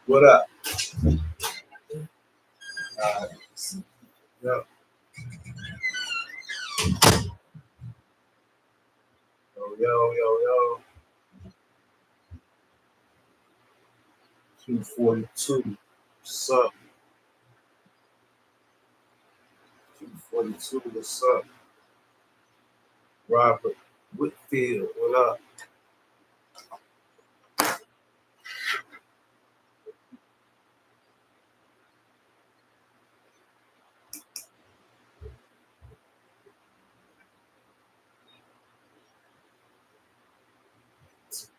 What up? Uh, yo, yo. 242. What's up? 242. What's up? Robert Whitfield. What up?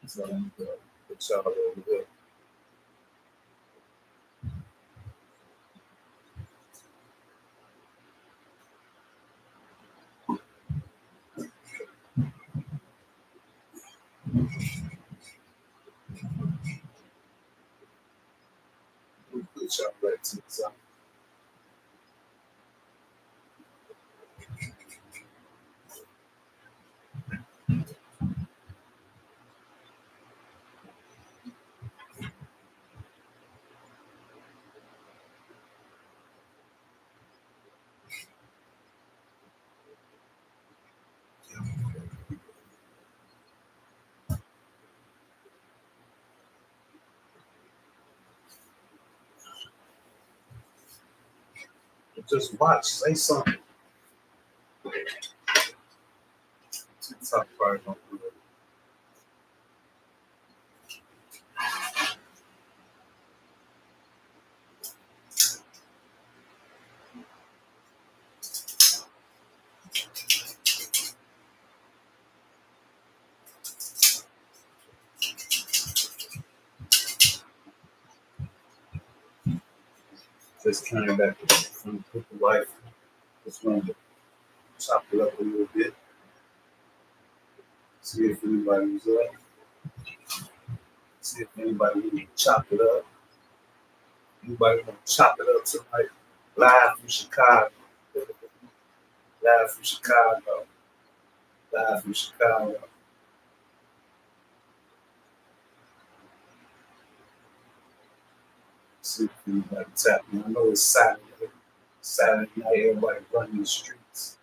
So, put y'all over there. Put y'all right to the side. Just watch. Say something. TikTok probably don't do it. Just came back from the life. Just wanted to chop it up a little bit. See if anybody was up. See if anybody really chop it up. Anybody want to chop it up tonight? Live from Chicago. Live from Chicago. Live from Chicago. See if anybody tap me. I know it's Saturday. Saturday night, everybody running the streets.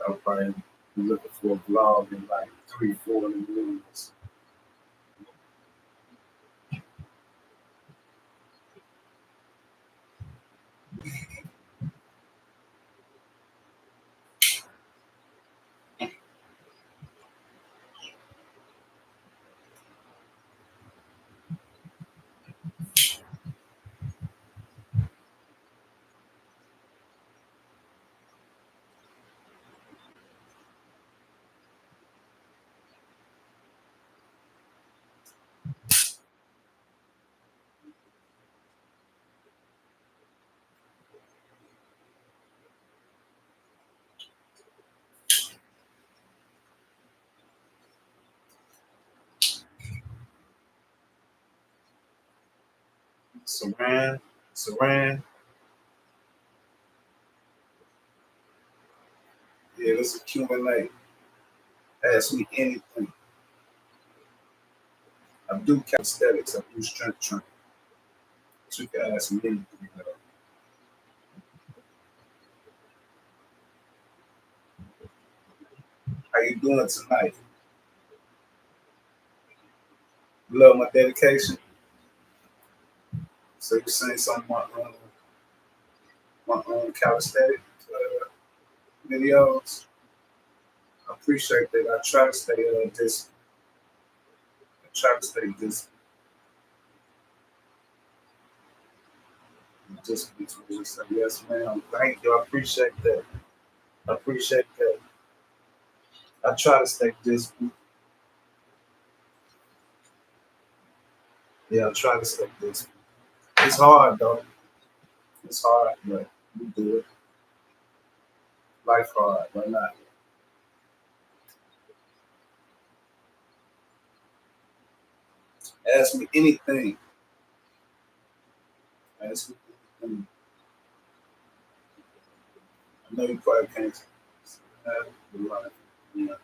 I'll probably be looking for a vlog in like 3, 4 in the morning. Saran. Yeah, let's accumulate. Ask me anything. I do calisthenics. I do strength training. So you can ask me anything. How you doing tonight? Love my dedication. So you saying something my own calisthenic videos. I appreciate that. I try to stay this. I try to stay this. Just between say yes, ma'am. Thank you. I appreciate that. I appreciate that. I try to stay disciplined. Yeah, I try to stay disciplined. It's hard though. It's hard, but we do it. Life hard, why not? Ask me anything. Ask me anything. I know you probably can't have the life. You know,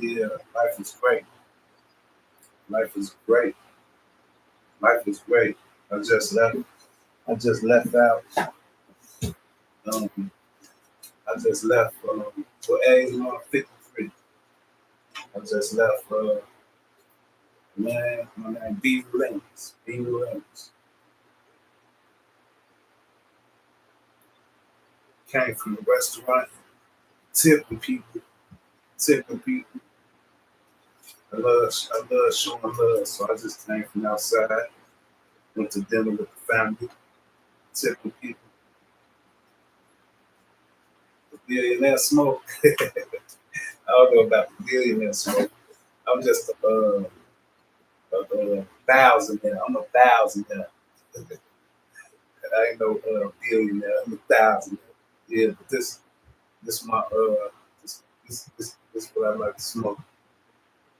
yeah, life is great. Life is great. Life is great. I just left. I just left out. Um, I just left for age 53. I just left. Man, my name B Relentless. B Relentless. Came from the restaurant, tipping people, tipping people. I love showing love, so I just came from outside. Went to dinner with the family, tipping people. The billionaire smoke. I don't know about the billionaire smoke. I'm just a thousand now. I'm a thousand now. I ain't no billionaire. I'm a thousand. Yeah, but this my this what I like to smoke.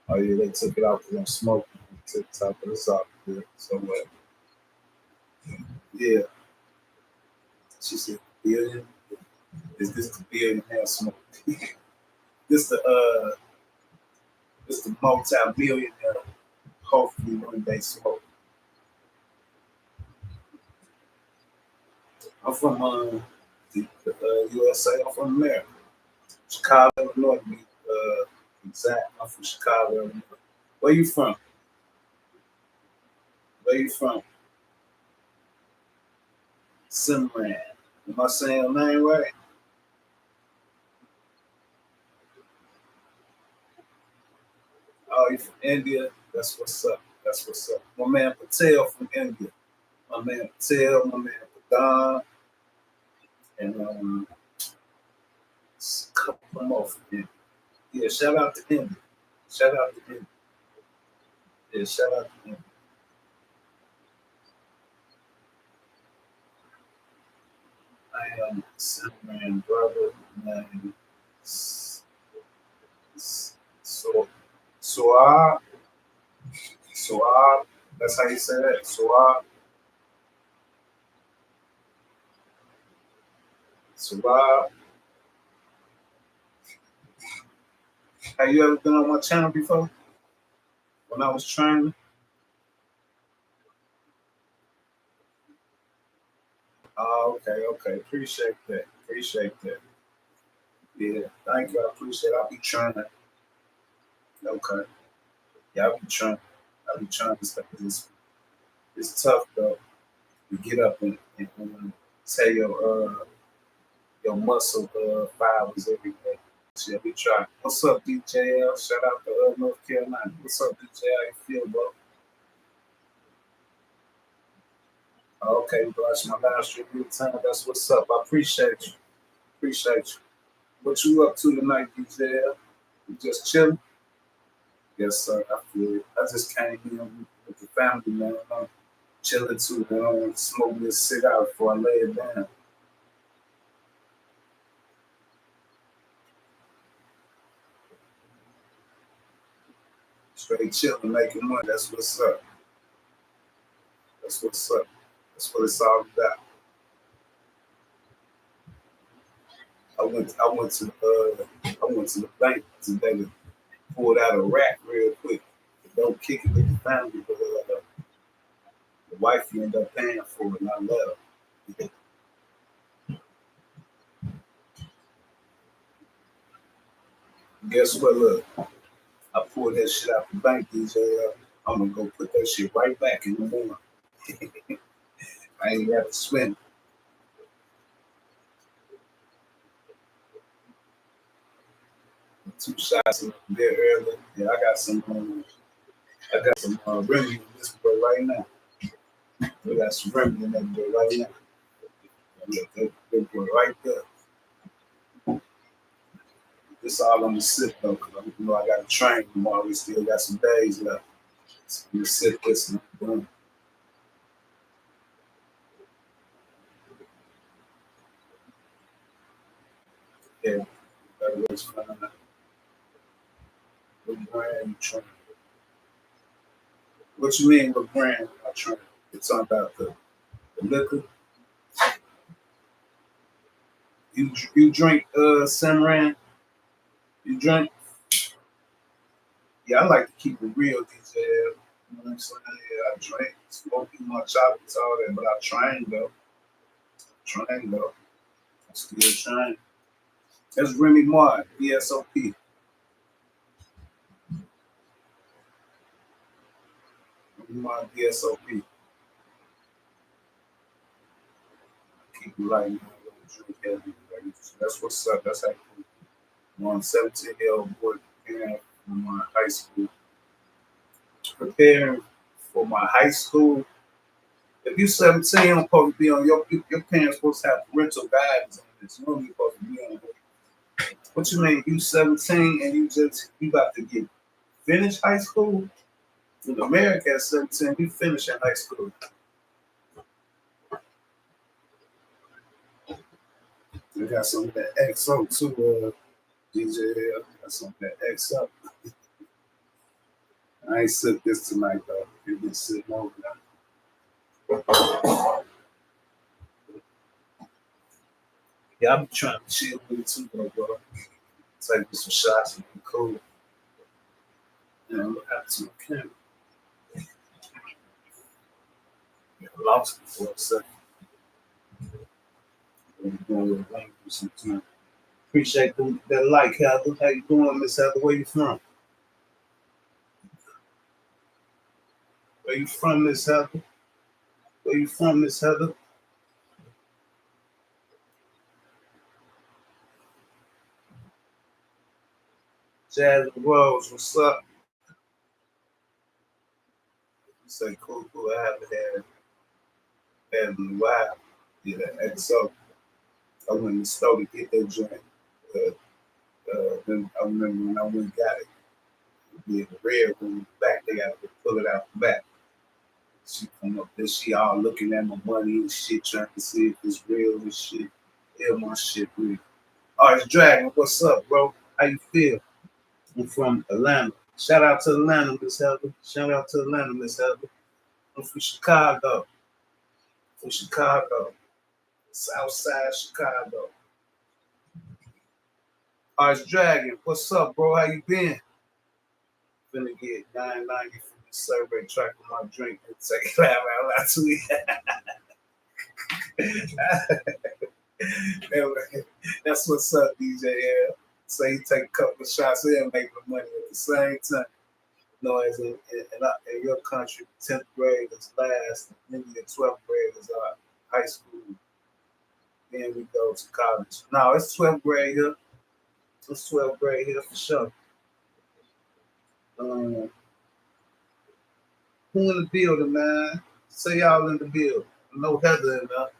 Oh yeah, they took it out because I'm smoking. They took the top of this off there somewhere. Yeah, she said billion. Is this the billionaire smoke? this the uh this the multi-billionaire. Hopefully one day smoke. I'm from the USA. I'm from America. Chicago, Illinois. To be exact. I'm from Chicago, Illinois. Where you from? Where you from? Simran. Am I saying your name right? Oh, you from India? That's what's up. That's what's up. My man Patel from India. My man Patel, my man Padan, and a couple more from India. Yeah, shout out to India. Shout out to India. Yeah, shout out to India. I am Simran brother named so Soar. Soar. That's how you say that. Soar. Soar. Have you ever been on my channel before? When I was training? Oh, okay, okay. Appreciate that. Appreciate that. Yeah, thank you. I appreciate it. I'll be trying to. Okay. Yeah, I'll be trying. I'll be trying to stuff. It's tough though. You get up and tell your muscle fibers every day. Yeah, we try. What's up, DJL? Shout out to North Carolina. What's up, DJ? How you feel, bro? Okay, watch my live stream every time. That's what's up. I appreciate you. Appreciate you. What you up to tonight, DJL? You just chilling? Yes, sir. I feel it. I just came in with the family, man. I'm chilling too, man. Smoke this cigar before I lay it down. Straight chilling, making money. That's what's up. That's what's up. That's what it's all about. I went to the bank today to pull out a rack real quick. Don't kick it with the family, but the wife ended up paying for it, and I let her. Guess what? Look, I pulled that shit out the bank, DJ. I'm gonna go put that shit right back in the morning. I ain't got to swim. 2 shots a bit early. Yeah, I got some remedy in this boy right now. We got some remedy in that boy right now. Look, that boy right there. This all on the sit though, because I got to train tomorrow. We still got some days left. So I'm gonna sit this and boom. Yeah, that was fine. What brand you trying? What you mean? What brand I trying? It's talking about the liquor. You drink Samran? You drink? Yeah, I like to keep it real these days. You know what I'm saying? Yeah, I drink, smoke too much chocolates, all that, but I train though. Train though. I still train. That's Remy Martin, BSOP. Remy Martin, BSOP. Keep it light, man. I don't drink heavy. Like, that's what's up. That's how I'm 17-year-old boy preparing for my high school. Preparing for my high school. If you're 17, you're supposed to be on your parents supposed to have parental guidance on this. You know you're supposed to be on it. What you mean? You 17 and you about to get finished high school? In America at 17, you finish in high school. We got some of that XO too, DJ. Got some of that XO. I ain't sipped this tonight though. You've been sitting over now. Yeah, I'm trying to chill with it too, bro. Take me some shots and be cool. You know, look out to my camera. Yeah, I lost it for a second. I'm going with a link for some time. Appreciate that like, Heather. How you doing, Miss Heather? Where you from? Where you from, Miss Heather? Where you from, Miss Heather? Jazz Rose, what's up? You say cool. I haven't had in a while. Yeah, and so I went in the store to get that joint. Then I remember when I went and got it. Yeah, the red one in the back, they got to pull it out the back. She come up there, she all looking at my money and shit, trying to see if it's real and shit. Yeah, my shit real. Oh, it's Dragon. What's up, bro? How you feel? I'm from Atlanta. Shout out to Atlanta, Miss Heather. Shout out to Atlanta, Miss Heather. I'm from Chicago. From Chicago. Southside Chicago. Oh, it's Dragon. What's up, bro? How you been? Finna get 990 from the survey track of my drink and take it out loud to it. That's what's up, DJ L. So you take a couple of shots in and make the money at the same time. No, as in your country, 10th grade is last, and then the 12th grade is high school. Then we go to college. No, it's 12th grade here. It's 12th grade here for sure. Who in the building, man? Say y'all in the building. No Heather enough.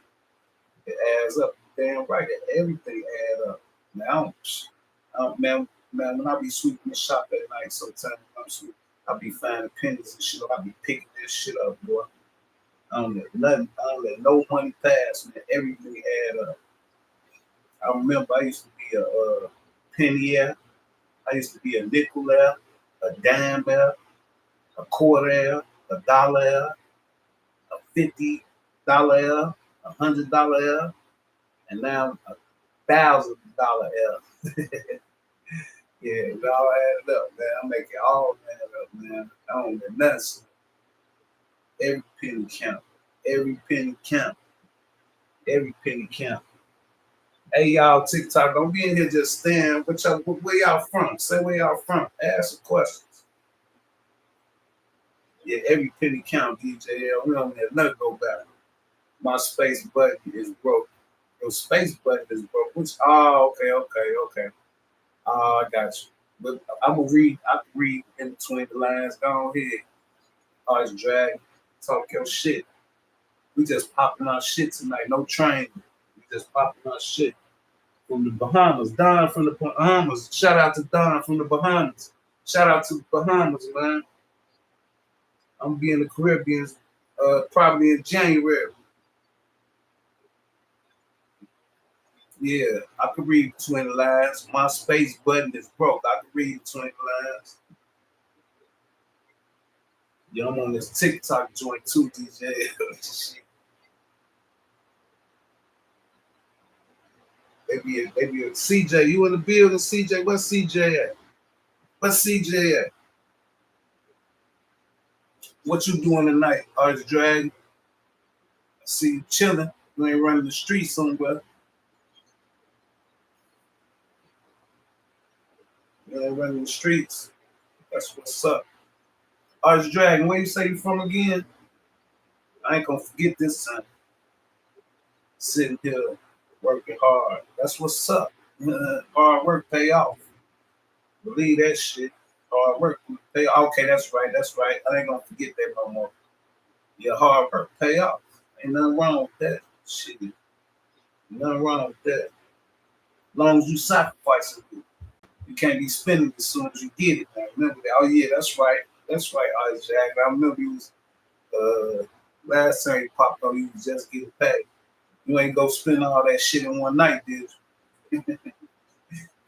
It adds up. Damn right. Everything add up. Now, man, when I be sweeping the shop at night, sometimes I'm sweeping, I be finding pennies and shit. I be picking this shit up, boy. I don't let no money pass, man. Everything add up. I remember I used to be a penny air. I used to be a nickel air, a dime air, a quarter air, a dollar air, a $50 air, $100 air, and now $1,000 air. Yeah, it all added up, man. I make it all add up, man. I don't get nothing. Every penny count. Every penny count. Every penny count. Hey, y'all, TikTok, don't be in here just staring. Where y'all from? Say where y'all from. Ask some questions. Yeah, every penny count, DJL. We don't let nothing go back. My space button is broke. Your space button is broke. Okay. I got you. But I can read in between the lines. Go ahead. Oh, it's Drag. Talk your shit. We just popping our shit tonight. No training. We just popping our shit. From the Bahamas. Don from the Bahamas. Shout out to Don from the Bahamas. Shout out to the Bahamas, man. I'm gonna be in the Caribbean probably in January. Yeah, I can read between the lines. My space button is broke. I can read between the lines. Yeah, I'm on this TikTok joint too, DJ. They they be CJ, you in the building, CJ? What's CJ at? What's CJ at? What you doing tonight? Arts Drag? I see you chilling. You ain't running the streets somewhere. You ain't running the streets. That's what's up. Arts Dragon, where you say you from again? I ain't gonna forget this time. Sitting here working hard. That's what's up. Hard work pay off. Believe that shit. Hard work pay off. Okay, that's right. That's right. I ain't gonna forget that no more. Your hard work pay off. Ain't nothing wrong with that. Shit. Nothing wrong with that. As long as you sacrifice it, you can't be spending it as soon as you get it. Man. Remember that. Oh yeah, that's right. That's right, Isaac. I remember you was last time you popped on, you was just getting paid. You ain't go spend all that shit in one night, did you?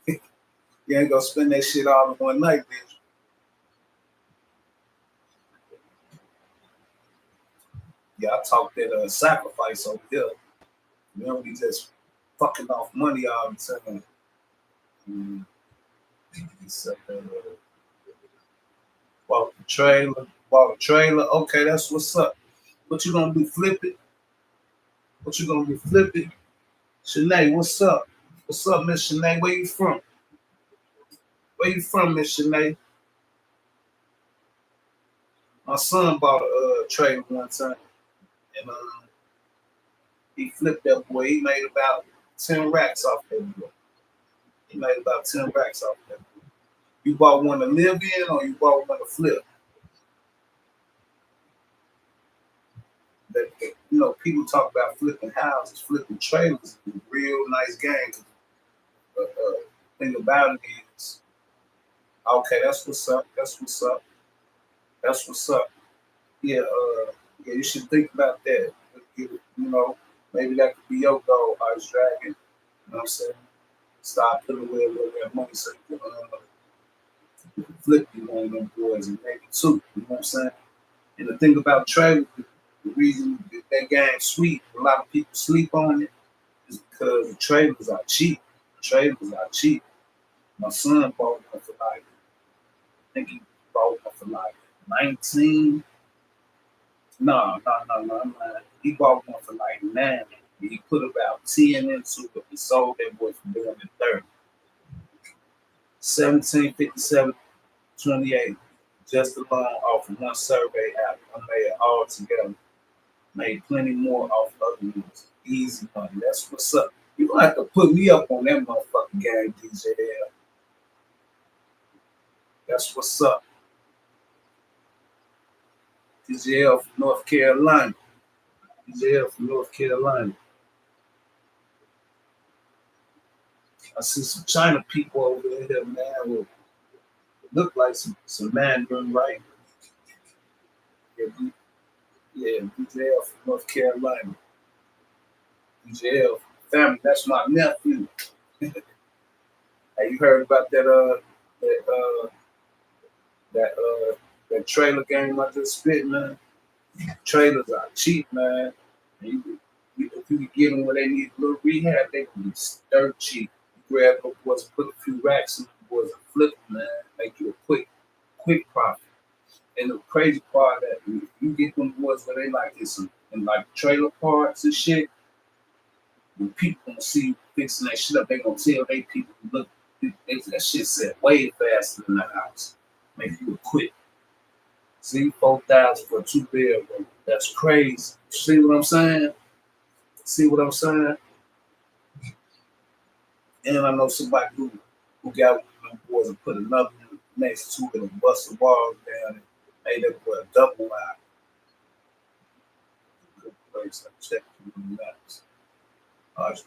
You ain't go spend that shit all in one night, did you? Yeah, I talk that sacrifice over here. You know, we just fucking off money all the time. Bought the trailer. Bought a trailer. Okay, that's what's up. What you gonna do? Flip it? What you gonna do? Flip it? Shanae, what's up? What's up, Miss Shanae? Where you from? Where you from, Miss Shanae? My son bought a trailer one time, and he flipped that boy. He made about 10 racks off that boy. He made about 10 racks off that boy. You bought one to live in, or you bought one to flip? You know, people talk about flipping houses, flipping trailers. It's a real nice game. Thing about it is, okay, that's what's up. That's what's up. That's what's up. Yeah, yeah, you should think about that. You know, maybe that could be your goal. I was dragging. You know what I'm saying? Start putting away a little bit of money so you can flip you one of them boys and maybe two. You know what I'm saying? And the thing about trade, the reason that game sweet, a lot of people sleep on it, is because the trailers are cheap. The trailers are cheap. My son bought one for like, I think he bought one for like 19. No. He bought one for like 9. He put about 10 into it. He sold that boy for more than 30. 1757.28. Just alone off of one survey app. I made it all together. Made plenty more off other ones. Easy money. That's what's up. You don't have to put me up on that motherfucking game, DJL. That's what's up. DJL from North Carolina. DJL from North Carolina. I see some China people over there, man. Who look like some Mandarin, right? Yeah, DJL from North Carolina. DJL family. That's my nephew. Hey, you heard about that that that trailer game I just spit, man? Trailers are cheap, man. And if you can get them where they need a little rehab, they can be dirt cheap. You grab those boys, put a few racks in the boys, and flip them, man. Make you a quick profit. And the crazy part that you get them boys where they like this and like trailer parts and shit. When people gonna see you fixing that shit up, they gonna tell they people look that shit set way faster than the house. Make you a quick. See, 4,000 for a 2-bedroom. That's crazy. See what I'm saying? See what I'm saying? And I know somebody who got one of them boys and put another one next to it and bust the walls down and made that boy a double wide. Good place. I checked the maps. Arch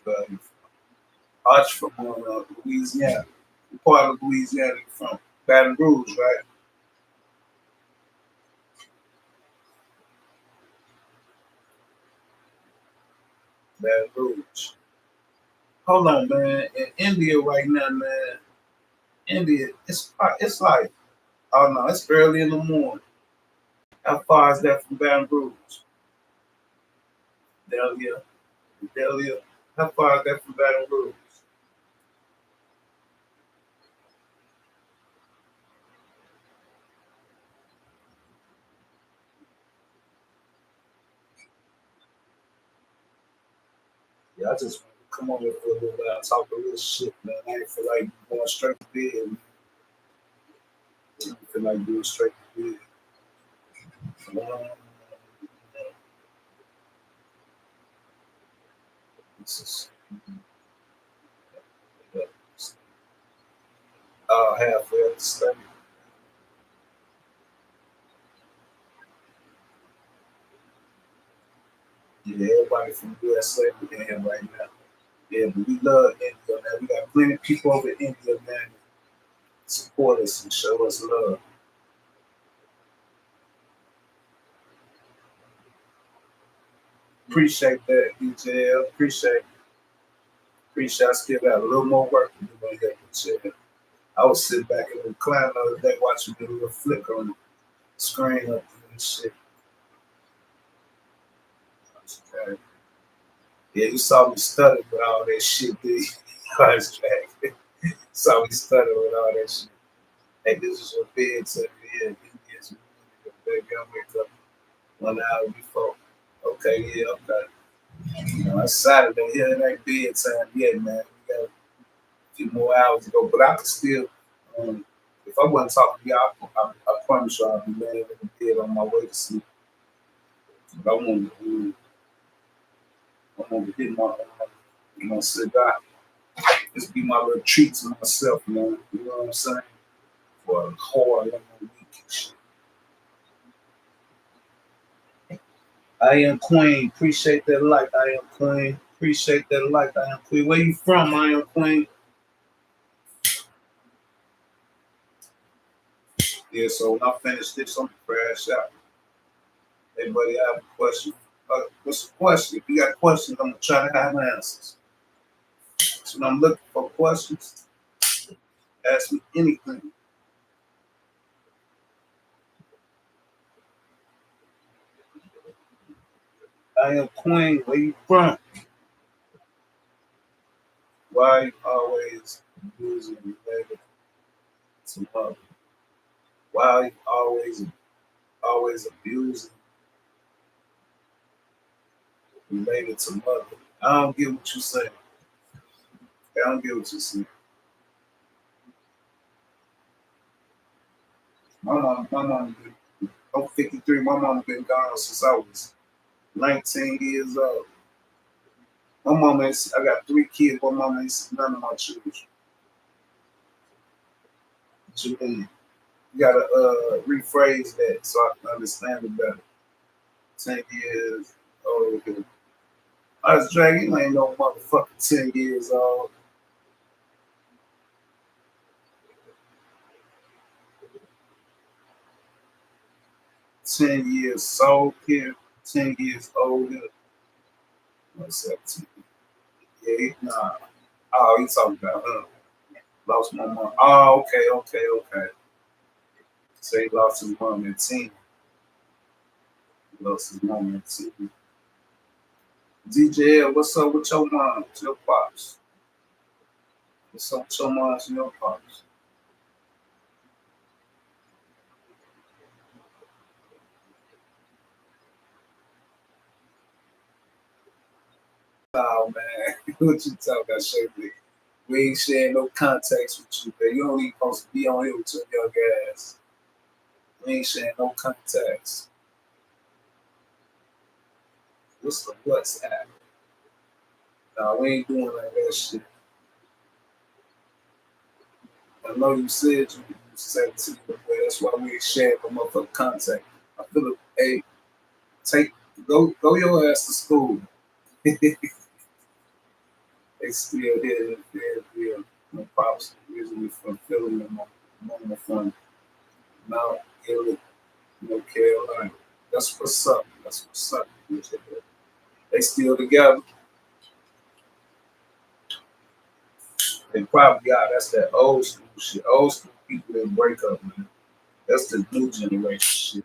from Louisiana. What part of Louisiana you from? Baton Rouge, right? Baton Rouge. Hold on, man. In India right now, man. India, it's like, oh no, it's early in the morning. How far is that from Baton Rouge? Delia. How far is that from Baton Rouge? Yeah, I just want to come on here for a little while, talk a little shit, man. I ain't feel like going straight to bed, man. I don't feel like going straight to bed. This is halfway up the study. Yeah, everybody from USA we in here right now. Yeah, but we love India, man. We got plenty of people over in India, man. Support us and show us love. Appreciate that, DJL. Appreciate I still got a little more work to do on here. But yeah, I was sitting back in the recliner the other day watching the little flicker on the screen up there and shit. Okay. Yeah, you saw me stutter with all that shit, dude. I was dragging. Saw me stutter with all that shit. Hey, this is your bedtime. Yeah, yes, baby, I wake up 1 hour before. Okay, yeah, okay. You know, it's Saturday. Yeah, it ain't bedtime yet, man. We got a few more hours to go, but I can still. If I wasn't talking to y'all, I promise you I'll be laying in the bed on my way to sleep. But I want to hit my cigar. Just be my little treat to myself, man. You know what I'm saying? For a hard long week and shit. I am Queen. Appreciate that like. I am Queen. Appreciate that like. I am Queen. Where you from? I am Queen. Yeah, so when I finish this, I'm gonna crash out. Anybody have a question? What's the question? If you got questions, I'm gonna try to have answers. So when I'm looking for questions, ask me anything. I am Queen. Where you from? Why you always using related to mother? Why you always abusing related to mother? I don't get what you saying. I don't get what you saying. My mom, I'm 53. My mom been gone since I was 19 years old. My mama is, I got 3 kids. My mama is none of my children. What you mean? You gotta rephrase that so I can understand it better. 10 years old. I was dragging, ain't no motherfucking 10 years old. 10 years old here. 10 years older. What's that? 10? Yeah, nah. Oh, you talking about her. Lost my mom. Oh, okay. So he lost his mom at 10. He lost his mom at 10. DJL, what's up with your mom, with your pops? What's up with your moms and your pops? Oh man, what you talking about, Shirley? We ain't sharing no contacts with you, man. You don't even supposed to be on here with your young ass. We ain't sharing no contacts. What's the WhatsApp? Nah, we ain't doing like that shit. I know you said you 17, but that's why we ain't sharing no motherfucking contact. I feel like, hey, take go your ass to school. They still here in Fayetteville. My pops originally from Philly and my mama from Mount Gilly, North Carolina. That's what's up. That's what's up. They still together. They probably are. That's that old school shit. Old school people that break up, man. That's the new generation shit.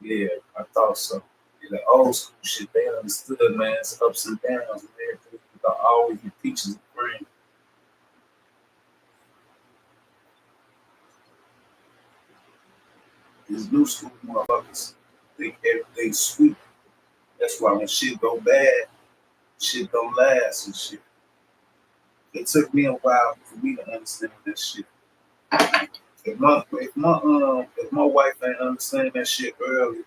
Yeah, I thought so. Yeah, the old school shit, they understood, man. It's ups and downs and everything. Without always be peaches and cream. These new school motherfuckers think everything's sweet. That's why when shit go bad, Shit don't last and shit. It took me a while for me to understand that shit. If my wife ain't understand that shit early,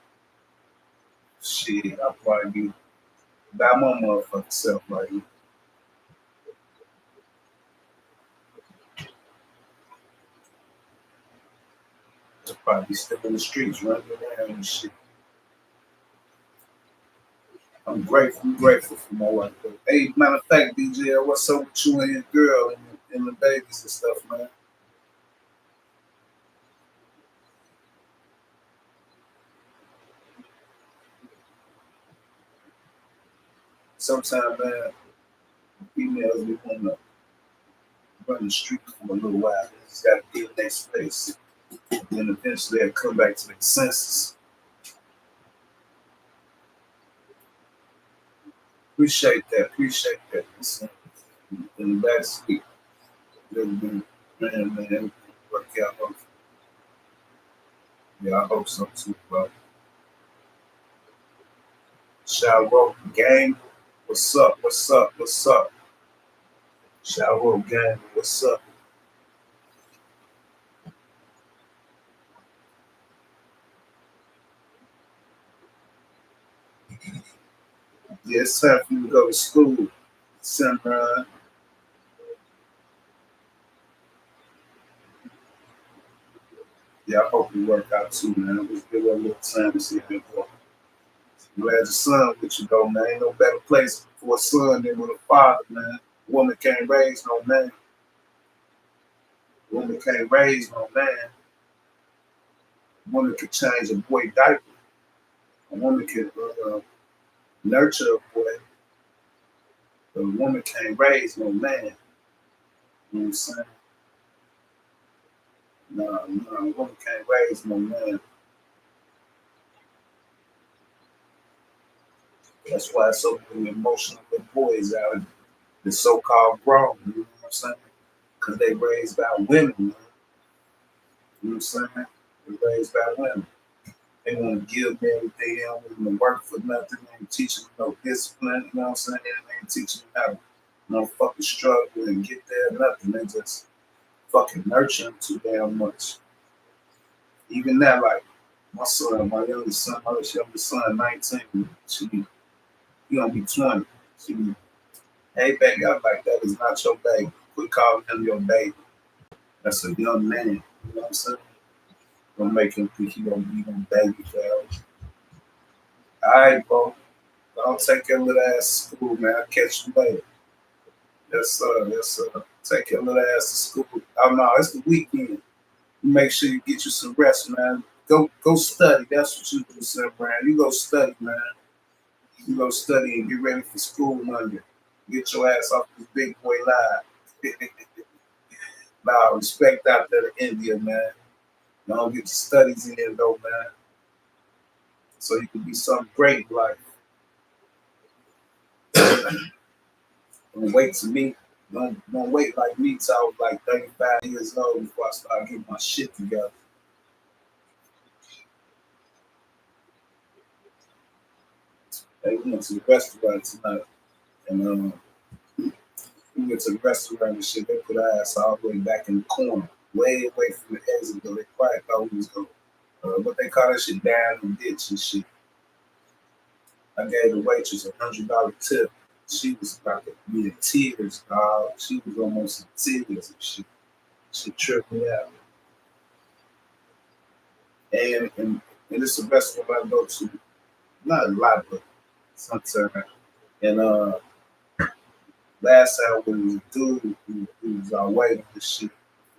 shit, I'll probably be by my motherfucking self right now. I'll probably be still in the streets running around and shit. I'm grateful for my wife. But, hey, matter of fact, DJ, what's up with you and your girl and the babies and stuff, man? Sometimes, man, females we want to run the streets for a little while. They just got to get in their space. Then eventually they'll come back to their senses. Appreciate that. Appreciate that. And last week, man, everything worked out. Yeah, I hope so too, bro. Shower gang, what's up? What's up? What's up? Shower gang, what's up? Yeah, it's time for you to go to school, Sunrise. Yeah, I hope you work out too, man. Just give her a little time to see how it goes. Glad your son with you though, man. Ain't no better place for a son than with a father, man. Woman can't raise no man. Woman can't raise no man. Woman can change a boy diaper. A woman can nurture a boy, but a woman can't raise no man. You know what I'm saying? No, no, a woman can't raise no man. That's why so many emotional little boys out the so-called grown. You know what I'm saying? Because they raised by women. Man. You know what I'm saying? They raised by women. They want to give them everything. They don't want them to work for nothing. They ain't teaching them no discipline. You know what I'm saying? They ain't teaching them how to no fucking struggle and get there. Nothing. They just fucking nurture them too damn much. Even now, like my son, my youngest son, my youngest son, 19. He gonna be 20. She be, hey baby, I'm like that is not your baby. Quit calling him your baby. That's a young man. You know what I'm saying? Don't make him think he gonna be no baby forever. All right, bro. I'll take your little ass to school, man. I'll catch you later. Yes, sir. Yes, sir. Take your little ass to school. Oh no, it's the weekend. Make sure you get you some rest, man. Go study. That's what you do, son, Brian. You go study, man. You go study and get ready for school Monday. Get your ass off this big boy live. Nah, respect out there to India, man. Don't get your studies in though, man. So you can be something great in life. Don't wait to me. Don't wait like me till I was like 35 years old before I started getting my shit together. Hey, we went to the restaurant tonight, and we went to the restaurant and shit. They put our ass all the way back in the corner, way away from the exit. Though they probably thought we was going, what they call that shit, down the ditch and shit. I gave the waitress $100 tip. She was about to be in tears, dog. She was almost in tears and shit. She tripped me out. And it's a restaurant I go to, not a lot, but sometimes. And last time when was a dude who was our waiter and shit,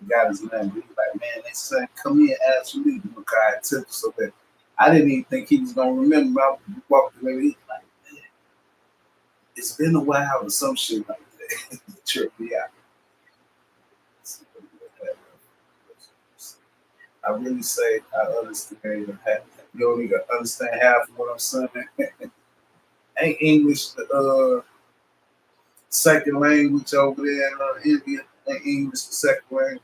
got his name. He was like, man, they said, come here and ask me. Because I took so that I didn't even think he was going to remember. I walked away. He was like, man, it's been a while or some shit like that. Tripped me out. I really say I understand half. You don't even understand half of what I'm saying. Ain't English the second language over there in India? Ain't English the second language?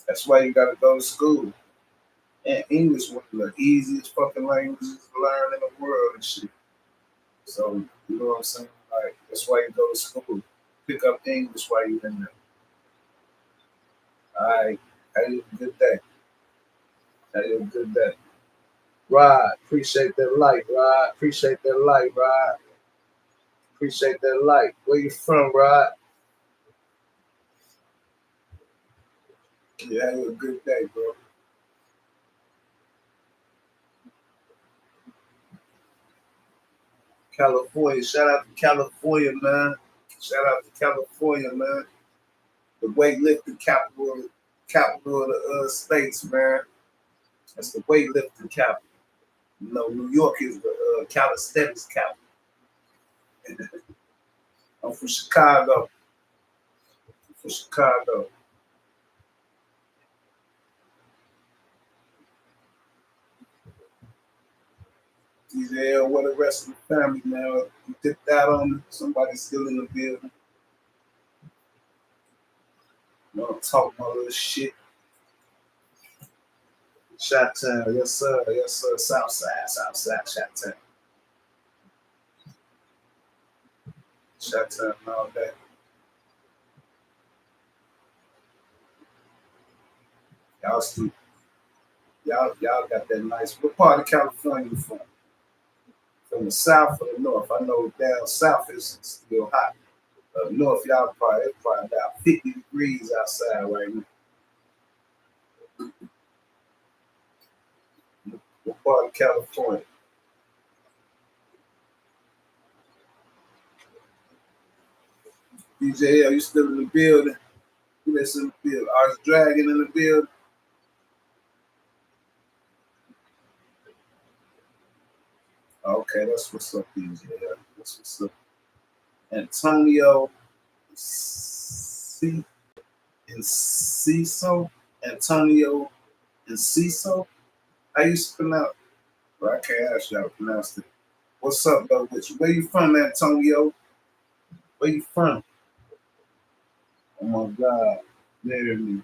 That's why you gotta go to school. And English one of the easiest fucking languages to learn in the world and shit. So, you know what I'm saying? Like, that's why you go to school. Pick up English while you're in there. Alright. Have you a good day. Have you a good day. Rod, appreciate that light, Rod. Appreciate that light, Rod. Appreciate that light. Where you from, Rod? Yeah, have a good day, bro. California. Shout out to California, man. Shout out to California, man. The weightlifting capital of the states, man. That's the weightlifting capital. You know, New York is the calisthenics capital. I'm from Chicago. I'm from Chicago. DJ, what the rest of the family now? You dipped out on me. Somebody still in the building. You want to talk my little shit? Shot town, yes sir, yes sir. Southside, Southside, shot town. Shot town all day. Y'all still, y'all got that nice. What part of California you from? From the south or the north? I know down south is still hot. North, y'all probably it's probably about 50 degrees outside right now. What part of California? DJ, are you still in the building? Who that's in the building? Arts Dragon in the building? Okay, that's what's up, DJ. That's what's up. Antonio C and Ciso. Antonio and Ciso. How you pronounce? Well, I can't ask y'all to pronounce it. What's up, though, with you? Where you from, Antonio? Where you from? Oh my God, marry me.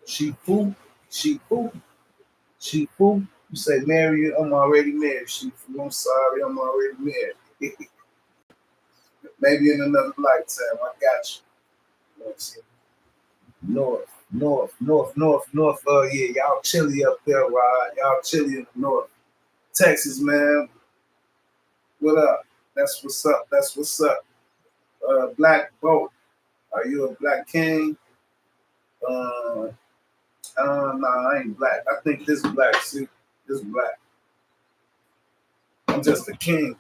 Shifu, Shifu, Shifu. You say marry you? I'm already married. Shifu. I'm sorry, I'm already married. Maybe in another lifetime. I got you. You know what I'm saying? North. Yeah, y'all chilly up there, Rod. Y'all chilly in the north. Texas, man. What up? That's what's up. That's what's up. Black Boat. Are you a black king? Uh, nah, I ain't black. I think this black. See, this black. I'm just a king.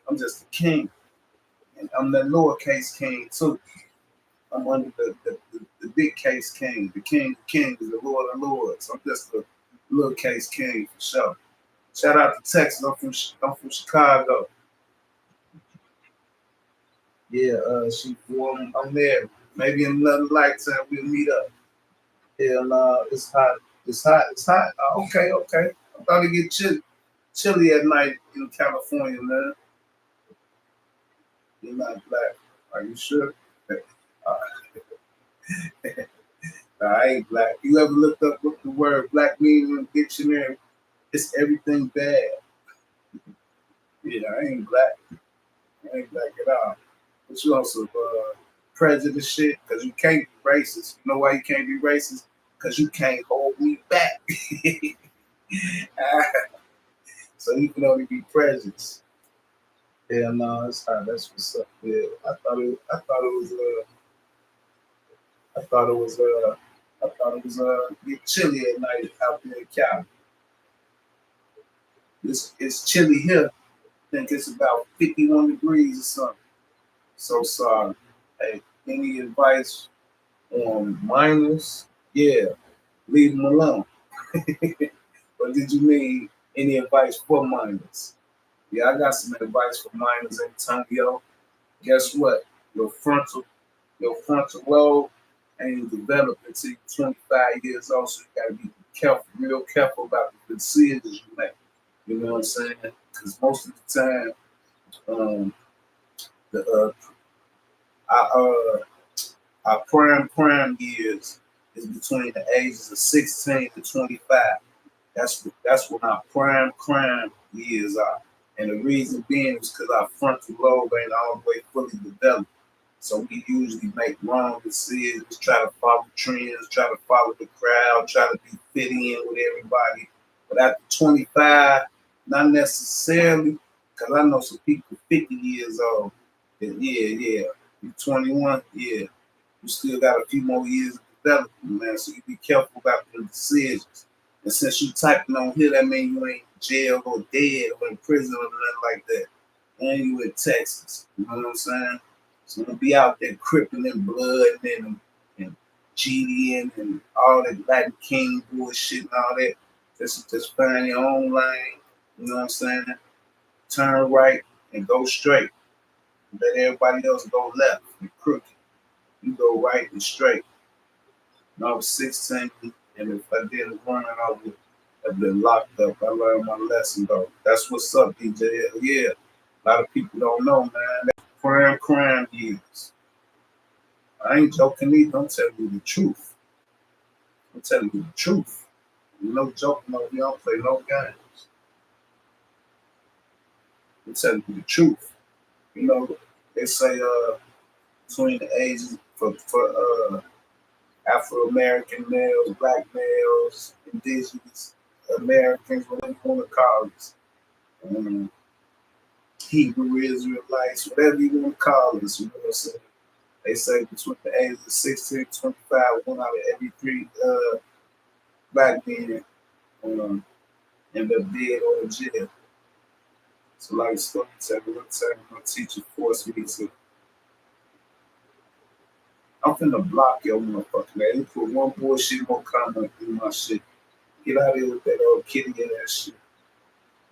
I'm just a king. And I'm the lowercase king too. I'm under the big case king. The king of kings, the lord of lords. I'm just a little case king for sure. Shout out to Texas. I'm from Chicago. Yeah, I'm there. Maybe in another lifetime we'll meet up. Hell, it's hot. It's hot. It's hot. Okay. I thought it get chilly at night in California, man. You're not black. Are you sure? Uh, I ain't black. You ever looked up what the word black means in the dictionary? It's everything bad. Yeah, I ain't black. I ain't black at all. But you also prejudice shit because you can't be racist. You know why you can't be racist? Because you can't hold me back. So you can only be prejudiced. Yeah, no, that's hot. That's what's up. Yeah, I thought it was get chilly at night out there in Cali. It's chilly here. I think it's about 51 degrees or something. So sorry. Hey, any advice on minors? Yeah, leave them alone. Or did you mean any advice for minors? Yeah, I got some advice for minors, Antonio. Guess what? Your frontal your frontal lobe ain't developed until you're 25 years old, so you gotta be careful, real careful about the decisions you make. You know what I'm saying? Because most of the time, the I Our prime years is between the ages of 16 to 25. That's when our prime crime years are. And the reason being is because our frontal lobe ain't all the way fully developed. So we usually make wrong decisions, try to follow trends, try to follow the crowd, try to be fit in with everybody. But after 25, not necessarily, because I know some people 50 years old. That, yeah. You 21, yeah. You still got a few more years of development, man. So you be careful about the decisions. And since you typing on here, that means you ain't in jail or dead or in prison or nothing like that. And you in Texas. You know what I'm saying? So don't be out there crippling in blood and GDing and all that Latin King bullshit and all that. Just find your own lane. You know what I'm saying? Turn right and go straight. Let everybody else go left and crooked. You go right and straight. When I was 16, and if I didn't run, I would have been locked up. I learned my lesson, though. That's what's up, DJ. Yeah, a lot of people don't know, man. That's crime years. I ain't joking either. I'm telling you the truth. I'm telling you the truth. No joking, no, we don't play no games. I'm telling you the truth. You know, they say between the ages for Afro American males, black males, indigenous Americans, whatever you want to call us, Hebrew Israelites, whatever you want to call us, you know what I'm saying? They say between the ages of 16 and 25, one out of every three black men end up dead or in jail. So like storytelling, one time my teacher forced me to, I'm finna block your motherfucking man. You put one bullshit more comment in my shit. Get out of here with that old kitty and that shit.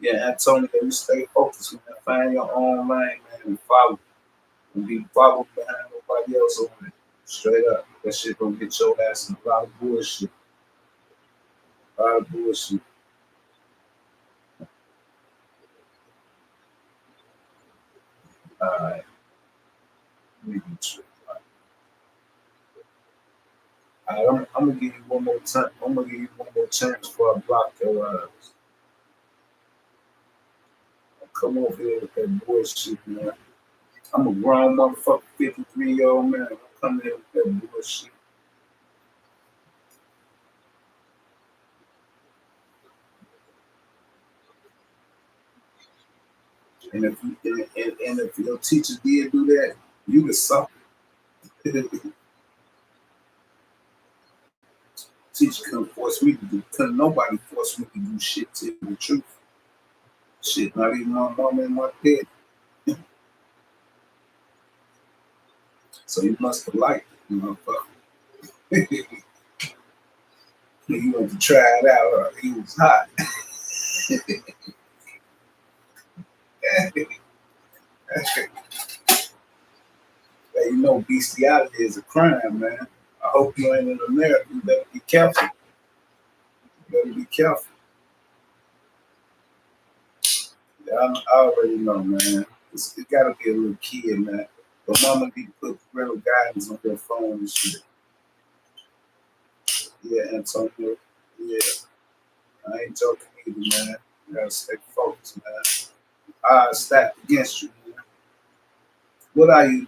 Yeah, I told me that you stay focused, man. Find your own lane, man, and follow. And be followed behind nobody else on it. Straight up. That shit gonna get your ass in a lot of bullshit. A lot of bullshit. Alright. Let me get you. Alright, I'm gonna give you one more time. I'm gonna give you one more chance before I block your eyes. Come over here with that bullshit, man. I'm a grown motherfucker, 53-year-old man. I'm coming here with that bullshit. And if your teacher did do that, you would suffer. Teacher couldn't nobody force me to do shit to the truth. Shit, not even my mom and my dad. So you must have liked it, motherfucker. You went to try it out, he was hot. You know, bestiality is a crime, man. I hope you ain't in America. You better be careful. You better be careful. Yeah, I already know, man. It gotta be a little kid, man. But mama need to put parental guidance on their phone and shit. Yeah, Antonio. Yeah, I ain't joking either, man. You gotta stay focused, man. Stacked against you, man. What are you,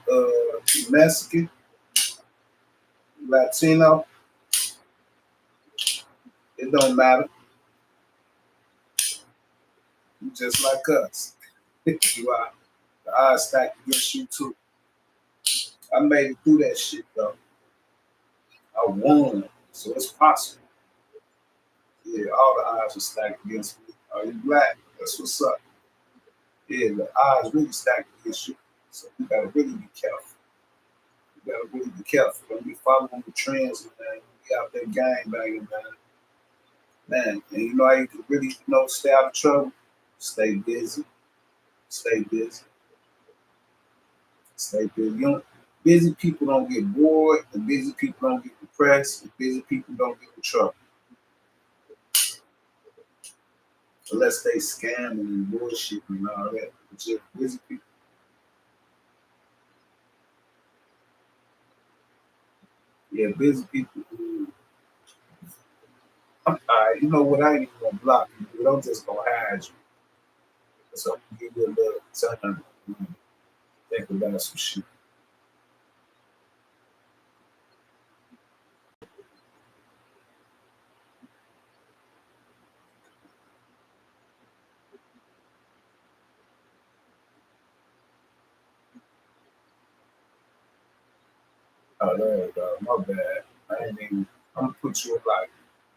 Mexican? Latino? It don't matter. You just like us. You are. The odds stacked against you too. I made it through that shit though. I won, so it's possible. Yeah, all the odds are stacked against me. Are you black? That's what's up. Yeah, the odds really stacked against you. So you gotta really be careful. You gotta really be careful. Don't be following the trends, man. Be out there gang banging, man. Man, and you know how you can really, stay out of trouble? Stay busy. Stay busy. Stay busy. Busy people don't get bored, and busy people don't get depressed, and busy people don't get in trouble. Unless they scamming and bullshit and all that. But just busy people. Yeah, busy people who, you know what, I ain't even gonna block you, but I'm just gonna hide you. So I'm gonna give you a little time to think about some shit. Oh, there you go. My bad. I ain't even, I'm gonna put you in like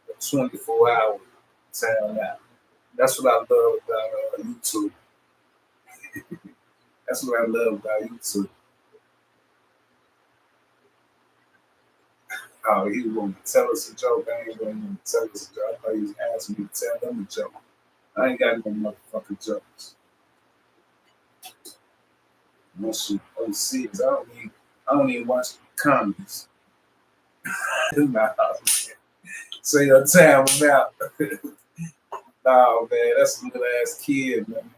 a 24-hour timeout. That's what I love about YouTube. That's what I love about YouTube. Oh, he was going to tell us a joke. I ain't going to tell us a joke. I thought he was asking me to tell them a joke. I ain't got no motherfucking jokes. Once you overseas, I don't even watch comedies. Nah, say your time about. Nah, man, that's a little ass kid, man.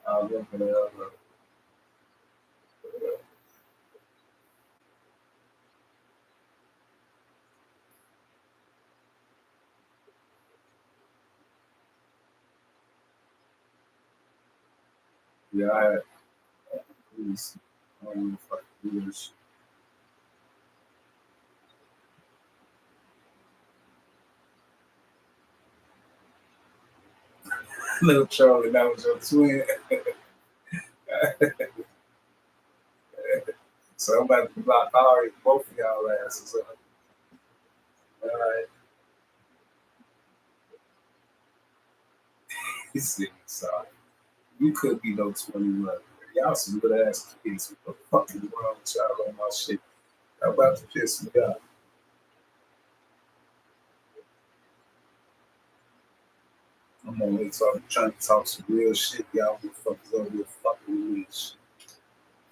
I remember that. Yeah, I had police. I don't know if I can do this. Little Charlie, that was your twin. So I'm about to block all both of y'all asses up. All right. He said, sorry. You could be no 21. Y'all some good ass kids. What the fuck is wrong with y'all on my shit? Y'all about to piss me off. I'm on here trying to talk some real shit. Y'all motherfuckers over here fucking with me.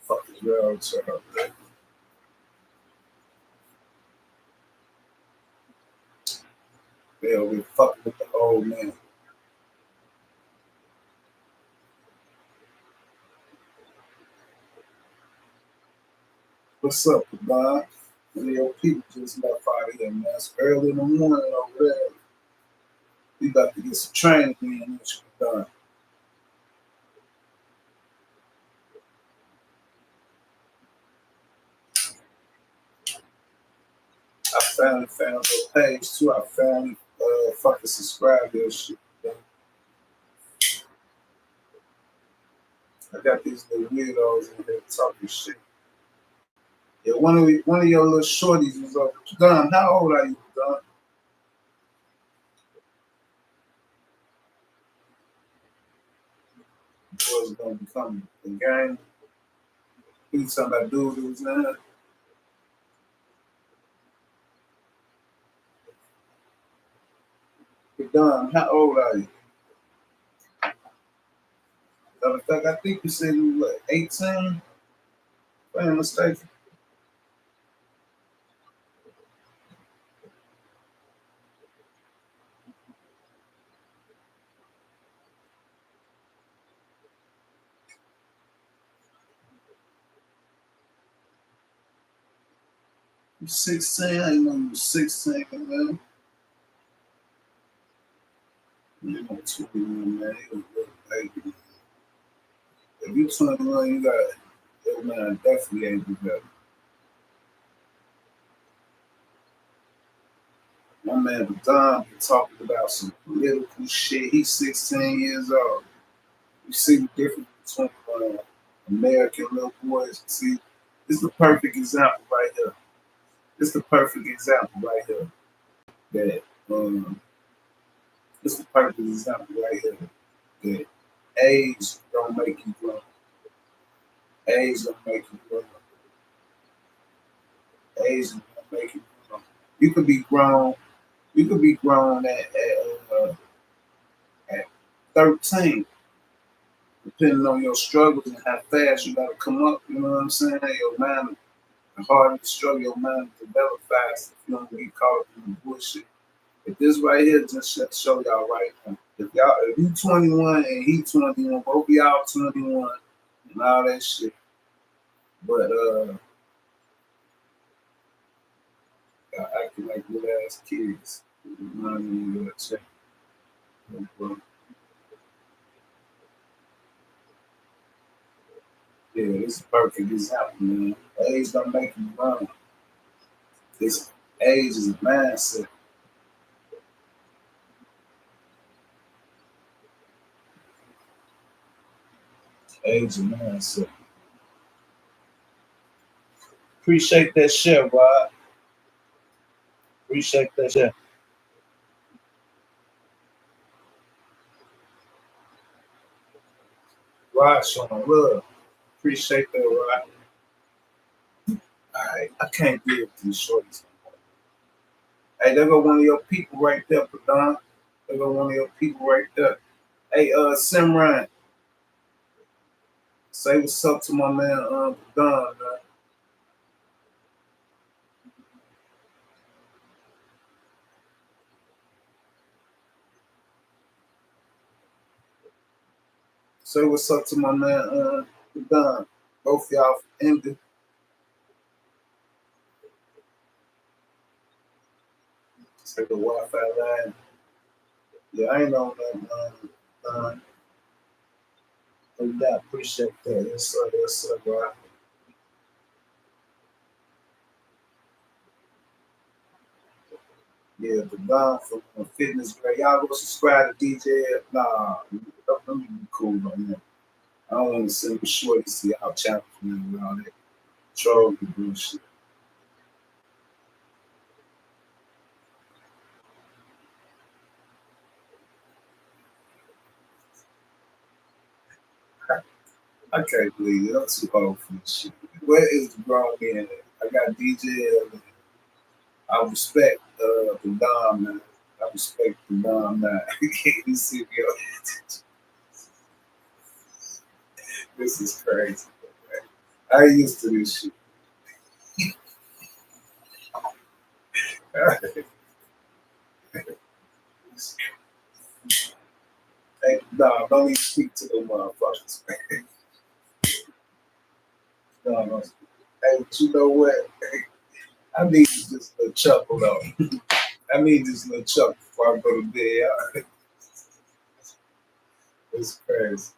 Fuck is wrong with y'all, man? They over here fucking with the old man. What's up, Bob? Your people just left out of here, man. It's early in the morning over there. We about to get some training in. What you done? I finally found your page too. I finally fucking subscribed to your shit. I got these little weirdos in here talking shit. Yeah, one of your little shorties was up. Don, how old are you, Don? Was gonna become a gang. He was talking about dudes who was in there. Hey, Don, how old are you? I think you said you were like 18. If I ain't mistaken. You 16? I didn't know you was 16, man. You know, 21, man. You a little baby. If you 21, you got your man definitely ain't do better. My man Don be talking about some political shit. He's 16 years old. You see the difference between American little boys. See, this is the perfect example right here. This is the perfect example right here. That this is the perfect example right here. That age don't make you grow. Age don't make you grow. Age don't make you grow. You could be grown. You could be grown at 13, depending on your struggles and how fast you gotta come up. You know what I'm saying? Your mind, the harder you struggle, your mind develop fast. If you don't get caught up in the bullshit. If this right here just show y'all right now. If you 21 and he 21, both of y'all 21 and all that shit. But acting like good ass kids. Remind me of that check. Yeah, this is perfect example, man. Age don't make you wrong. This age is a mindset. Age is a mindset. Appreciate that shit, Rod. Appreciate that shit. Rod showing love. Appreciate that, Rod. Alright, I can't deal with these shorties. Hey, there go one of your people right there, Padon. There go one of your people right there. Hey, Simran, say what's up to my man, Padon, man. Say what's up to my man, Padon. Both y'all ended. Say the Wi-Fi line. Yeah, I ain't on that, but yeah, appreciate that. Yes, sir, bro. Yeah, the Don from Fitness Girl. Y'all go subscribe to DJ. Nah, let me be cool on that. I don't want to send me short to see how challenge me and all that troll bullshit. I can't believe it. I'm too old for this shit. Where is the grown man at? I got DJ. I respect the Dom, man. I respect the Dom, man. You see me this is crazy. I ain't used to this shit. Hey, Dom, don't even speak to the motherfuckers. Dom, don't speak. Hey, but you know what? I need just a chuckle though. I need just a little chuckle before I go to bed. It's crazy.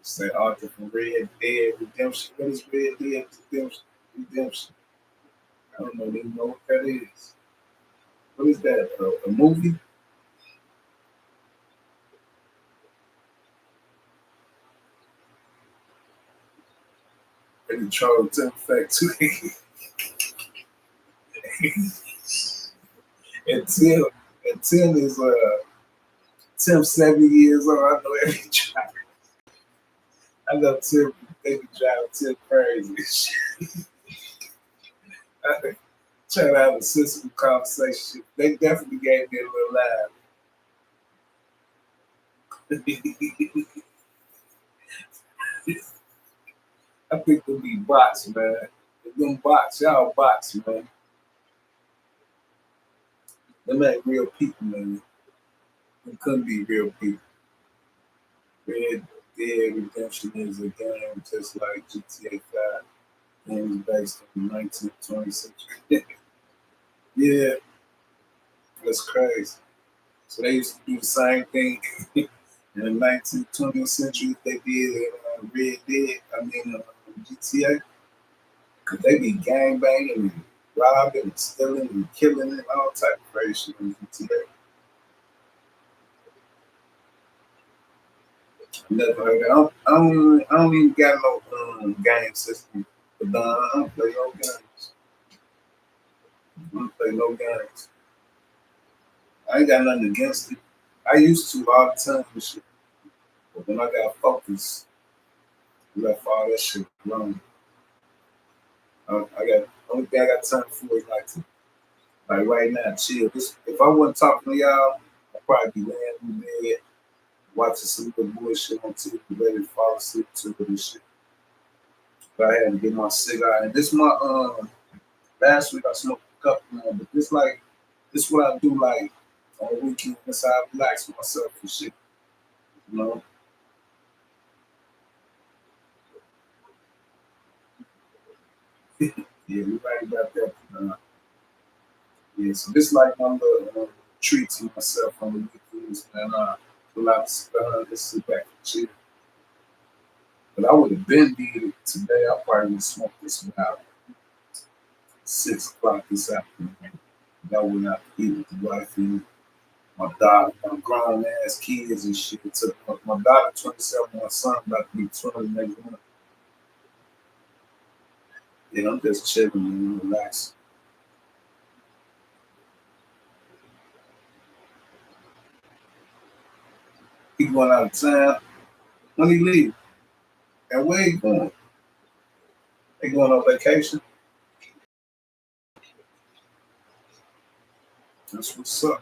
Say Arthur from Red Dead Redemption. What is Red Dead Redemption? Redemption. I don't know. Even know what that is. What is that? A movie? And the Charles Tim Factory. and Tim, and Tim is Tim 70 years old. I know every driver. I know Tim. They be driving Tim crazy. Trying to have a sensible conversation. They definitely gave me a little laugh. I think they'll be bots, man. Them bots, y'all bots, man. Them ain't real people, man. Them couldn't be real people. Red Dead Redemption is a game just like GTA 5. Game is based on the 19th, 20th century. Yeah, that's crazy. So they used to do the same thing in the 19th, 20th century they did in Red Dead, GTA. Because they be gang banging and robbing and stealing and killing and all type of crazy shit in GTA. Never heard of it. I don't even got no game system. But I don't play no games. I don't play no games. I ain't got nothing against it. I used to all the time and shit. But when I got focused, I left all that shit alone. I got only thing I got time for is like right now, chill. If I wasn't talking to y'all, I'd probably be laying in the bed watching some good bullshit on TV, ready to fall asleep to it and shit. But I had to get my cigar. And this my last week I smoked a couple, man. But this what I do like on the weekend. That's how I relax myself and shit. You know. Yeah, you right about that. Yeah, so this like my little treat to myself on the weekends, man. Pull out the cigar, just sit back and chill. But I would have been did it today. I probably would smoke this about 6 o'clock this afternoon. I went out to eat with the wife and my daughter, my grown ass kids and shit. Took my daughter 27, my son about to be 20 next month. Yeah, I'm just chilling and relaxing. He going out of town. When he leave? And where he going? They going on vacation? That's what's up.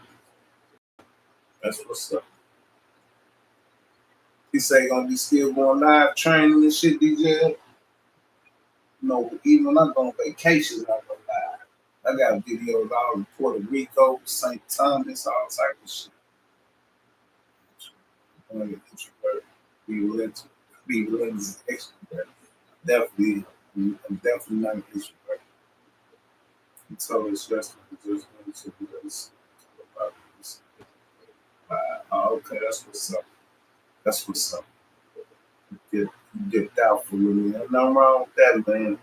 That's what's up. He say he gonna be still going live training and shit, DJ. No, but even when I go on vacation, I go live. I got videos all in Puerto Rico, St. Thomas, all type of shit. I'm an introvert. Be relentless. Be relentless extrovert. Definitely, I'm definitely not an introvert. I'm totally stressed. I'm just going to do this. About this. Okay, that's what's up. That's what's up. Get doubtful with me. There's nothing wrong with that, man.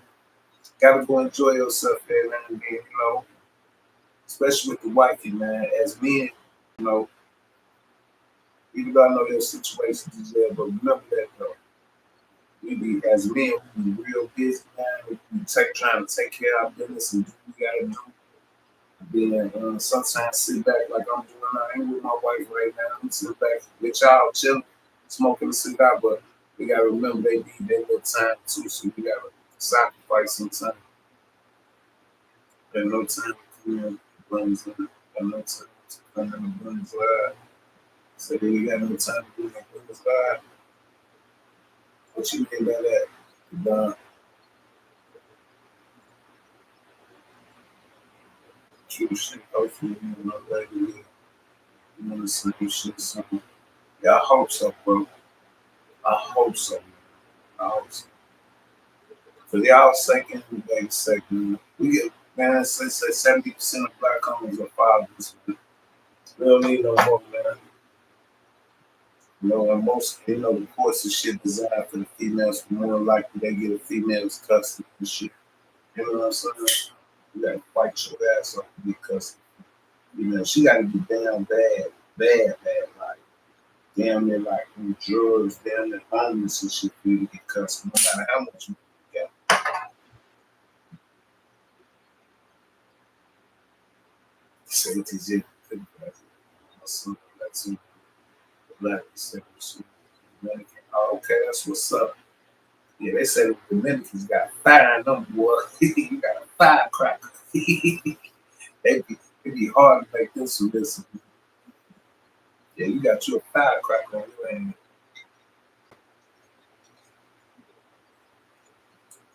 Gotta go enjoy yourself every now and then, you know. Especially with the wifey, man. As men, you know, even though I know there's situations there, but remember that though. We be as men, we be real busy, man. We trying to take care of our business and do what we gotta do. Then sometimes sit back like I'm doing. I ain't with my wife right now. I'm sitting back with y'all chilling, smoking a cigar, but we gotta remember they need their little time too, so we gotta sacrifice some time. There's no time to come in brings in. There's no time to come in the brings live. So then we got no time to do that brings live. What you mean by that? Nah, true shit. Hopefully you know later you want to see shit something. Yeah, I hope so, bro. I hope so. I hope so. For y'all second, baby second, we get man, say 70% of black homies are fathers. We don't need no more, man. You know, and most, you know, the course of shit designed for the females, more likely they get a female's custody and shit. You know what I'm saying? You gotta fight your ass off to get custody. You know, she gotta be damn bad, like damn near like on drugs, damn near homeless and shit for you to get custody, no matter how much you get. Say to you, my son, that's him, black, Dominican. Oh, okay, that's what's up. Yeah, they say the Dominicans got fire in them, boy. You got a firecracker. It be hard to make them submissive. Yeah, you got you a firecracker on your hand.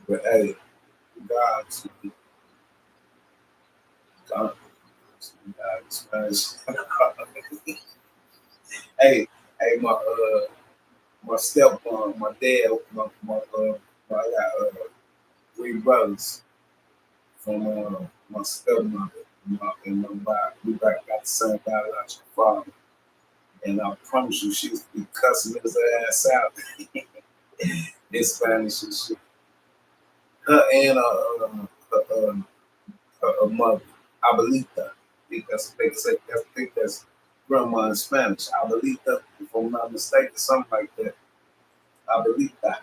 But hey, God's God, God's hey, hey, my stepmom, my dad, I got 3 brothers from my stepmother we got the same biological father. And I promise you, she used to be cussing his ass out in Spanish and shit. Her and her mother, Abuelita. I think that's grandma in Spanish. Abuelita, if I'm not mistaken, something like that. Abuelita.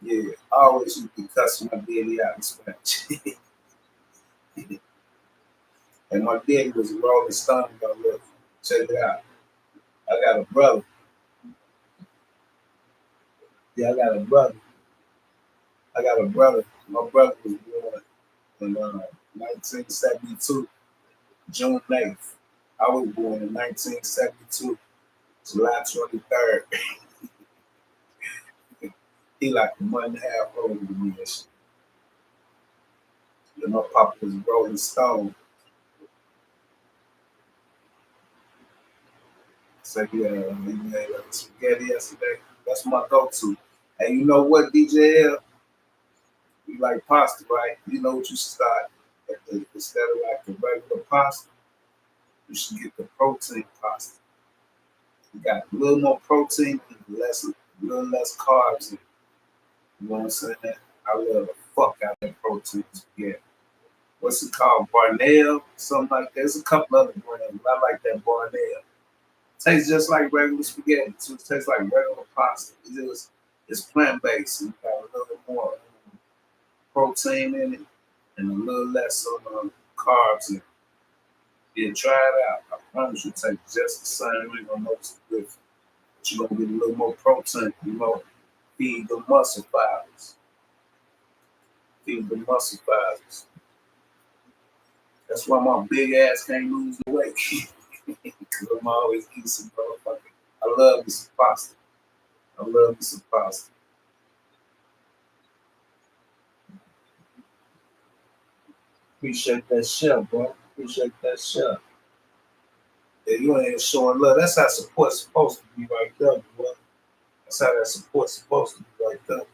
Yeah, I always used to be cussing my daddy out in Spanish. And my daddy was a Rolling Stone. Look, check it out. I got a brother. Yeah, I got a brother. I got a brother. My brother was born in 1972, June 8th. I was born in 1972, July 23rd. He like a month and a half older than me and shit. You know, Papa was Rolling Stone. So yeah, we made spaghetti yesterday. That's my go-to. And you know what, DJ L? You like pasta, right? You know what you should start instead of like the regular pasta, you should get the protein pasta. You got a little more protein and a little less carbs. You know what I'm saying? I love the fuck out of that protein spaghetti. What's it called? Barnell? Something like that. There's a couple other brands, but I like that Barnell. Tastes just like regular spaghetti. So it tastes like regular pasta. It's plant based. You got a little more protein in it and a little less carbs in it. Yeah, try it out. I promise you, take just the same. You ain't gonna notice the difference. But you're gonna get a little more protein. You know, feed the muscle fibers. Feed the muscle fibers. That's why my big ass can't lose the weight. Because I'm always eating some motherfucking. I love me some pasta. I love me some pasta. Appreciate that shit, bro. Appreciate that shit. Yeah, you ain't showing love. That's how support's supposed to be right there, bro. That's how that support's supposed to be right there.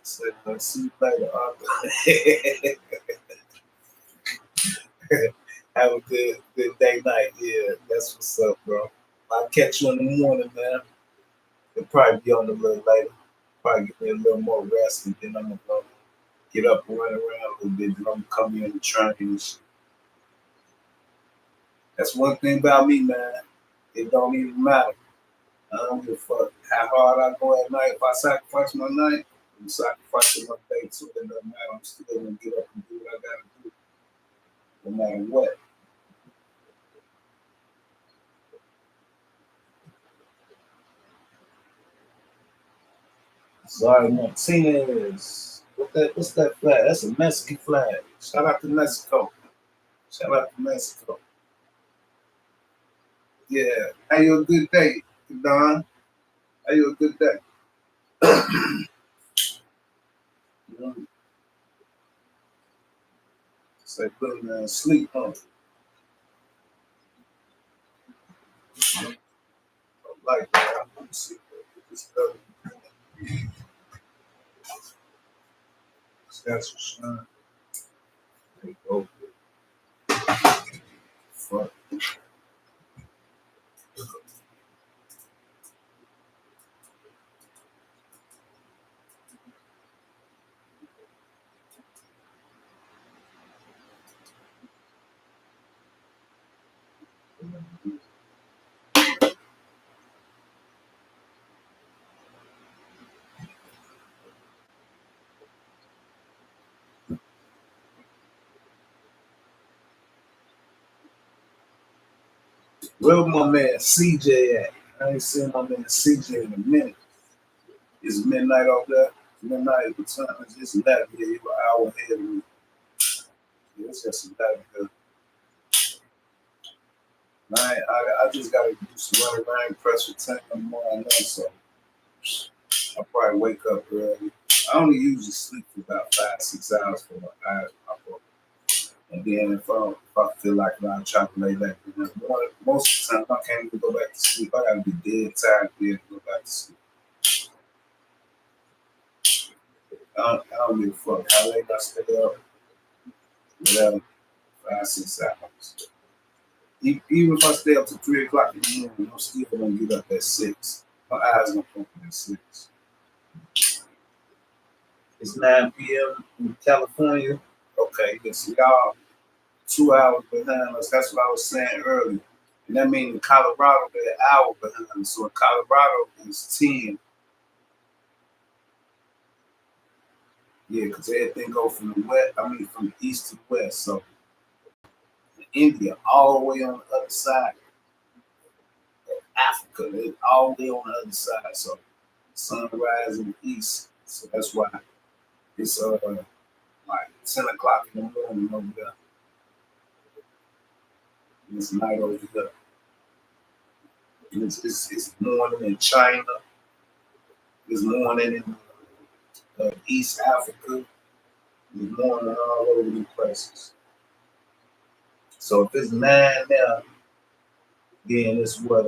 So, see you later, Arthur. Have a good day, night. Yeah, that's what's up, bro. I'll catch you in the morning, man. It'll probably be on a little later. Probably get me a little more rest, and then I'm gonna go get up and run around a little bit. Then I'm gonna come in and train and shit. That's one thing about me, man. It don't even matter. I don't give a fuck how hard I go at night. If I sacrifice my night, I'm sacrificing my day too. It doesn't matter. I'm still gonna get up and do what I gotta do, no matter what. Sorry, Martinez. What's that flag? That's a Mexican flag. Shout out to Mexico. Shout out to Mexico. Yeah. Have you a good day, Don? Have you a good day? You know, say put him in sleep, huh? Like that. I'm see this stuff. That's for sure. There you go. Fuck. Where my man CJ at? I ain't seen my man CJ in a minute. It's midnight out there. Midnight at the time. It's just 11 here. You're an hour ahead of me. Yeah, it's just 11 here. I just got to do some running. I ain't pressed for 10 in the morning now, so I'll probably wake up early. I only usually sleep for about 5, 6 hours for my eyes pop up. And then if I feel like I'll try to lay back. Most of the time, I can't even go back to sleep. I got to be dead tired to be able to go back to sleep. I don't give a fuck how late I stay up. Whatever, 5, 6 hours. Even if I stay up to 3 o'clock in the morning, I'm still gonna get up at 6. My eyes gonna open at 6. It's 9 p.m. in California. Okay, so y'all 2 hours behind us. That's what I was saying earlier. And that means in Colorado they're an hour behind us. So in Colorado it's 10. Yeah, because everything go from the west. I mean from the east to the west. So India all the way on the other side. Africa, they all day on the other side. So sunrise in the east. So that's why it's like 10 o'clock in the morning over there. And it's night over here. It's morning in China. It's morning in East Africa. It's morning all over the places. So if it's 9 now, then it's what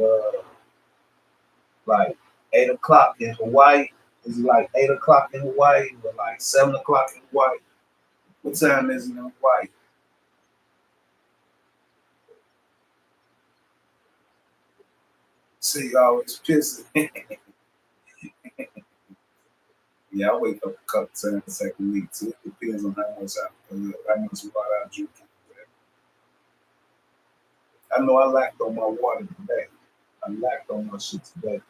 like 8 o'clock in Hawaii. Is it like 8 o'clock in Hawaii or like 7 o'clock in Hawaii? What time is it in Hawaii? See, you always pissing. Yeah, I wake up a couple times a second week too. It depends on how much water I drink. I know I lacked on my water today. I lacked on my shit today.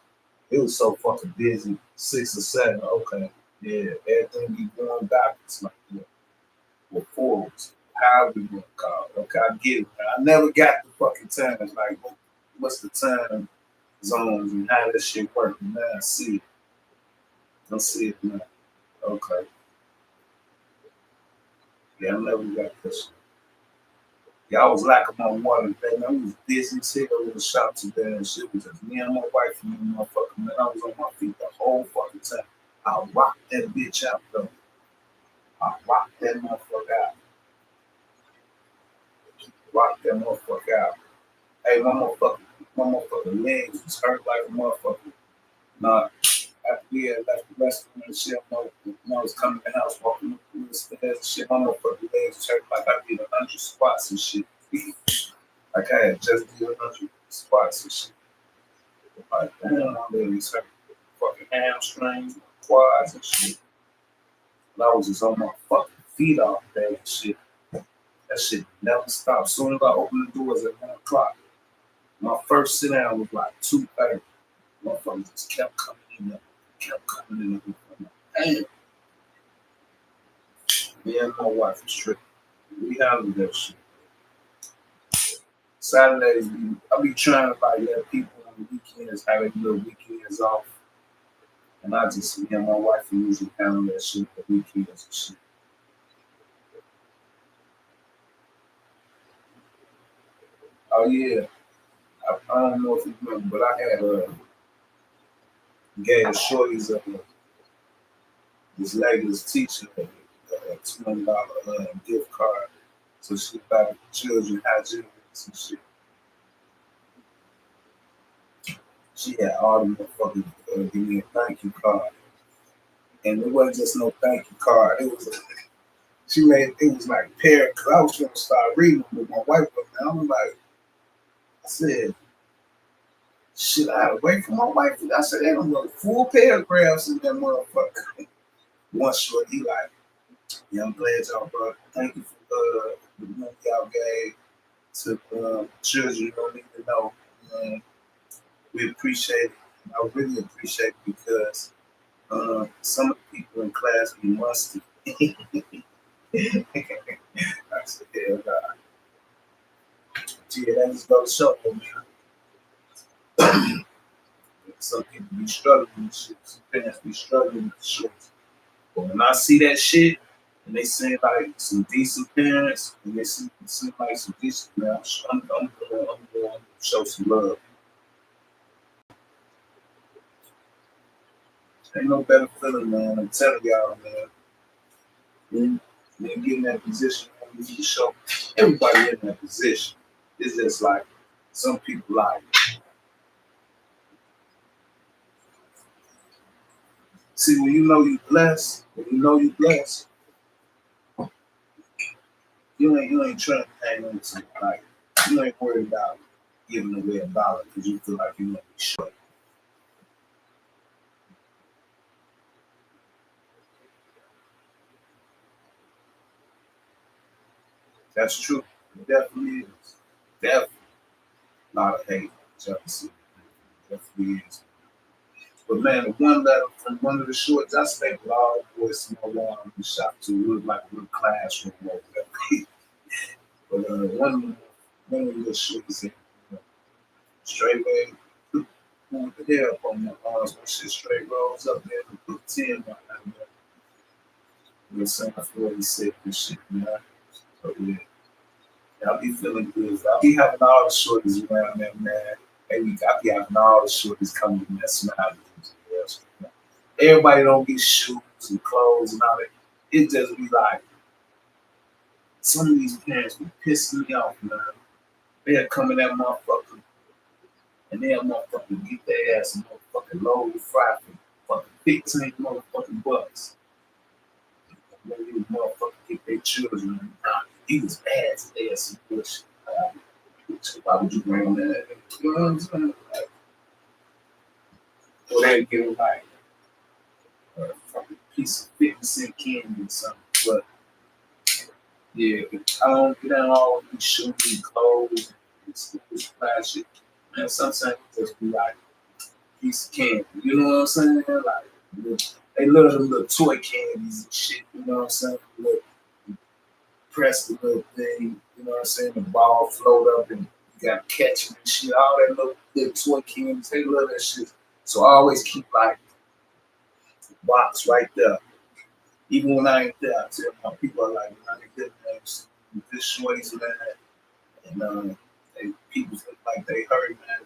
It was so fucking busy. 6 or 7. Okay, yeah, everything be going backwards like that. Or forwards. How we gonna call it? Okay, I get it. I never got the fucking time. It's like, what's the time zones and how this shit work? Now I see it. I see it now. Okay. Yeah, I never got this. Yeah, I was lacking my water today. Man, I was busy as hell in the shop today and shit. Was just me and my wife and me motherfucker. Man, I was on my feet the whole fucking time. I rocked that bitch out though. I rocked that motherfucker out. Rocked that motherfucker out. Hey, my motherfucking legs was hurt like a motherfucker. Nah, after we had left the restaurant and shit, when I was coming to the house, walking up the stairs and shit, my motherfucking legs was hurt like I did 100 squats and shit. Like I had just did 100 squats and shit. Like, damn, my legs hurt. Fucking hamstrings, quads and shit. And I was just on my fucking feet all day and shit. That shit never stopped. As soon as I opened the doors at 1 o'clock, my first sit down was like 2:30. Motherfuckers just kept coming in there. Kept coming in there. Damn. Me and my wife was tripping. We handled that shit. Saturdays, I be trying to like let people on the weekends have their little weekends off. And I just, me and my wife usually handle that shit for weekends and shit. Oh yeah. I don't know if you remember, but I had gave the shorties this lady's teacher a $20 gift card. So she bought children hygienics and shit. She had all the motherfuckers give me a thank you card. And it wasn't just no thank you card. It was she made it was like pair because I was trying to start reading with my wife was there. I was like, I said, shit, I had to wait for my wife. I said, they don't know full paragraphs in that motherfucker. One short, he like, yeah, I'm glad y'all brought. Thank you for the money y'all gave to children you don't need to know. We appreciate it. I really appreciate it because some of the people in class be musty. I said, hell God. Yeah, that just goes to show you, man. Some people be struggling with shit. Some parents be struggling with shit. But when I see that shit, and they seem like some decent parents, and they seem like some decent, man, I'm going to show some love. Ain't no better feeling, man. I'm telling y'all, man. When you get in that position, you need to show everybody in that position. It's just like some people like. See, when you know you blessed, you ain't trying to hang on to like you ain't worried about giving away $1 because you feel like you're gonna be short. That's true. It definitely is. Definitely. A lot of hate, jealousy. Definitely is. But man, the one that from one of the shorts, I spent a lot of boys small wall in the shop to look like a little classroom over there. But one of the shorts said, straight way, put the hair up on my arms, my shit straight rolls up there and put 10 behind there. You know, saying I feel really sick and shit, man. So yeah. I'll be feeling good. I'll be having all the shorties around there, man. Maybe I be having all the shorties coming in that smile. Everybody don't get shoes and clothes and all that. It just be like some of these parents be pissing me off, man. They'll come in that motherfucker and they'll motherfucking get their ass and motherfucking load of fry for fucking 15 motherfucking bucks. Maybe these motherfuckers get their children. He was ass some bullshit. Why would you bring that? You know what I'm saying? Like, or they get like a fucking piece of 50-cent candy or something. But yeah, I don't get on all these shoes and clothes and school supply shit. Man, sometimes it just be like a piece of candy. You know what I'm saying? Like they love them little toy candies and shit. You know what I'm saying? Look, press the little thing. You know what I'm saying? The ball float up and you got to catch it and shit. All that little toy candies. They love that shit. So I always keep like the box right there. Even when I ain't there, I tell my people are like, man, they good names, good shorties, man. And people feel like they hurt, man.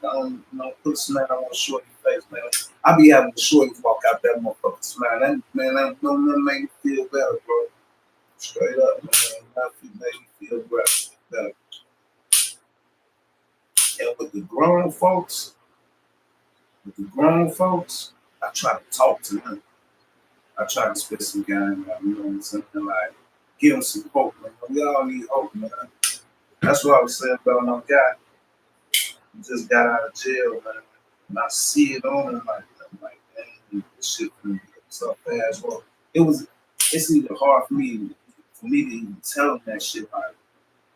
Don't put a smile on a shorty face, man. I be having the shorties walk out that motherfucker smile. That man, that don't make me feel better, bro. Straight up, man. Nothing make me feel better. And with the grown folks, I try to talk to them. I try to spit some game, you know what I'm saying? Like, give them some hope, man. We all need hope, man. That's what I was saying about my guy. He just got out of jail, man. And I see it on him, like, dang, this shit finna get so fast. Well, it's even hard for me to even tell him that shit, like,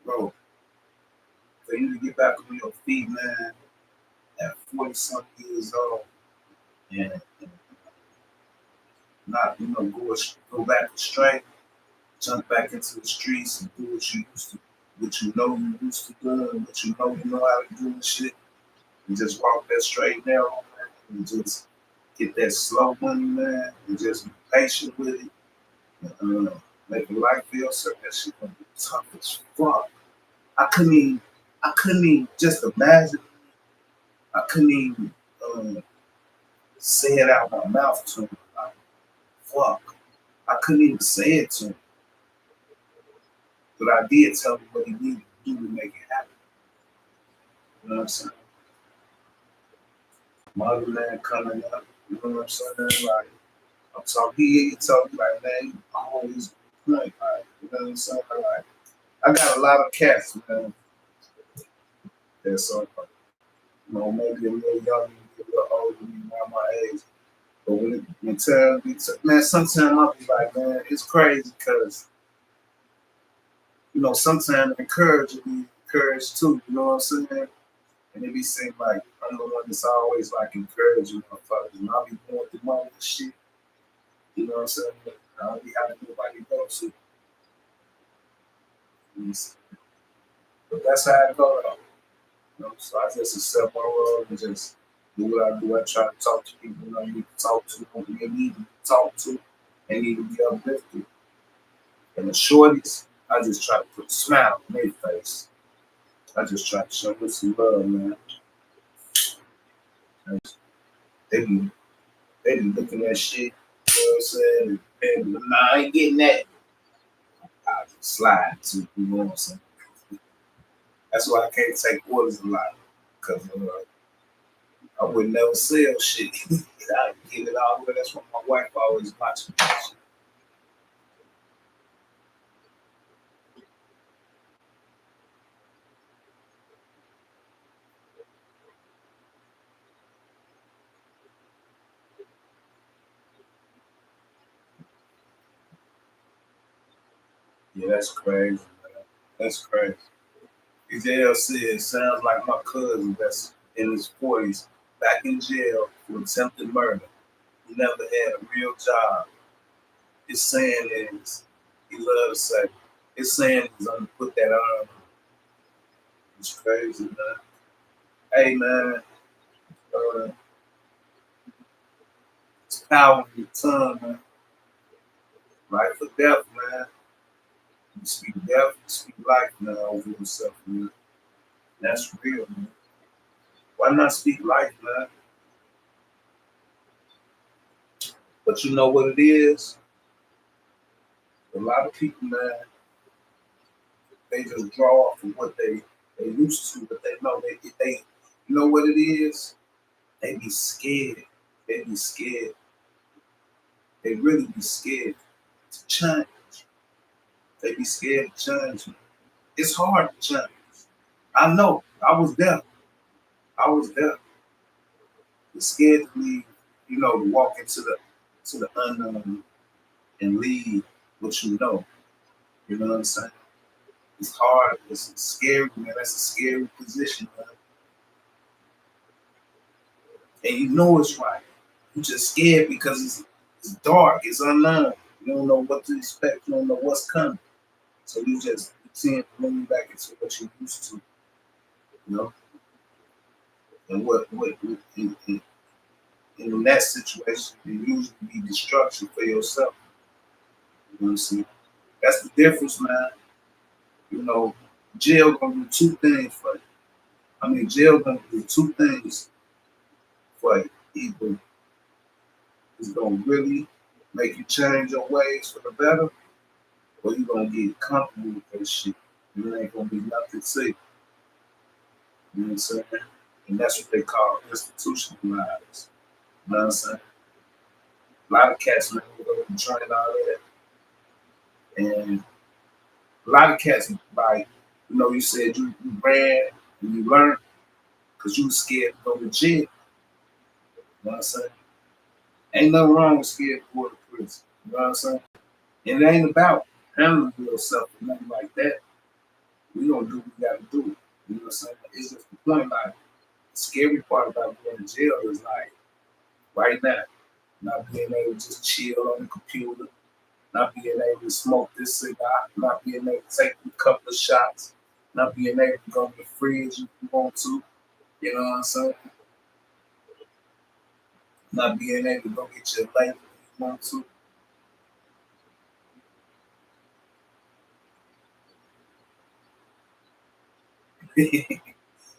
bro, for you to get back on your feet, man, at 40-something years old, and not, go back straight, jump back into the streets and do what you used to, what you used to do, and what you know how to do and shit, and just walk that straight narrow, man, and just get that slow money, man, and just be patient with it, and make your life feel certain. That shit gonna be tough as fuck. I couldn't even just imagine. I couldn't even say it out my mouth to him. Like, fuck. I couldn't even say it to him. But I did tell him what he needed to do to make it happen. You know what I'm saying? My other man coming up, you know what I'm saying? Like, I'm talking, he told me, like, man, you always point, like, you know what I'm saying? Like, I got a lot of cats, man. They're so, maybe a little younger, a little older than me, around my age. But man, sometimes I'll be like, man, it's crazy because, sometimes encourage be encouraged too, you know what I'm saying? And it be seem like I'm the one that's always like encouraging motherfuckers. And I'll be going through my own shit, you know what I'm saying? I don't be having nobody to go to. But that's how it go though. So I just accept my role and just do what I do. I try to talk to people I need to talk to, who they need to talk to, and need to be uplifted. And the shorties, I just try to put a smile on their face. I just try to show them some love, man. And they be looking at shit, you know what I'm saying? And nah, I ain't getting that. I just slide to, you know what I'm saying? That's why I can't take orders a lot. Because I would never sell shit. I give it all away. That's why my wife always watching me. Yeah, that's crazy, man. That's crazy. jail said, sounds like my cousin that's in his 40s, back in jail for attempted murder. He never had a real job. His saying is, he loves to say, his saying is, I'm going to put that on. It's crazy, man. Hey, man, uh, it's power in your tongue, man. Life or death, man. You speak death, you speak life now over yourself, man. That's real, man. Why not speak life, man? But you know what it is? A lot of people, man, they just draw off of what they used to, but they know they you know what it is? They be scared. They be scared. They really be scared to change. They be scared to change. It's hard to change. I know. I was there. I was there. It's scared to leave, to walk to the unknown and leave what you know. You know what I'm saying? It's hard. It's scary, man. That's a scary position, man. And you know it's right. You're just scared because it's dark. It's unknown. You don't know what to expect. You don't know what's coming. So you tend to move back into what you used to, you know. And in that situation, you usually be destruction for yourself. You know what I'm saying? That's the difference, man. You know, jail gonna do two things for you. I mean, jail gonna do two things for you. Either it's gonna really make you change your ways for the better, or you're gonna get comfortable with that shit. And it ain't gonna be nothing to you. You know what I'm saying? And that's what they call institutionalized. You know what I'm saying? A lot of cats, man, go and train all that. And a lot of cats, like, you said you ran and you learned because you were scared to go to jail. You know what I'm saying? Ain't nothing wrong with scared to go to prison. You know what I'm saying? And it ain't about handling yourself or nothing like that. We gonna do what we gotta do. You know what I'm saying? It's just the point, like, the scary part about going to jail is like, right now, not being able to just chill on the computer, not being able to smoke this cigar, not being able to take a couple of shots, not being able to go to the fridge if you want to, you know what I'm saying? Not being able to go get your life if you want to.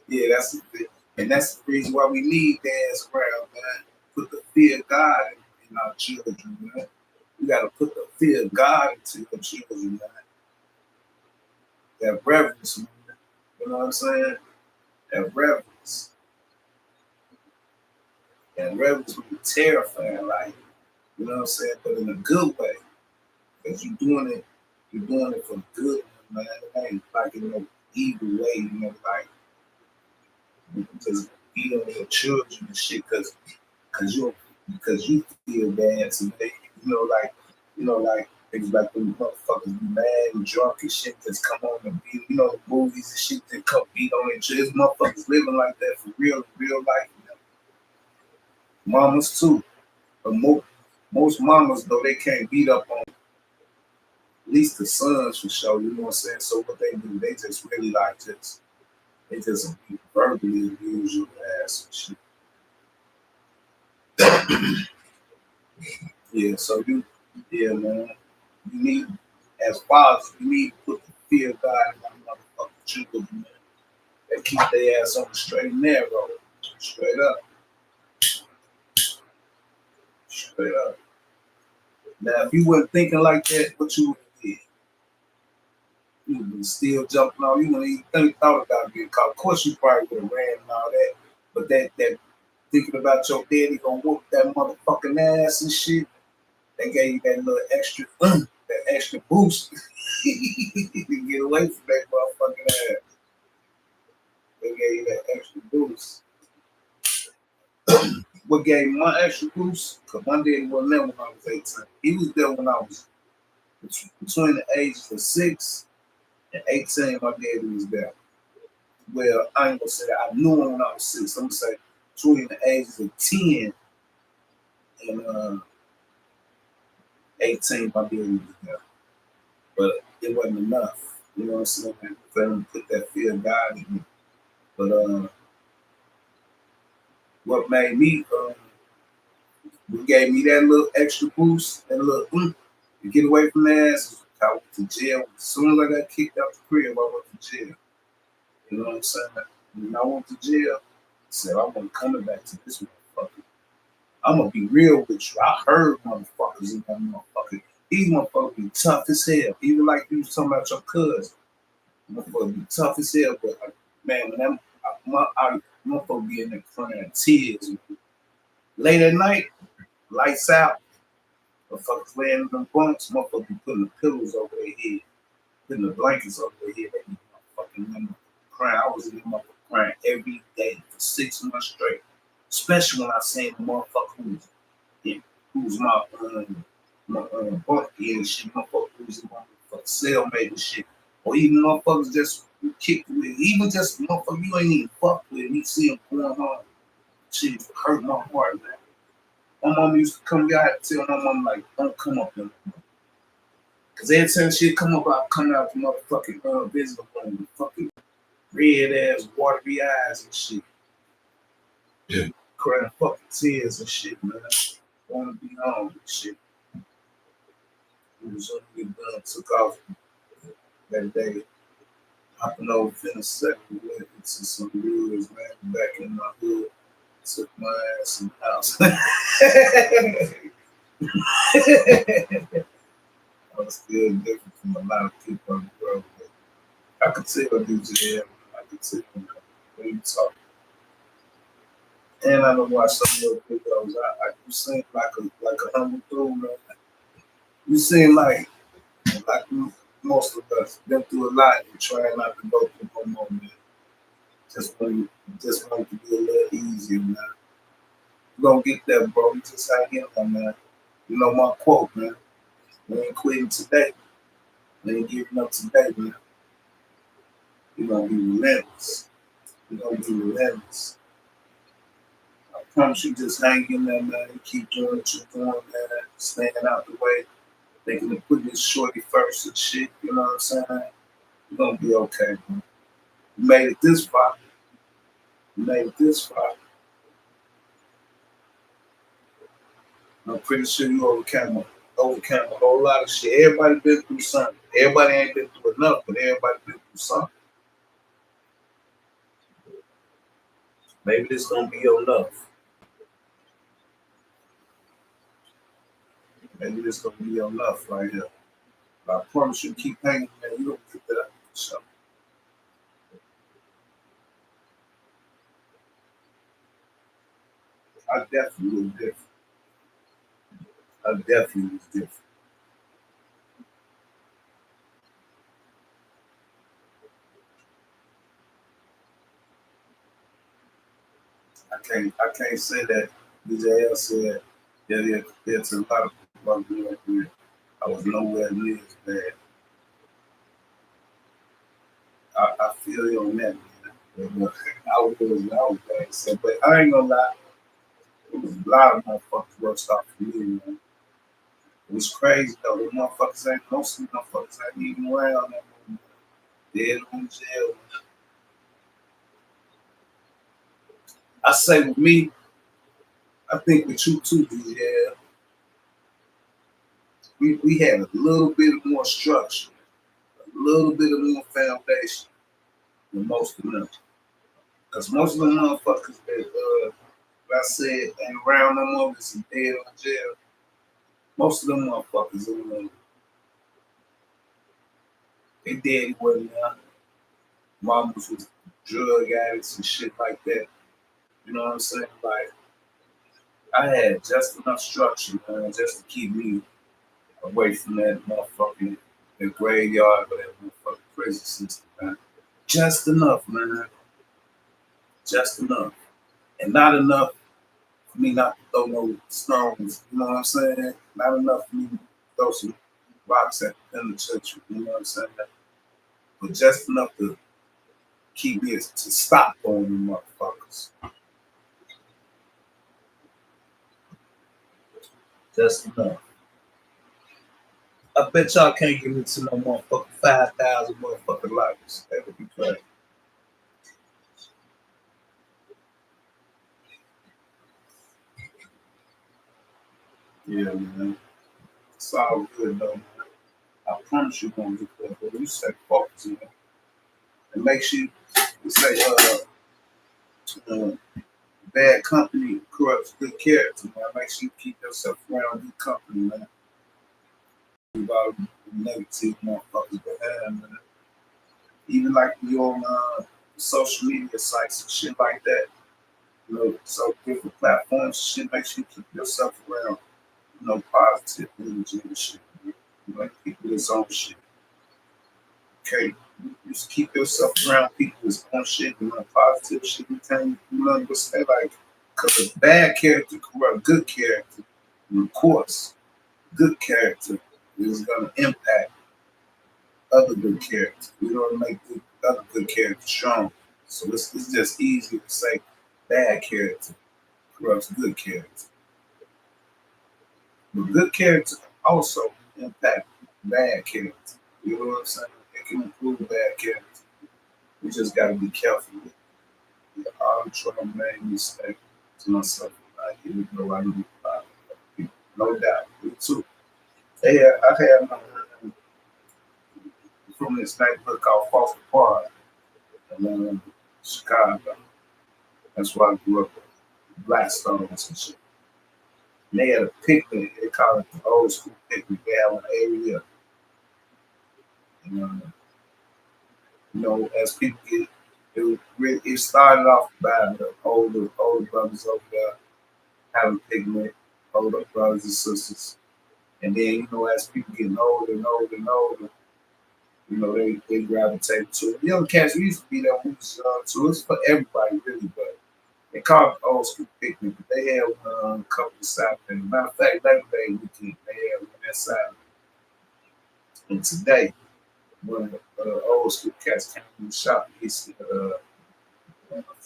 Yeah, that's the thing. And that's the reason why we need dance around, man. Put the fear of God in our children, man. We gotta put the fear of God into your children, man. That reverence, man. You know what I'm saying? That reverence. And reverence would be terrifying, like, you know what I'm saying? But in a good way. Because you're doing it for good, man. It ain't like in no evil way, like you just beat on your children and shit cause you because you feel bad today. Like things like them motherfuckers be mad and drunk and shit just come on and beat, the movies and shit that come beat on each other. Motherfuckers living like that for real, in real life. Mamas too. But most mamas though they can't beat up on at least the sons for sure, you know what I'm saying? So what they do, they just really like they just verbally abuse your ass and shit. Yeah, so yeah, man. You need, as fathers, you need to put the fear of God in my motherfucking children, man. They keep their ass on the straight and narrow. Straight up. Straight up. Now, if you weren't thinking like that, what you would have did? You would be still jumping on. You wouldn't even thought about getting caught. Of course, you probably would have ran and all that. But that thinking about your daddy gonna whoop that motherfucking ass and shit, they gave you that little extra, that extra boost to get away from that motherfucking ass. They gave you that extra boost. What gave me my extra boost? Because my daddy wasn't there when I was 18. He was there when I was between the ages of 6 and 18. My daddy was there. Well, I ain't gonna say that. I knew him when I was 6. I'm gonna say between the ages of 10 and 18, my daddy was there. But it wasn't enough. You know what I'm saying? For him to put that fear of God in me. But what made me, what gave me that little extra boost, that little to get away from that ass, is I went to jail. As soon as I got kicked out the crib, I went to jail. You know what I'm saying? When I went to jail, Said, I want coming back to this motherfucker. I'm gonna be real with you. I heard motherfuckers in that motherfucker. These motherfuckers be tough as hell. Even like you was talking about your cousin. Motherfuckers be tough as hell, but man, when that motherfucker be in there crying tears. Late at night, lights out, motherfuckers laying in them bunks, motherfuckers be putting the pillows over their head, putting the blankets over their head. They be motherfucking crying. I was in the motherfucker crying every day for 6 months straight. Especially when I seen the motherfucker who's my bunkie and shit, motherfucker who's my motherfucking cellmate and shit. Or even motherfuckers just kicked with, even just motherfucker you ain't even fuck with, and you see him going on. Shit hurt my heart, man. My mom used to come, I had to tell my mom, like, don't come up there. Cause every time she'd come up, I'd come out the motherfucking visitor room with fucking red ass, watery eyes and shit. Yeah. Crying fucking tears and shit, man. Wanna be home and shit. It was only done, took off that day. Hopping over in a second, went into some woods, man, back in my hood. Took my ass in the house. I was still different from a lot of people in the world. But I could tell DJ, I could tell when you talk. And I don't watch some of your videos. You seem like a humble dude, man. You seem like most of us been through a lot and trying not to go through no more, man. Just want it to be a little easier, man. You gonna get that, bro. You just hang in there, man. You know my quote, man. We ain't quitting today. We ain't giving up today, man. You're gonna be relentless. You're gonna be relentless. I promise you, just hang in there, man. You keep doing what you're doing, man. Staying out the way. Thinking of putting this shorty first and shit. You know what I'm saying? You're gonna be okay, man. You made it this far. You made it this far. I'm pretty sure you overcame a whole lot of shit. Everybody been through something. Everybody ain't been through enough, but everybody been through something. Maybe this gonna be your enough. Maybe this gonna be your enough right here. But I promise you, keep hanging, man. You don't get that. So. I definitely was different. I definitely was different. I can't say that DJ L said there's a lot of people I'm doing with. I was nowhere near as bad. I feel you on that, man. I was bad. So, but I ain't gonna lie, it was a lot of motherfuckers worse off for me, man. It was crazy though. The motherfuckers most of the motherfuckers ain't even around that moment. Dead on jail. I say with me, I think with you too, DJ. We had a little bit more structure, a little bit of more foundation than most of them. Because most of the motherfuckers that I said ain't around no more, that's dead on jail. Most of them motherfuckers, they dead wasn't there. Mamas was drug addicts and shit like that. You know what I'm saying? Like, I had just enough structure, man, just to keep me away from that motherfucking that graveyard or that motherfucking prison system, man. Just enough, man. Just enough. And not enough for me not to throw no stones, you know what I'm saying? Not enough for me to throw some rocks at the penitentiary, you know what I'm saying? But just enough to keep me to stop throwing them motherfuckers. Just enough. I bet y'all can't give me to no motherfucking 5,000 motherfucking likes. That would be crazy. Yeah, man. It's all good though, man. I promise you gonna get there, but you stay focused, man. And make sure you say, Uh, bad company corrupts good character, man. Make sure you keep yourself around good company, man. Leave all the negative motherfuckers behind, man. Even like you on social media sites and shit like that. You know, so different platforms, shit. Make sure you keep yourself around, positive energy and shit. You know, people that's on shit. Okay, you just keep yourself around people that's on shit, positive shit. You can't, but say like, because a bad character corrupt good character. And of course, good character is gonna impact other good characters. We don't make other good characters strong. So it's just easy to say bad character corrupts good character. But good character also impact bad character. You know what I'm saying? It can improve bad character. We just gotta be careful with it. I'm trying to make mistake to myself. Like, here we go, I need to no doubt. Me too. Yeah, I had my from this neighborhood called Foster Park in Chicago. That's where I grew up with Blackstones and shit. And they had a picnic, they call it the old school picnic. They have an area. And, as people get, it started off by the older brothers over there having a picnic, older brothers and sisters. And then, as people getting older and older and older, they gravitate to it. Young cats, we used to be there when we was young, so it's for everybody, really, but they call it the old school picnic. But they had a couple of Saturdays. Matter of fact, Labor Day weekend, they had one that Saturday. And today, when the old school cats came in the shop, he said,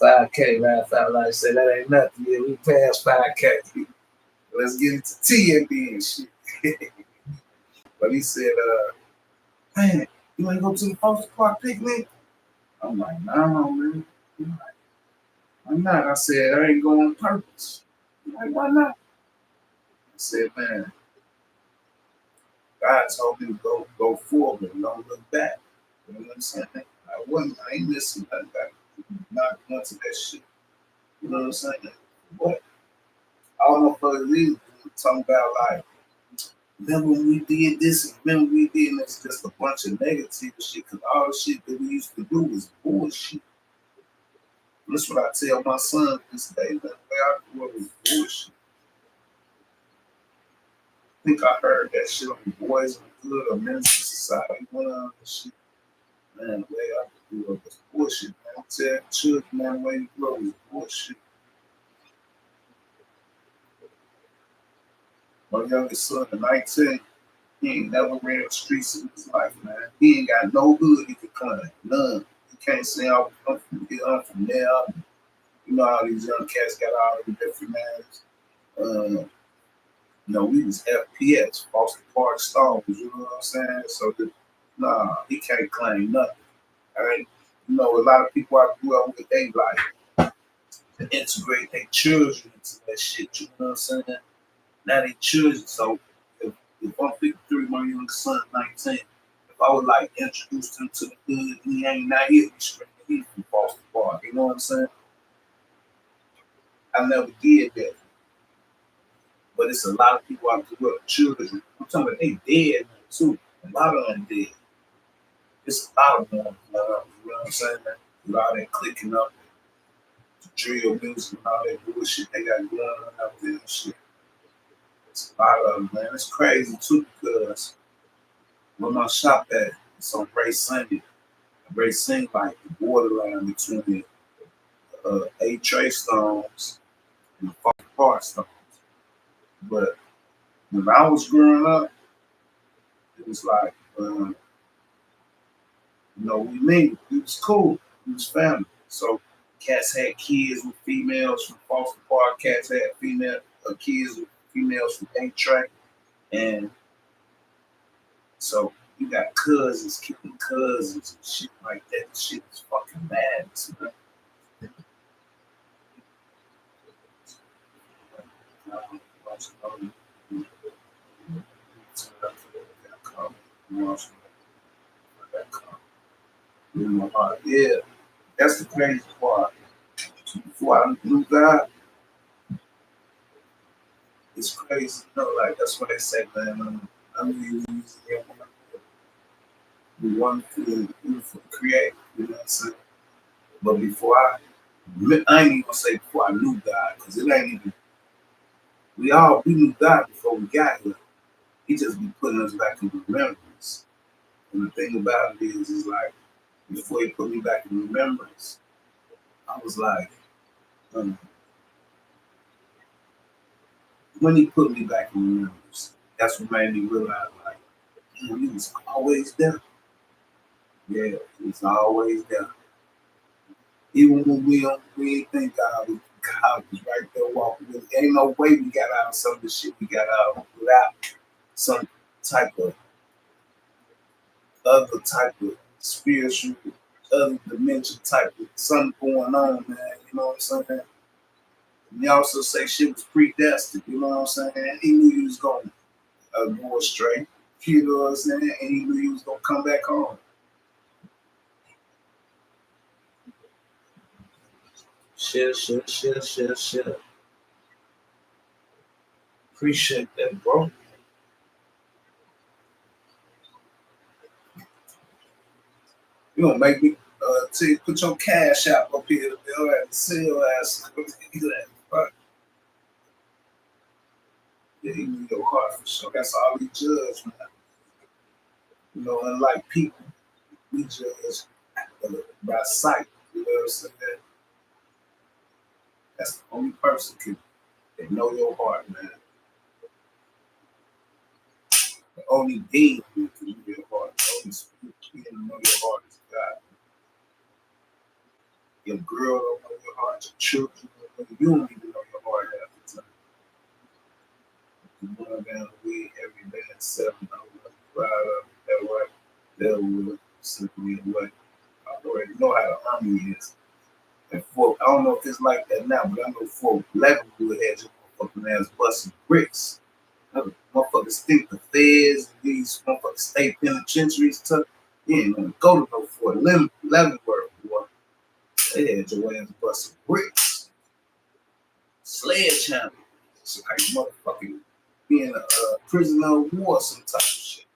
5K, laugh out loud. He said, that ain't nothing. Yeah, we passed 5K. Let's get into TNB and shit. But he said, man, you ain't go to the Foster Park picnic? I'm like, no, man. I'm not. I said, I ain't going on purpose. He's like, why not? I said, man, God told me to go forward and don't look back. You know what I'm saying? I ain't listening to that. Not going to that shit. You know what I'm saying? What? All motherfuckers is talking about like, remember when we did this, remember we did, and it's just a bunch of negative shit, because all the shit that we used to do was bullshit. That's what I tell my son this day, man. The way I grew up was bullshit. I think I heard that shit on Boys in the Good or Minister Society, one of them shit. Man, the way I grew up was bullshit, man. I tell children, man, the way you grew up was bullshit. My youngest son, at 19, he ain't never ran the streets in his life, man. He ain't got no hood he could climb, none. He can't say I'm from here, I'm from there. You know how these young cats got all the different names. We was FPS, Foster Park Stones, you know what I'm saying? So, he can't claim nothing. All right? A lot of people I grew up with, they like to integrate their children into that shit, you know what I'm saying? Now they children, so if I'm 53, my young son 19, if I would like introduce him to the hood, he ain't not here, he's from Foster Park, you know what I'm saying? I never did that. But it's a lot of people I grew up, children. I'm talking about they dead too. A lot of them dead. It's a lot of them. You know what I'm saying? A lot of them clicking up the drill music and all that bullshit they got going on out there and shit. It's a lot of them, man. It's crazy too, because when my shop at, it's on Ray Sunday. Ray Sing like the borderline between the A Trey Stones and the Foster Park Stones. But when I was growing up, it was like, we was cool. We was family. So cats had kids with females from Foster Park. Cats had kids with females from A Track. And so you got cousins kicking cousins and shit like that. This shit is fucking madness, man. Yeah, that's the crazy part. before I knew God, it's crazy. You know, like that's what they say, man. I mean, we want to create, you know what I'm saying? But before I ain't even gonna say before I knew God, because it ain't even, we knew God before we got here. He just be putting us back in remembrance. And the thing about it is like, before he put me back in remembrance, I was like, um, when he put me back in remembrance, that's what made me realize, like, he was always there. Yeah, he was always there. Even when we ain't think God was right there walking with us. Ain't no way we got out of some of the shit we got out without some type of other type of spiritual, other dimension type of something going on, man. You know what I'm saying? And he also say shit was predestined. You know what I'm saying? He knew he was going to go astray. You know what I'm saying? And he knew he was going to come back home. Shit. Appreciate that, bro. You gonna make me tell you put your cash out up here. They'll have to sell your ass. Fuck. Yeah, he knew your heart for sure. That's all he judged, man. You know, unlike people, we judge by sight. You know what I'm saying? That's the only person can know your heart, man. The only being who can know your heart, the only spirit who can know your heart is God. Your girl don't know your heart, your children don't know. You don't even know your heart half the time. You going down the way every day at 7 hours, ride up that way, that would slip me away. I already know how the army is. And I don't know if it's like that now, but I know Fort Leavenwood had your motherfucking ass busting bricks. Motherfuckers think the feds, these motherfucking state penitentiaries, tough. You ain't gonna go to no Fort Leavenworth, boy. They had your ass busting bricks. Sledgehammer. It's like motherfucking being a prisoner of war, some type of shit.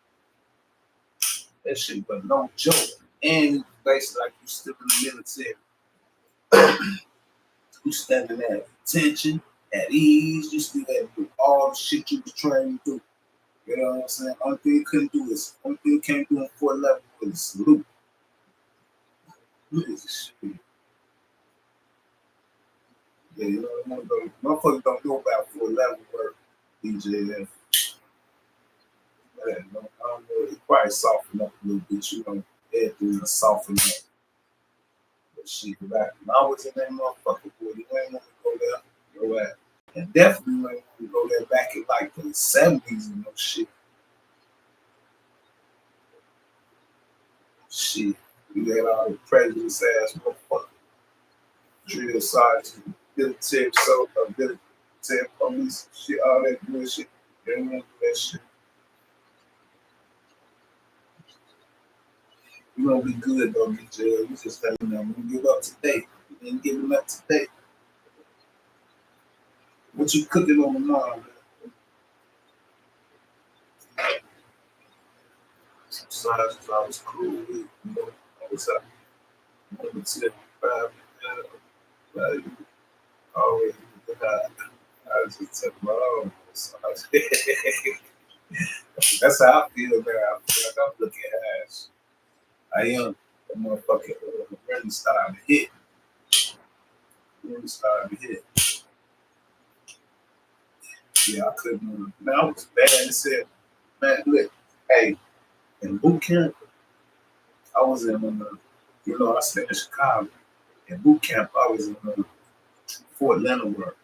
That shit, but no joke. And basically, like you still in the military, you standing at attention, at ease, you still had to do all the shit you was trained to do. You know what I'm saying? Only thing you couldn't do is, only thing you can't do in 411 was salute. Look at this shit. Yeah, you know, motherfuckers don't know about 411 work, DJF. I don't know. It probably soften up a little bit, you know. Everything to soften up. But shit, back when I was in that motherfucker, boy, you ain't want to go there. Go at. And definitely ain't want to go there back in like the 70s and no shit. Shit. We had all the prejudice ass motherfucker. Drill sergeant, military soldier, military police, shit, all that bullshit. They don't want to do that shit. You gonna be good though, DJ. You just let me know. I'm gonna give up today. You didn't give him up today. What you cooking on tomorrow, man? Sometimes I was cool with, you know, I was up. Number 10, 5, like, always, I was just took my own. So that's how I feel, man. I feel like I'm looking ass. I am. That motherfucker really starting to hit. Really starting to hit. Yeah, I couldn't. Man, I was bad. It said, man, look, hey, in boot camp, I was in, you know, I stayed in Chicago. In boot camp, I was in Fort Leonard,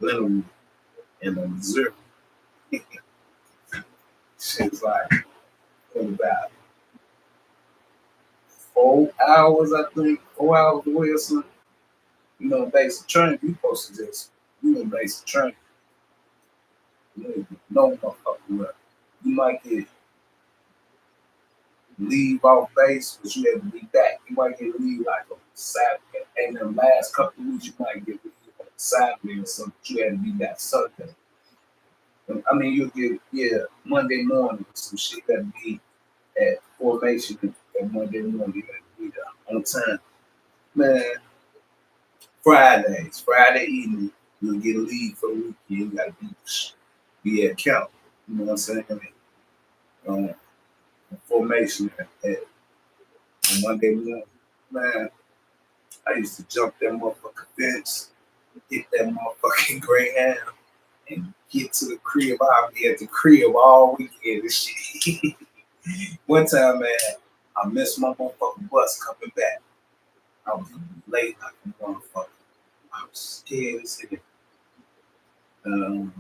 in Missouri. Shit's like, what about 4 hours, I think, 4 hours away or something. You know, basic training, you supposed to just, you know, basic training. You know, no motherfucker left. You might get leave off base, but you have to be back. You might get leave like a Saturday. And the last couple of weeks, you might get leave on Saturday or something. You had to be back Sunday. I mean, you'll get, Monday morning, some shit got to be at formation at Monday morning. You got to be there on time. Man, Friday evening, you'll get a leave for the weekend. You got to be at camp. You know what I'm saying? Um, formation at on Monday morning. Man, I used to jump that motherfucking fence, hit that motherfucking Greyhound, and get to the crib. I'll be at the crib all weekend and shit. One time, man, I missed my motherfucking bus coming back. I was late like a motherfucker. I was scared as hell.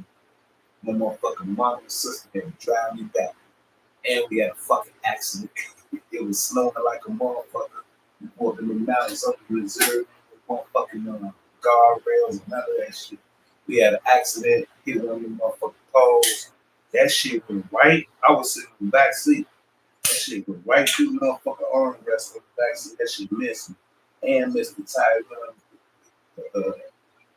My motherfucking mom and sister had to drive me back. And we had a fucking accident. It was snowing like a motherfucker. We walking the mountains up in Missouri, motherfucking guardrails and none of that shit. We had an accident, hit one of the motherfucking poles. That shit went right. I was sitting in the back seat. That shit went right through the motherfucking armrest of the back seat. That shit missed me. And missed the tire,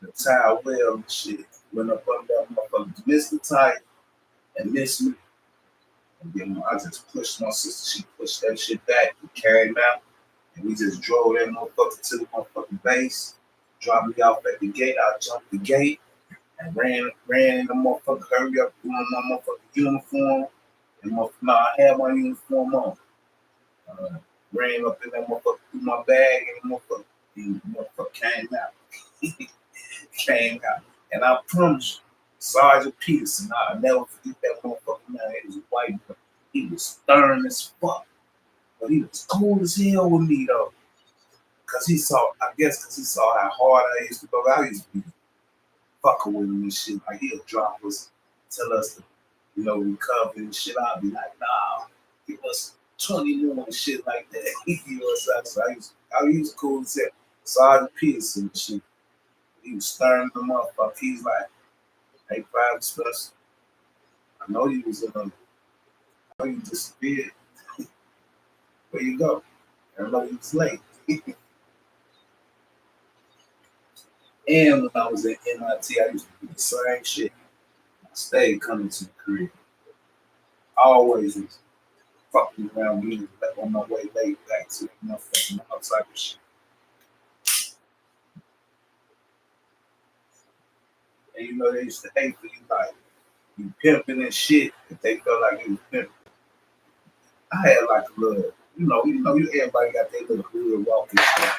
the tire well and shit. Went up under that motherfucker. Missed the tire and missed me. And then I just pushed my sister. She pushed that shit back and carried me out. And we just drove that motherfucker to the motherfucking base. Dropped me off at the gate. I jumped the gate and ran in the motherfucker. Hurry up, doing my motherfucking uniform. And I had my uniform on. Ran up in that motherfucker, threw my bag in the motherfucker came out. Came out. And I promise you, Sergeant Peterson, I'll never forget that motherfucker, man. He was a white boy. He was stern as fuck. But he was cool as hell with me, though. Because he saw how hard I used to go. I used to be fucking with him and shit. Like, he'll drop us, tell us to, recover and shit. I'll be like, nah, give us 20 more and shit like that. You know what I'm saying? So I used to cool as hell. Sergeant Peterson and shit. He was stirring them up. He's like, hey, Private Special, I know you was I know you disappeared. Where you go? I know you was late. And when I was at MIT, I used to do the same shit. I stayed coming to the crib. Always was fucking around me on my way late back to my fucking house type of shit. And they used to hate for you like you pimping and shit if they felt like you was pimping. I had like a little, everybody got their little hood walking shit.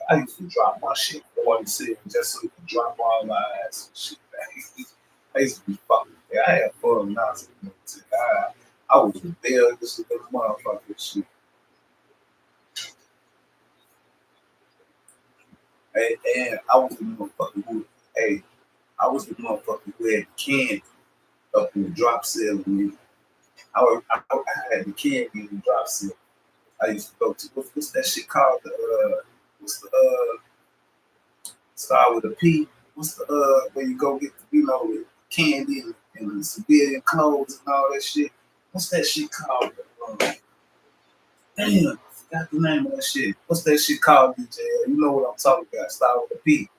I used to drop my shit 47 just so you could drop all my ass and shit. I used to be fucking. I had fun when I was in the military. I was rebellious with those motherfucking shit. And I was the motherfucker I was the motherfucker who had the candy up in the drop cell with me. I had the candy in the drop cell. I used to go to what's that shit called? What's the start with a P? What's the where you go get the candy and the civilian clothes and all that shit? What's that shit called? Damn, I forgot the name of that shit. What's that shit called, DJ? You know what I'm talking about. Start with a P.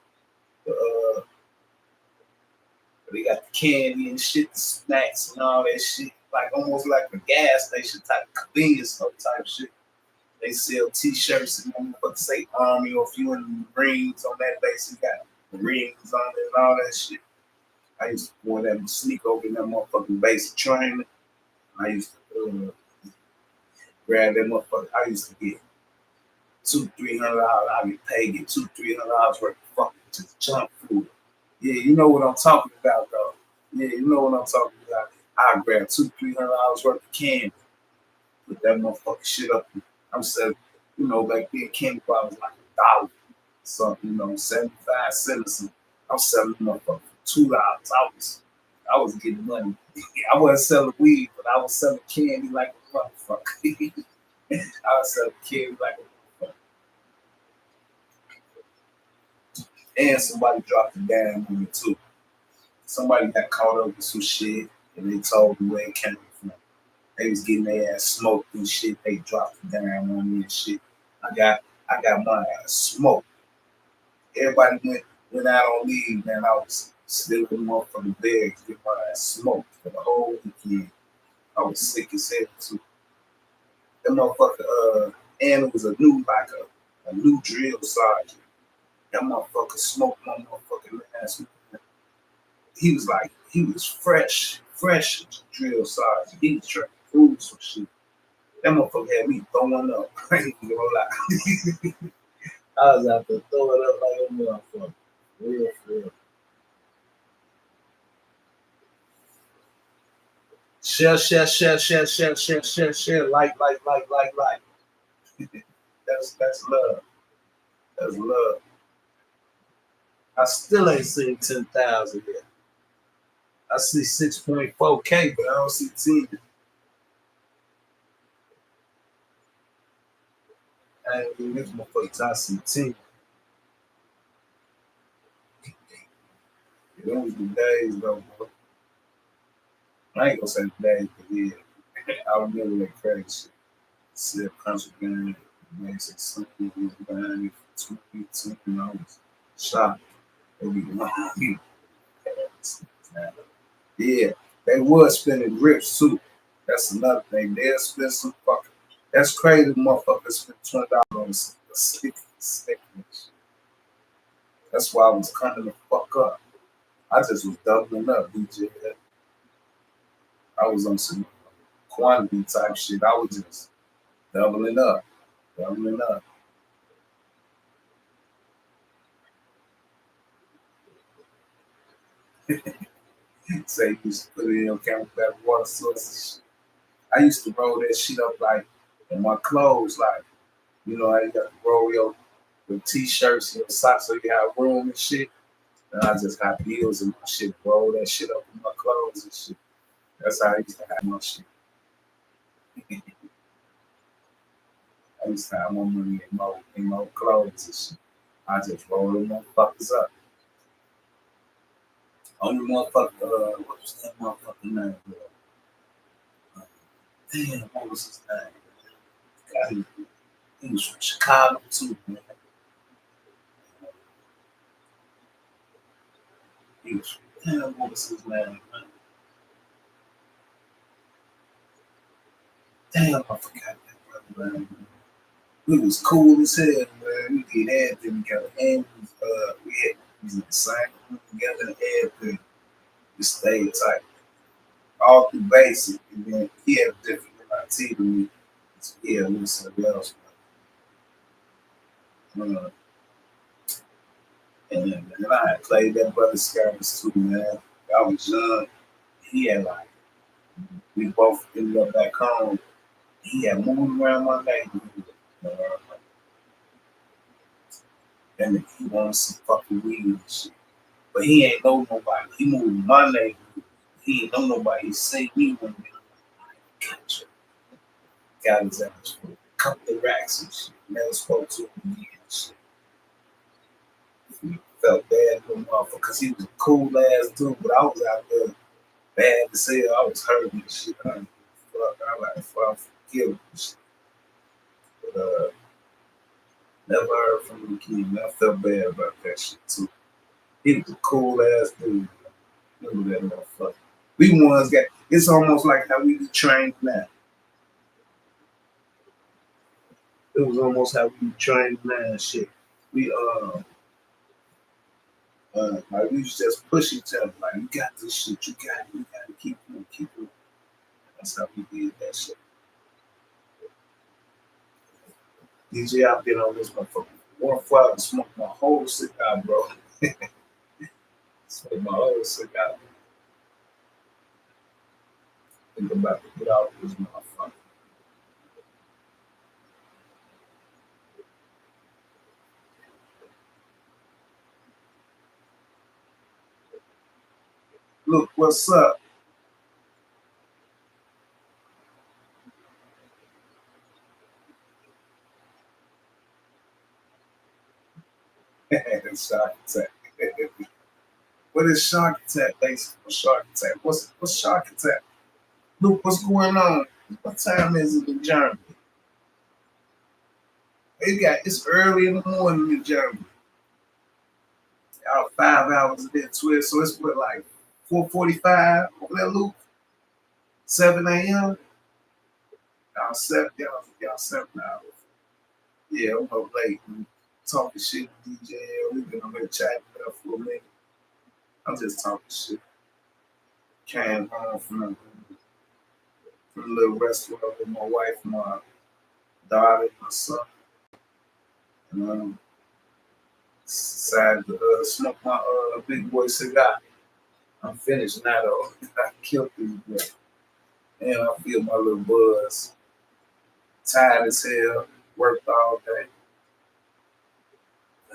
They got the candy and shit, the snacks and all that shit. Like almost like a gas station type convenience store type shit. They sell T-shirts and motherfuckers say Army or if you in the Marines on that base, you got Marines on it and all that shit. I used to go that sneak over in that motherfucking base of training. I used to grab that motherfucker. I used to get $200-$300. I get paid, get $200-$300 worth of fucking just junk food. Yeah, you know what I'm talking about, though. Yeah, you know what I'm talking about. I grab $200-$300 worth of candy, put that motherfucking shit up. I'm selling, back then candy bar was like $1. Something, 75 cents. I'm selling motherfucker for $2. I was getting money. I wasn't selling weed, but I was selling candy like a motherfucker. I was selling candy like a motherfucker. And somebody dropped a dime on me too. Somebody got caught up with some shit and they told me where it came from. They was getting their ass smoked and shit. They dropped it down on me and shit. I got my ass smoked. Everybody went out on leave, man. I was still in the motherfucking bed, get my ass smoked for the whole weekend. I was sick as hell too. That motherfucker, and it was a new a new drill sergeant. That motherfucker smoked my motherfucking ass. He was fresh drill sergeant. He was trying to prove some shit. That motherfucker had me throwing up. I ain't gonna lie. I was out there throwing up like a motherfucker. Real, real. Share. Like. That's love. That's love. I still ain't seen 10,000 yet. I see 6.4K, but I don't see 10. I ain't even this motherfucker. I see 10. Those the days though, bro. I ain't gonna say the days, but yeah. I remember that crazy shit. Still country game, basic something was behind me for 2018. I was shocked. They be lying. Yeah, they was spending grips too. That's another thing. They'll spend some fucking. That's crazy. Motherfuckers spend $20 on a stick. That's why I was coming the fuck up. I just was doubling up, DJ. I was on some quantity type shit. I was just doubling up, doubling up. Say you used to put it in your camouflage water sources. I used to roll that shit up like in my clothes, like how you got to roll your t-shirts and your socks so you have room and shit. And I just got heels and my shit, roll that shit up in my clothes and shit. That's how I used to have my shit. I used to have my money in my clothes and shit. I just roll them motherfuckers up. Only motherfucker, what was that motherfucker name, bro? Damn, what was his name? God, he was from Chicago too, man. He was damn, what was his name, man? Damn, I forgot that brother name, man. We was cool as hell, man. We did everything together. And we was in the same room together and everything. We stayed tight. All through basic. And then he had a different MIT than me. So he had a little something else. Uh, and I had played that brother Scabbers too, man. I was young. He had like, we both ended up back home. He had moved around my neighborhood. Uh, and he wanted some fucking weed and shit. But he ain't know nobody. He moved in my neighborhood. He ain't know nobody. He say me one day. Gotcha. Got his ass for a couple of racks and shit. Never spoke to him again and shit. He felt bad for him because he was a cool ass dude, but I was out there bad to say I was hurting and shit. I like fuck kill him and shit. But never heard from him again. I felt bad about that shit too. He was a cool ass dude. Remember that motherfucker. We ones got it's almost like how we be trained now. It was almost how we be trained now and shit. We like we used to just push each other like you got this shit, you got to keep it. That's how we did that shit. DJ, I've been on this motherfucker. 1 4 and smoked my whole cigar, bro. Smoked my whole cigar. Think about to get out of this motherfucker. Look, what's up? Shark Attack. What is Shark Attack? Thanks for Shark Attack. What's Shark Attack? Look, what's going on? What time is it in Germany? It's early in the morning in Germany. Y'all 5 hours a day, 12, so it's what like 4:45 over there, Luke. 7 a.m. Y'all 7 hours. Yeah, I'm up late. Talking shit with DJ. We've been on there chatting for a minute. I'm just talking shit. Came home from a little restaurant with my wife, my daughter, my son. And decided to smoke my big boy cigar. I'm finished now though. I killed this boy. And I feel my little buzz. Tired as hell. Worked all day.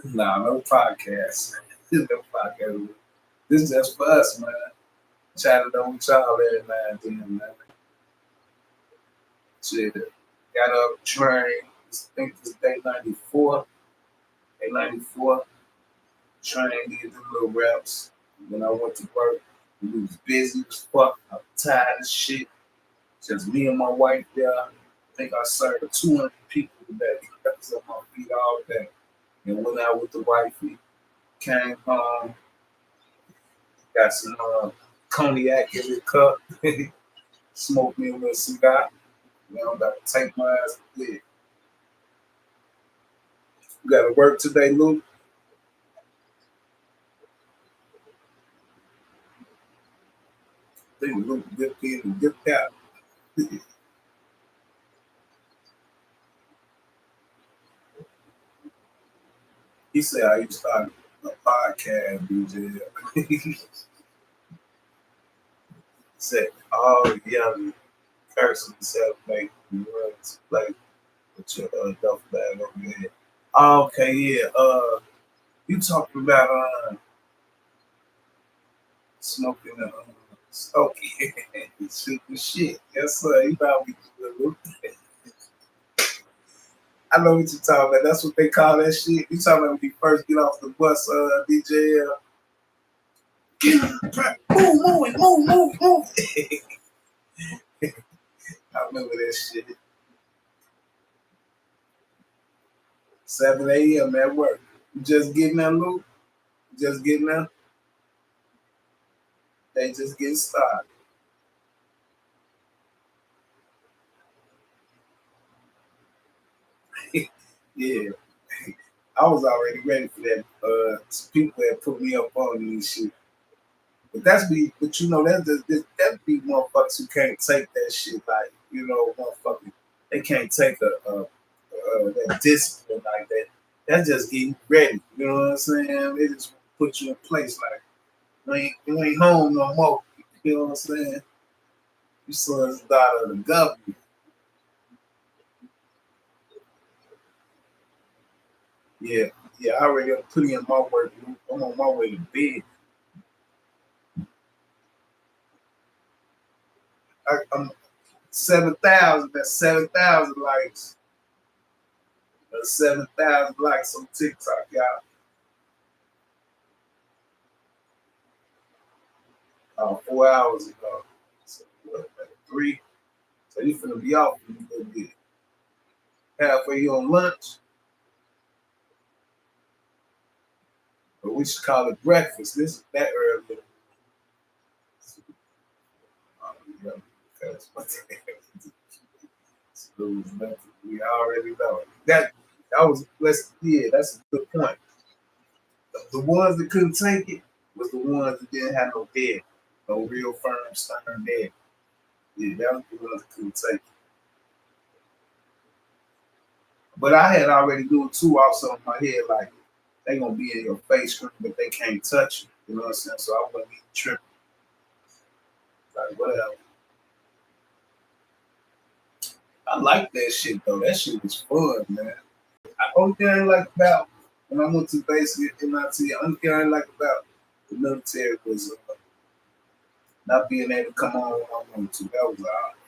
Nah, no podcast. No podcast. This is just for us, man. Chatting on with y'all every now and then, man. Shit. Got up, trained. I think this day 94. Day 94. Trained, did the little reps. When I went to work, we was busy as fuck. I'm tired as shit. Just me and my wife there. I think I served 200 people today. I was on my feet all day. And went out with the wifey. Came home. Got some cognac in the cup. Smoked me a little cigar. Now I'm about to take my ass to bed. You got to work today, Luke? I think Luke dipped in and dipped out. He said how you started a podcast, DJ. He said all the young person celebrate the world play with your duffel bag over your head. Oh, okay, yeah. You talking about smoking Stokey and shooting shit. Yes, sir. You know we do. I know what you're talking about. That's what they call that shit. You talking about when you first get off the bus, DJ? Get up, move. I remember that shit. 7 a.m. at work. You just getting that loop. Just getting that. They just getting started. Yeah. I was already ready for that. People that put me up on these shit. But you know, that be motherfuckers who can't take that shit. Like, you know, motherfuckers, they can't take that discipline like that. That's just getting ready. You know what I'm saying? They just put you in place like, you ain't home no more. You know what I'm saying? You son's daughter of the government. Yeah, I already put in my work. I'm on my way to bed. I'm 7,000. That's 7,000 likes. That's 7,000 likes on TikTok, y'all. 4 hours ago. So, what, like 3? So you finna be off in a little bit. Halfway you on lunch. But we should call it breakfast. This is that early. Yeah, because we already know. That was that's a good point. The ones that couldn't take it was the ones that didn't have no dead, no real firm stern dead. Yeah, that was the ones that couldn't take it. But I had already doing two also in my head, like they gonna be in your face, but they can't touch you. You know what I'm saying? So I wasn't even tripping. Like whatever. I like that shit though. That shit was fun, man. Only thing I like about when I went to basic at MIT, only thing I like about the military was not being able to come on when I wanted to. That was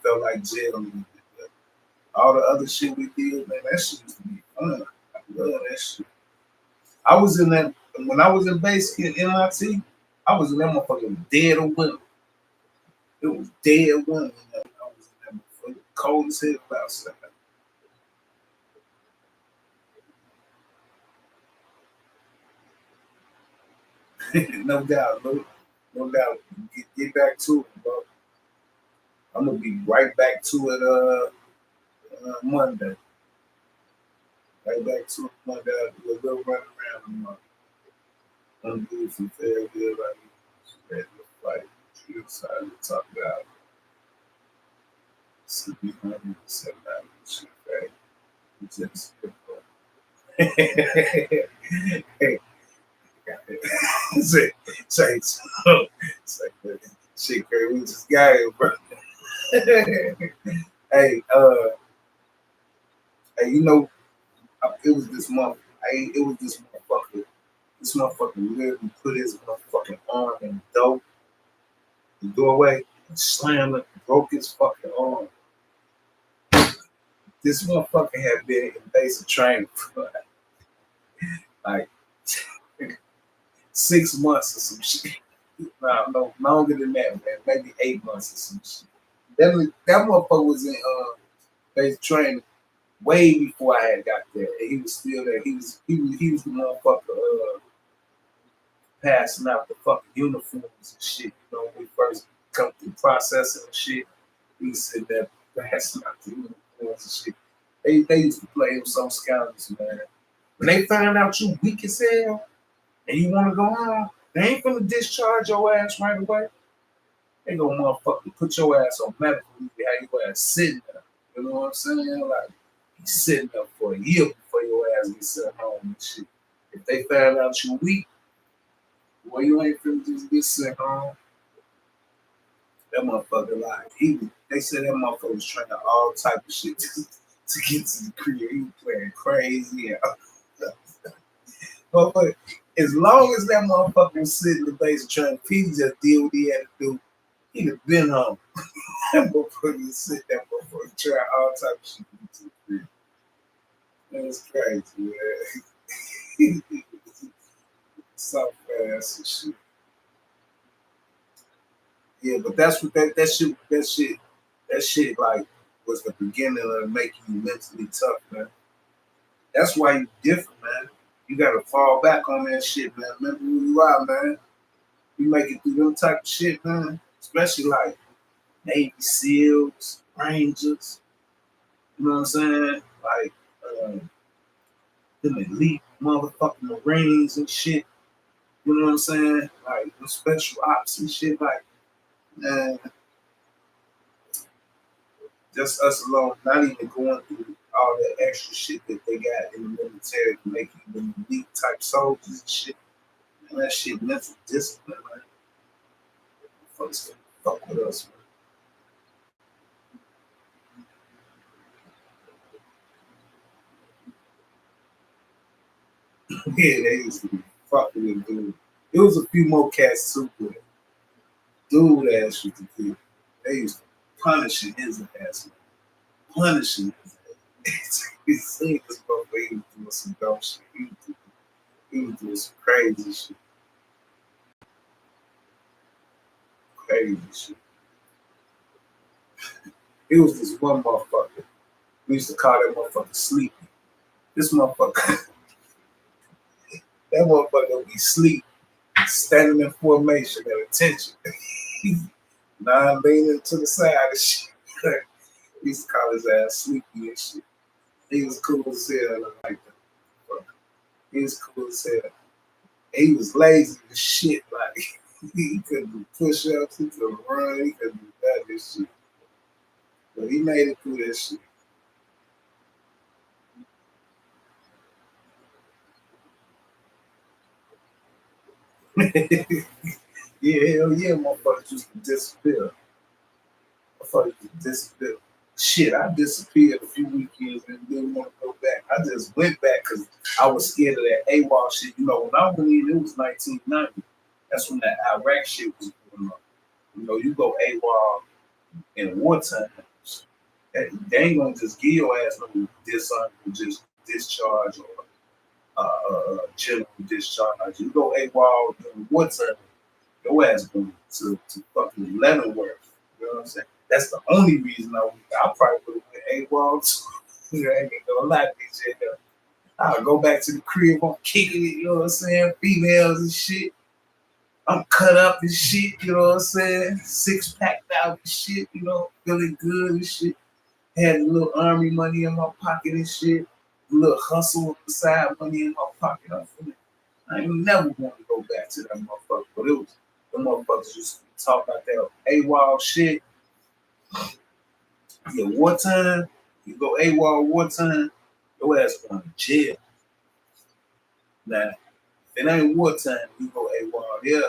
felt like jail. All the other shit we did, man, that shit used to be fun. I love that shit. I was in that when I was in basic at MIT. I was in that motherfucker dead or winning. It was dead winning. I was in that motherfucker. cold as hell outside. No doubt, no doubt. Get back to it, bro. I'm gonna be right back to it Monday. Right back to it Monday. I'll do a little run around tomorrow. I'm good for fair good. Ready to fight. You excited to talk about sleepy 107 shit, right? It's just hey, say, so, say, shit, crazy. We just got it, bro. hey, hey, you know, it was this month. It was this motherfucker. This motherfucker literally put his motherfucking arm in the doorway, and slammed it, broke his fucking arm. This motherfucker had been in basic training for like 6 months or some shit. Nah, no, longer than that, man. Maybe 8 months or some shit. That motherfucker was in basic training way before I had got there. And he was still there. He was the motherfucker passing out the fucking uniforms and shit. You know, when we first come through processing and shit, he was sitting there passing out the uniforms and shit. They used to play him some scoundrels, man. When they find out you weak as hell and you want to go home, they ain't gonna discharge your ass right away. They gonna motherfucking put your ass on medical leave, have your ass sitting there. You know what I'm saying? Like, you sitting there for a year before your ass gets sent home and shit. If they find out you weak, well, you ain't finna just get sent home. That motherfucker, like, they said that motherfucker was trying all type of shit to get to the crib. He was playing crazy. But as long as that motherfucker was sitting in the base trying to just deal with what he had to do, he'd have been home. That motherfucker was sitting there, motherfucker trying all type of shit to get to the crib. That's crazy, man. So fast and shit. Yeah, but that's what that shit like was the beginning of making you mentally tough, man. That's why you different, man. You gotta fall back on that shit, man. Remember who you are, man. You make it through them type of shit, man. Especially like Navy SEALs, Rangers, you know what I'm saying? Like them elite motherfucking Marines and shit. You know what I'm saying? Like the special ops and shit, like man, just us alone, not even going through all that extra shit that they got in the military to make you them elite type soldiers and shit. Man, that shit mental discipline, man. Folks can fuck with us, man. Yeah, they used to be fucking with dude. It was a few more cats too, but dude ass used to be. They used to punishing his ass, man. Punishing his ass. He seen this motherfucker, he was doing some dumb shit. He was doing some crazy shit. Crazy shit. It was this one motherfucker. We used to call that motherfucker Sleepy. This motherfucker, that motherfucker would be sleep, standing in formation at attention. Not leaning to the side and shit. We used to call his ass Sleepy and shit. He was cool as hell like that. He was cool as hell. He was lazy as shit. Like he couldn't do push-ups, he couldn't run, he couldn't do that this shit. But he made it through that shit. Yeah, hell yeah, motherfuckers used to disappear. Motherfuckers used to disappear. Shit, I disappeared a few weekends and didn't want to go back. I just went back because I was scared of that AWOL shit. You know, when I went in, it was 1990. That's when that Iraq shit was going on. You know, you go AWOL in wartime, they ain't gonna just give your ass no dishonorable just discharge or general discharge. You go AWOL in wartime, your ass going to fucking Leavenworth. You know what I'm saying? That's the only reason I probably would AWOL too. I ain't gonna lie, DJ. I'll go back to the crib, I'm kicking it, you know what I'm saying? Females and shit. I'm cut up and shit, you know what I'm saying? Six packed out and shit, you know, feeling good and shit. Had a little army money in my pocket and shit. A little hustle on the side, money in my pocket. I ain't never want to go back to that motherfucker. But it was, the motherfuckers used to talk about that AWOL shit. Yeah, wartime, you go AWOL wartime, your ass going to jail. Now, if it ain't wartime, you go AWOL, yeah,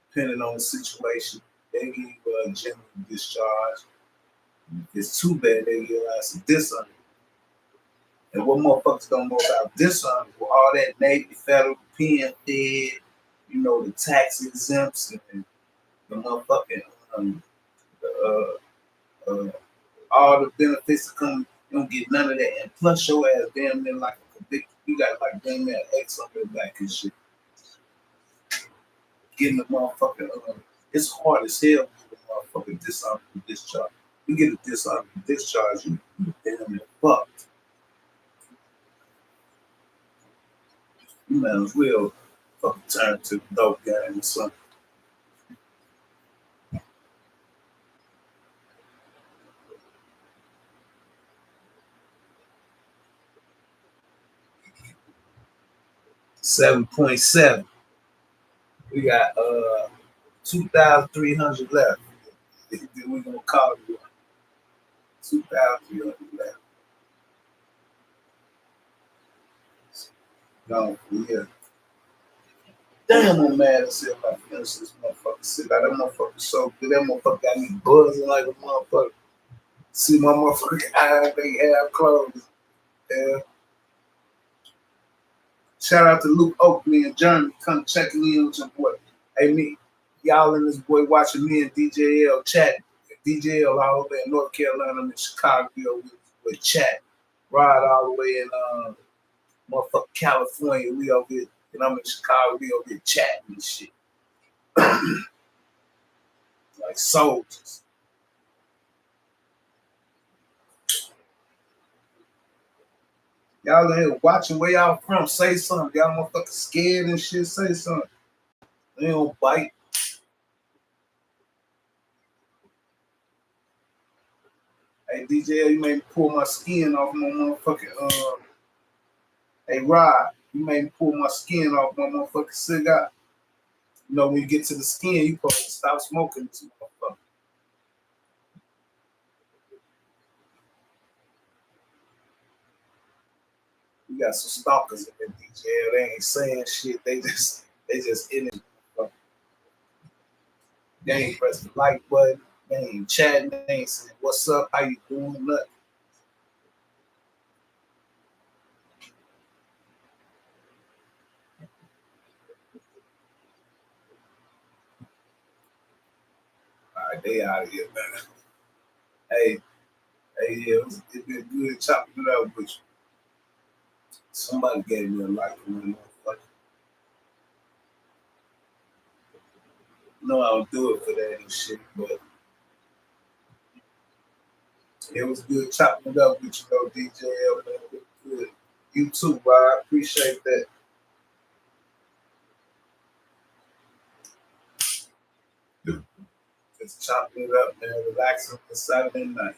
depending on the situation. They give you a general discharge. If it's too bad, they give you a dishonor. And what motherfuckers don't know about dishonor, with all that Navy, federal, pen fed, you know, the tax exempts and the motherfucking, the, all the benefits that come, you don't get none of that. And plus your ass damn near like a convict. You got like damn near X on your back and shit. Getting the motherfucking, it's hard as hell to get the motherfucking dishonorable discharge. You get a dishonorable discharge, you damn near fucked. You might as well fucking turn to the dope game or something. $7.7. We got 2,300 left. Then we're gonna call it 2,300 left. No, yeah. Damn, I'm mad as hell about finish this motherfucker. Sit out that motherfucker so good. That motherfucker got me buzzing like a motherfucker. See my motherfucking eyes, they have closed. Yeah. Shout out to Luke Oakley and Jeremy. Come checking in with your boy. Hey, me. Y'all and this boy watching me and DJL chatting. DJL all over in North Carolina and Chicago with chat. Rod all the way in motherfucking California. We over here, and I'm in Chicago, we over here chatting and shit. Like soldiers. Y'all in here watching where y'all from. Say something. Y'all motherfucking scared and shit. Say something. They don't bite. Hey, DJ, you made me pull my skin off my motherfucking, hey, Rod, you made me pull my skin off my motherfucking cigar. You know, when you get to the skin, you supposed to stop smoking this motherfucker. We got some stalkers in there, DJ. They ain't saying shit. They just in it. They ain't pressing the like button. They ain't chatting. They ain't saying, what's up? How you doing? Nothing. All right, they out of here, man. Hey, yeah, it's been good chopping it up with you. Somebody gave me a like on that motherfucker. No, I don't do it for that and shit, but it was good chopping it up with you, though, DJ. Man. It was good. You too, bro. I appreciate that. Just chopping it up, man. Relaxing for Saturday night.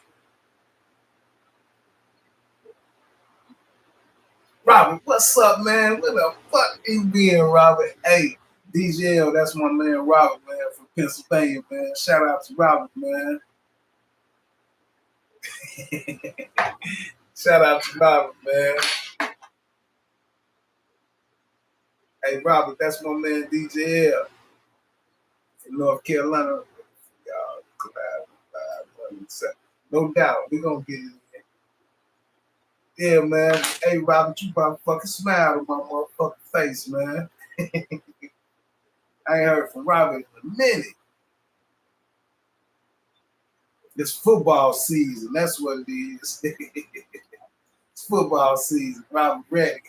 Robert, what's up, man? Where the fuck you been, Robert? Hey, DJL, that's my man Robert, man, from Pennsylvania, man. Shout out to Robert, man. Shout out to Robert, man. Hey, Robert, that's my man DJL from North Carolina. Y'all, no doubt, we gonna get it. Yeah, man. Hey, Robert, you probably fucking smile on my motherfucking face, man. I ain't heard from Robert in a minute. It's football season. That's what it is. It's football season. Robert ready.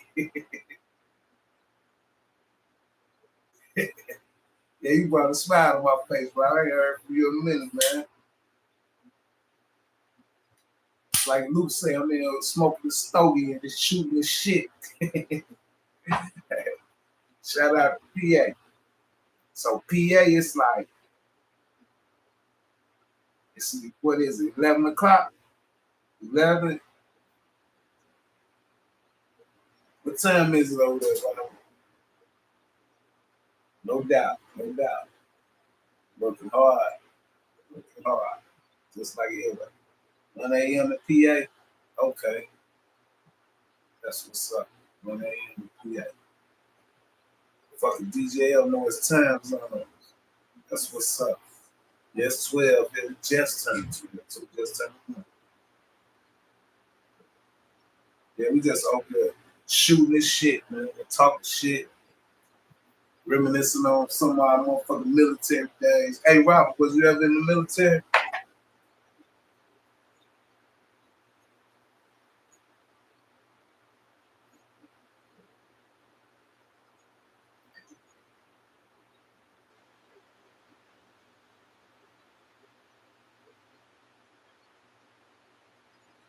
Yeah, you brought a smile on my face, bro. I ain't heard from you in a minute, man. Like Luke said, I'm in there smoking the stogie and just shooting the shit. Shout out to PA. So PA is like, what is it, 11 o'clock? 11? What time is it over there? No doubt, no doubt. Working hard, working hard. Just like ever. 1 a.m. at PA? Okay, that's what's up. 1 a.m. at PA. Fucking DJL know his time zone. That's what's up. Yes, 12. It just turned 12. So it just turned 1. Yeah, we just over there shooting this shit, man. Talking shit. Reminiscing on some of our motherfucking military days. Hey, Robert, was you ever in the military?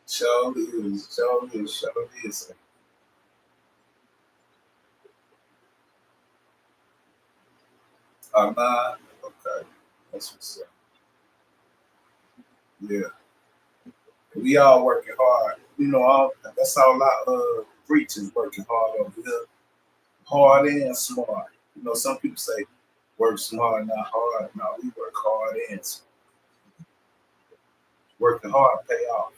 Sure is, sure is, sure is. Nah, okay. That's what's up. Yeah. We all working hard. You know, that's all our preachers working hard over here. Hard and smart. You know, some people say work smart, not hard. No, we work hard and smart. Working hard pay off.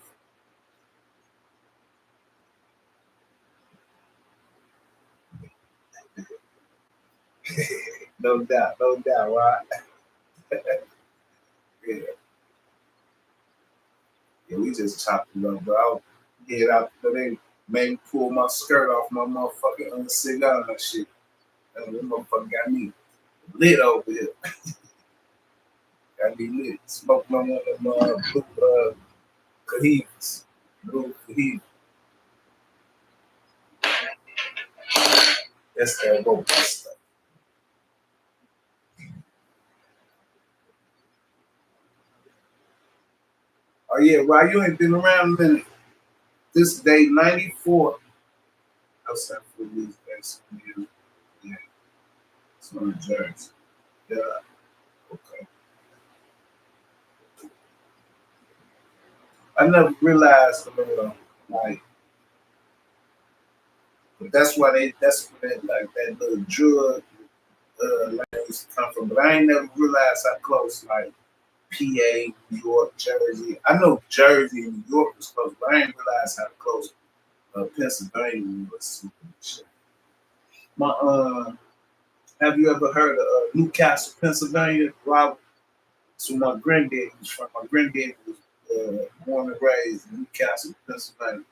No doubt, right? Yeah, yeah, we just chopped it up, bro. I get out there, they made me pull my skirt off my motherfucking cigar and that shit. And that motherfucker got me lit over here. Got me lit. Smoking on one of them blue Cahibas. Blue Cahibas. That's that woke stuff. Oh yeah, well, you ain't been around a minute. This day 94. Outside for these days. Yeah, it's on the Jersey. Yeah, okay. I never realized, like, but that's where that, like, that little drug line used to come from. But I ain't never realized how close, like, PA, New York, Jersey. I know Jersey and New York was close, but I didn't realize how close Pennsylvania was. My have you ever heard of Newcastle, Pennsylvania, Robert? So my granddad was from. My granddad was born and raised in Newcastle, Pennsylvania.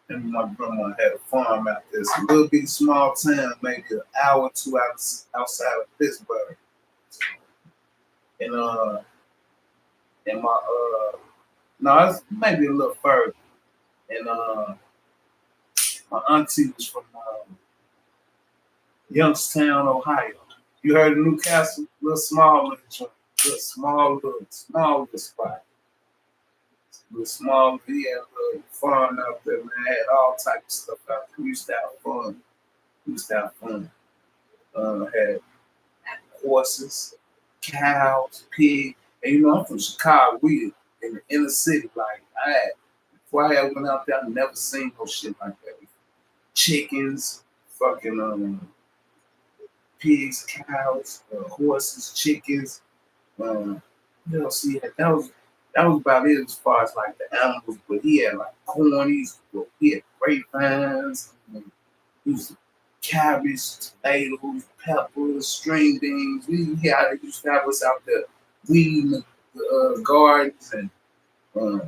And my grandma had a farm out there. It's a little bitty small town, maybe an hour or two outside of Pittsburgh. And my no, it's maybe a little further. And my auntie was from Youngstown, Ohio. You heard of Newcastle? Little small little joint. Small little spot. Little small, he had a little farm out there, man. Had all types of stuff out there. We used to have fun. We used to have fun. Had horses, cows, pigs. And you know, I'm from Chicago. We in the inner city. Like, before I went out there, I never seen no shit like that. Chickens, fucking pigs, cows, horses, chickens. You know, see, that was about it as far as like the animals. But he had like corn. He had grapevines. He used to cabbage, tomatoes, peppers, string beans. Used to have us out there weeding the gardens and uh,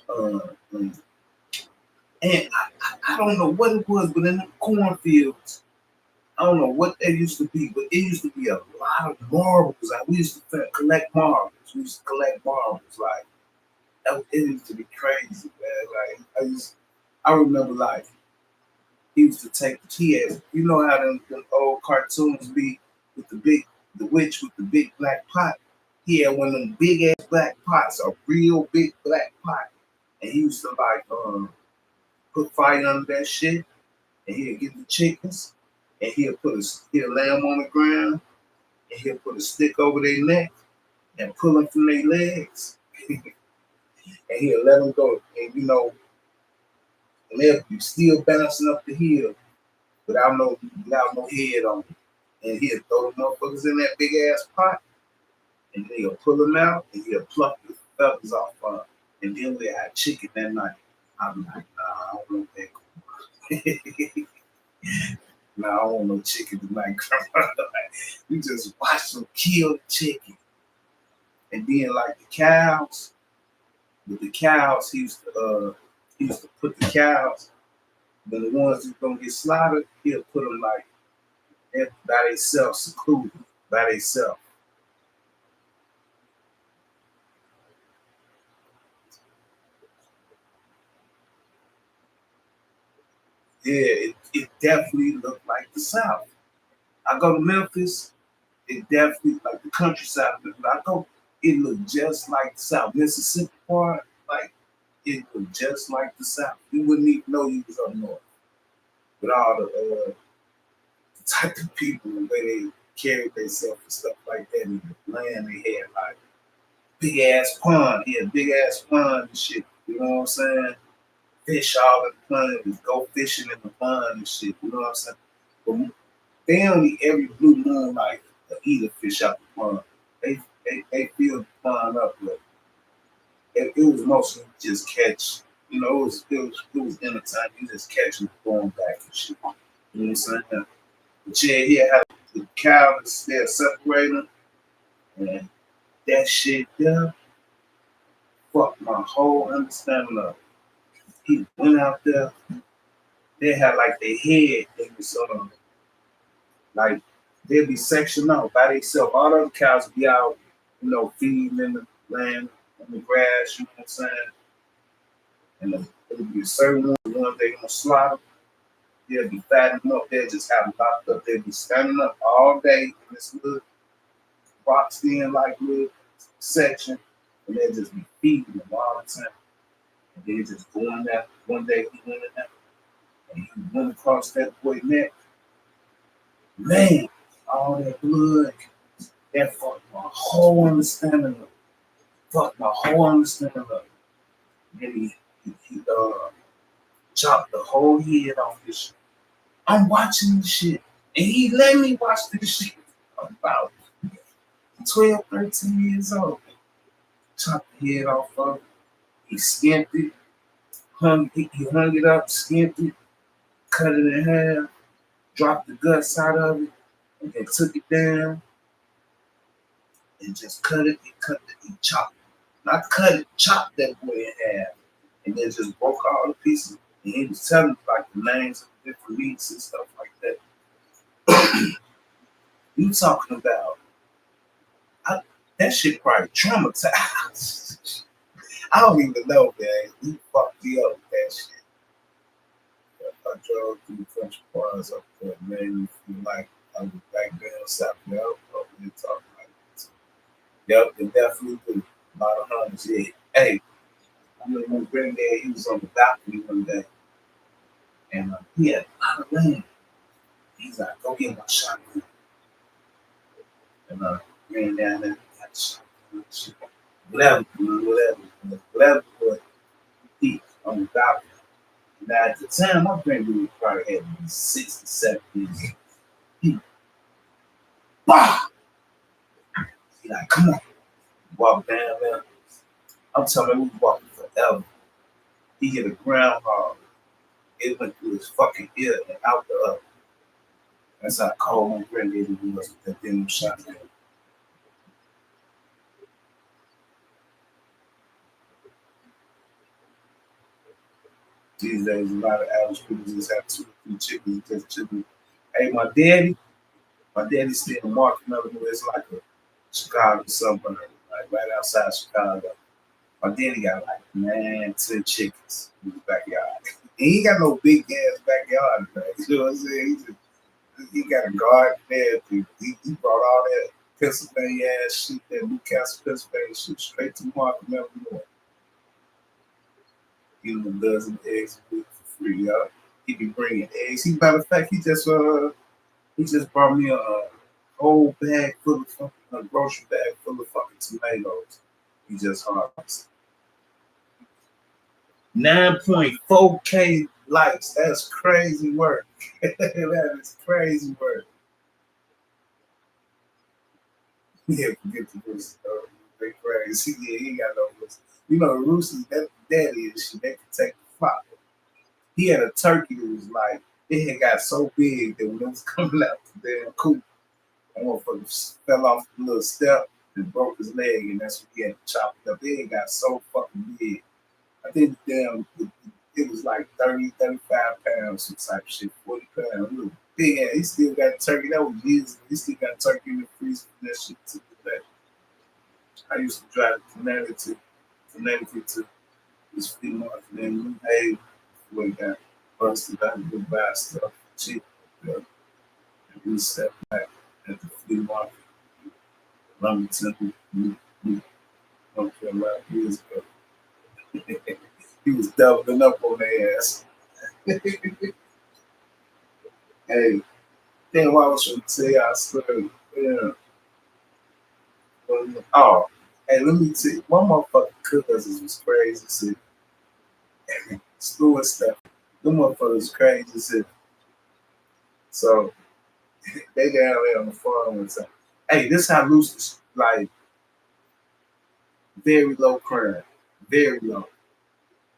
uh, and I don't know what it was, but in the cornfields, I don't know what they used to be, but it used to be a lot of marbles. Like, we used to collect marbles. We used to collect marbles. Like, it used to be crazy, man. Like, I remember, like, he used to take the kids. You know how them old cartoons be with the witch with the big black pot. He had one of them big ass black pots, a real big black pot. And he used to like put fire under that shit, and he'd get the chickens, and he'll lay them on the ground, and he'll put a stick over their neck and pull them from their legs, and he'll let them go. And and they'll be still bouncing up the hill without no head on them. And he'll throw the motherfuckers in that big ass pot, and then he'll pull them out, and he'll pluck the feathers off of them. And then we had chicken that night. I'm like, nah, I don't want that. Nah, I don't want no chicken tonight, grandma. We just watch them kill the chicken. And then like the cows, with the cows, he used to put the cows, when the ones who's gonna get slaughtered, he'll put them like by themselves, secluded, by themselves. Yeah, it definitely looked like the South. I go to Memphis, it definitely like the countryside. But when I go, it looked just like the South. Mississippi part, like it looked just like the South. You wouldn't even know you was up north. With all the type of people, the way they carried themselves and stuff like that, and the land they had, like big ass pond, big ass pond and shit. You know what I'm saying? Fish all in the pond, just go fishing in the pond and shit. You know what I'm saying? But they only every blue moon like to eat a fish out the pond. They fill the pond up, but it was mostly just catch. It was entertaining. You just catching going back and shit. You know what I'm saying? But yeah, he had the cows there separating, and that shit there fucked my whole understanding of it. He went out there, they had like their head, they was like they'd be sectioned out by themselves. All the other cows would be out, feeding in the land, on the grass, you know what I'm saying? And there would be a certain ones they gonna slaughter. They'll be fattening them up, they'll just have them locked up. They'll be standing up all day in this little boxed in like little section, and they'll just be feeding them all the time. And they just going that one day he went in there and he went across that boy's neck. Man, all that blood, that fucked my whole understanding of it. Fucked my whole understanding of it. Then he chopped the whole head off this shit. I'm watching this shit. And he let me watch this shit. I'm about 12, 13 years old. Chopped the head off of it. He skinned it. He hung it up, skinned it, cut it in half, dropped the guts out of it, and then took it down and just cut it. He chopped it. Not cut it, chopped that boy in half. And then just broke all the pieces. And he was telling me like the names of the different meats and stuff like that. You talking about that shit probably traumatized. I don't even know, man. He fucked me up with that shit. I drove through the country bars up there, man. You feel like I was back down south. Yep, up there talking like this. Yep, they definitely do. A lot of hunters, yeah. Hey, I remember when Granddad, he was on the balcony one day, and he had a lot of land. He's like, go get my shotgun. And ran down there, got the shotgun. Whatever, but he on the balcony. Now at the time, my granddad probably had 67 years. He, bah! He like, come on. Walk down there. I'm telling you, we walking forever. He hit a groundhog. It went through his fucking ear and out the oven. That's how cold my granddaddy was with that damn shotgun. These days, a lot of average people just have 2 or 3 chickens, just chicken. Hey, my daddy stayed in Mark, where it's like a Chicago suburb, like right outside Chicago. My daddy got like 10 chickens in his backyard. And he got no big ass backyard, man. You know what I'm saying? He got a garden there. He brought all that Pennsylvania ass shit, that Newcastle, Pennsylvania shit, straight to Markham, Illinois. Give him a dozen eggs a week for free, y'all. He be bringing eggs. Matter of fact, he just brought me a whole bag full of fucking, a grocery bag full of fucking tomatoes. He just harvested. 9.4K likes. That's crazy work. That is crazy work. Yeah, forget the roosters. They crazy. Yeah, he ain't got no roosters. You know, the roosters, that is shit. They can take the flock. He had a turkey that was like, it had got so big that when it was coming out the damn coop, that motherfucker fell off the little step and broke his leg, and that's what he had to chop it up. It had got so fucking big. I think it was like 30, 35 pounds, some type of shit, 40 pounds. It was big ass. He still got turkey. That was years. He still got turkey in the freezer and that shit to the back. I used to drive Connecticut to this flea market in New Haven before he got busted out and buy stuff cheap. You know, and we sat back at the flea market, Lumberton, North Carolina, years ago. He was doubling up on their ass. Hey, damn, I was trying to tell you, I swear. Yeah. Oh, hey, let me tell you, one motherfucking cousins was crazy. See, school and stuff. Them motherfuckers crazy. See. So, they down there on the farm one time. Hey, this how loose, like, very low crime. Very low.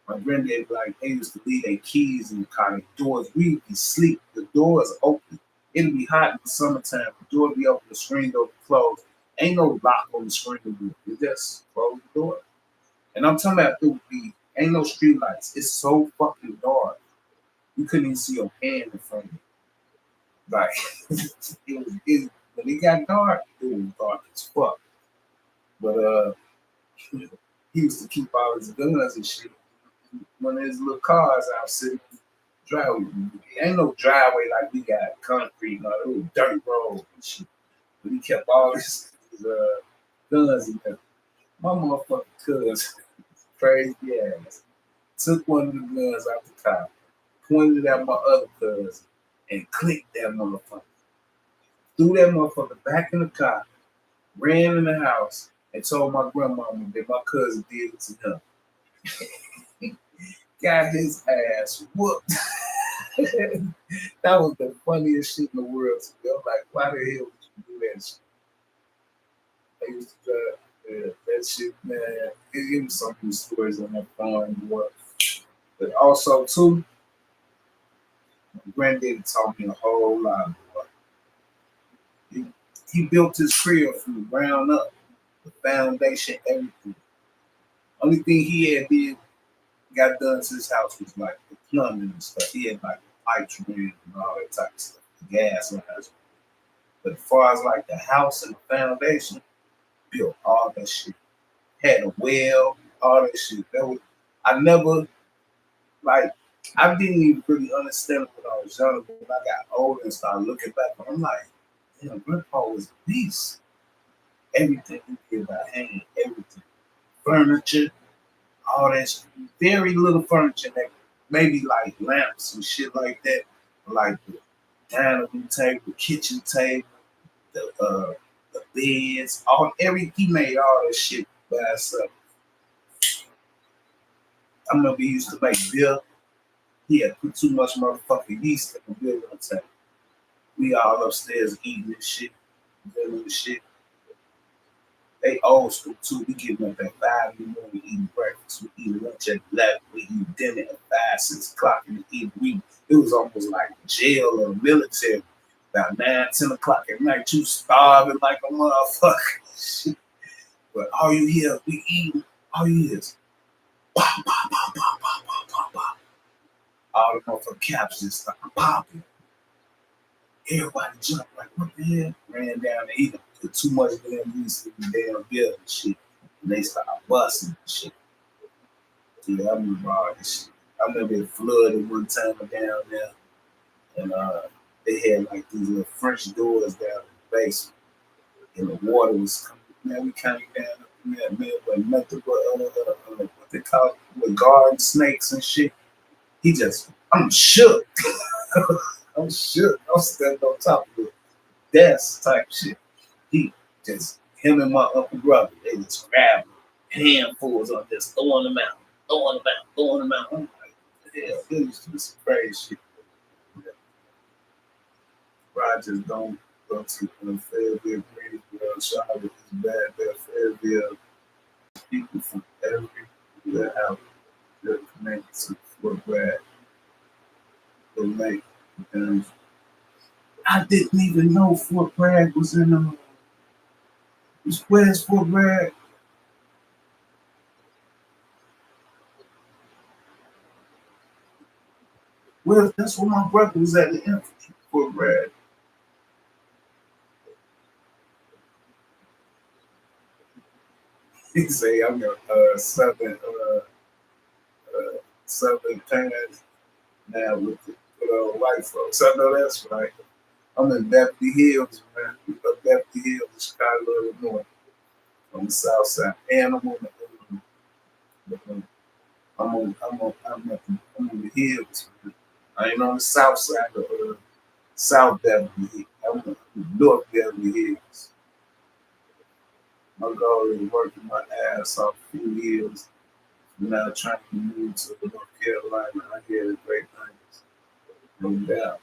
My granddad, like, they used to leave their keys in the car. The doors, we'd be asleep. The doors open. It'd be hot in the summertime. The door be open, the screen door be closed. Ain't no lock on the screen door. You just close the door. And I'm talking about it would be, ain't no street lights. It's so fucking dark. You couldn't even see your hand in front of you. Like, when it got dark, it was dark as fuck. But he used to keep all his guns and shit. One of his little cars out sitting in the driveway. Ain't no driveway like we got concrete, no, it was dirt road and shit. But he kept all his guns in there. My motherfucking cousin, crazy ass, took one of the guns out the car, pointed it at my other cousin, and clicked that motherfucker. Threw that motherfucker back in the car, ran in the house, and told my grandmama that my cousin did it to him. Got his ass whooped. That was the funniest shit in the world to me. I'm like, why the hell would you do that shit? I used to drive that shit, man. It was some good stories on that farm. But also, too, my granddaddy taught me a whole lot. He built his crib from the ground up, the foundation, everything. Only thing he had got done to his house was like the plumbing and stuff. He had like pipes ran and all that type of stuff, the gas lines. But as far as like the house and the foundation, built all that shit. Had a well, all that shit. I never like I didn't even really understand it when I was younger, but when I got older and started looking back, I'm like, damn, Grandpa was a beast. Everything he did by hand, everything. Furniture, all that shit. Very little furniture that maybe like lamps and shit like that. Like the dining room table, the kitchen table, the beds, he made all that shit by himself. I remember he used to make beer. He had put too much motherfucking yeast in the beer one time. We all upstairs eating this shit, doing this shit. They old school too. We getting up at 5 in the morning eating breakfast. We eat lunch at 11. We eat dinner at 5, 6 o'clock in the evening. It was almost like jail or military. About 9, 10 o'clock at night, you starving like a motherfucker. But all you hear, we eating, all you hear is pop, pop, pop, pop, pop, pop, pop, pop. All the motherfucking caps just start popping. Everybody jumped like, what the hell? Ran down to eat them. Put too much damn yeast in the damn beer and shit. And they started busting and shit. Yeah, I remember all this shit. I remember it flooded one time down there. And they had like these little French doors down in the basement. and the water was coming. Man, we came down up in that man, but nothing but what they call it, with garden snakes and shit. I'm shook. I'm shook. I'm standing on top of the desk type shit. He him and my uncle brother, they just grabbed handfuls of just throwing them out, throwing them out, throwing them out. I'm like, hell, this used to be some crazy shit. I just don't go to Fayetteville, Greensboro, Charlotte, it's bad there, Fayetteville. People from everywhere have they're connected to Fort Bragg, the lake. And I didn't even know Fort Bragg was in where's Fort Bragg? Well, that's where my brother was at the infantry, Fort Bragg. He say I'm a southern parents now with the white folks. I know that's right. I'm in Beverly Hills, man. Beverly Hills, Chicago, Illinois, on the south side. And I'm on the hills. Man. I ain't on the south side of South Beverly Hills. I'm on North Beverly Hills. My goal is working my ass off a few years. Now trying to move to North Carolina. I hear the great things. No doubt.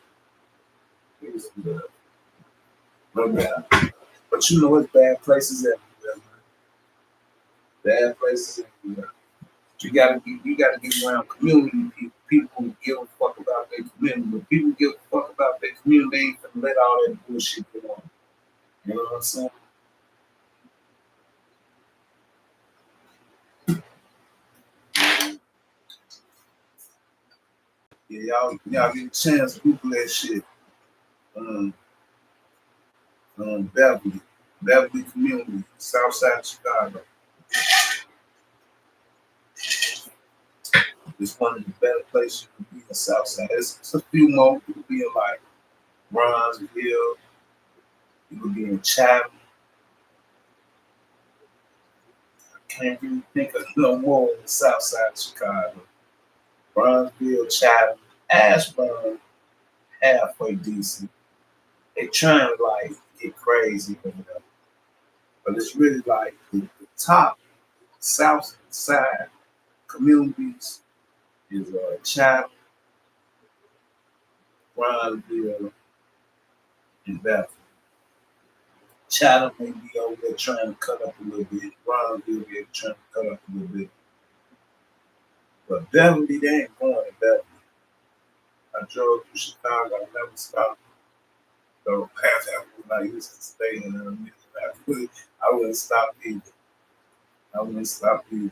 No doubt. But you know it's bad places everywhere, man. Bad places everywhere. You gotta get around community people. People who give a fuck about their community. When people give a fuck about their community, they ain't gonna let all that bullshit go on. You know what I'm saying? Yeah, y'all get a chance to Google that shit. Um, Beverly community, south side of Chicago. It's one of the better places to be in the south side. It's a few more. You could be in like Bronzeville, you could be in Chatham. I can't really think of no more in the south side of Chicago. Bronzeville, Chatham, Ashburn, halfway decent. They trying to like get crazy over there. But it's really like the top south side communities is Chatham, Bronzeville, and Bethel. Chatham may be over there trying to cut up a little bit. Bronzeville may be trying to cut up a little bit. But Beverly, they ain't going to Beverly. I drove through Chicago. I never stopped. So past that when I used to stay in I wouldn't stop either. I wouldn't stop either.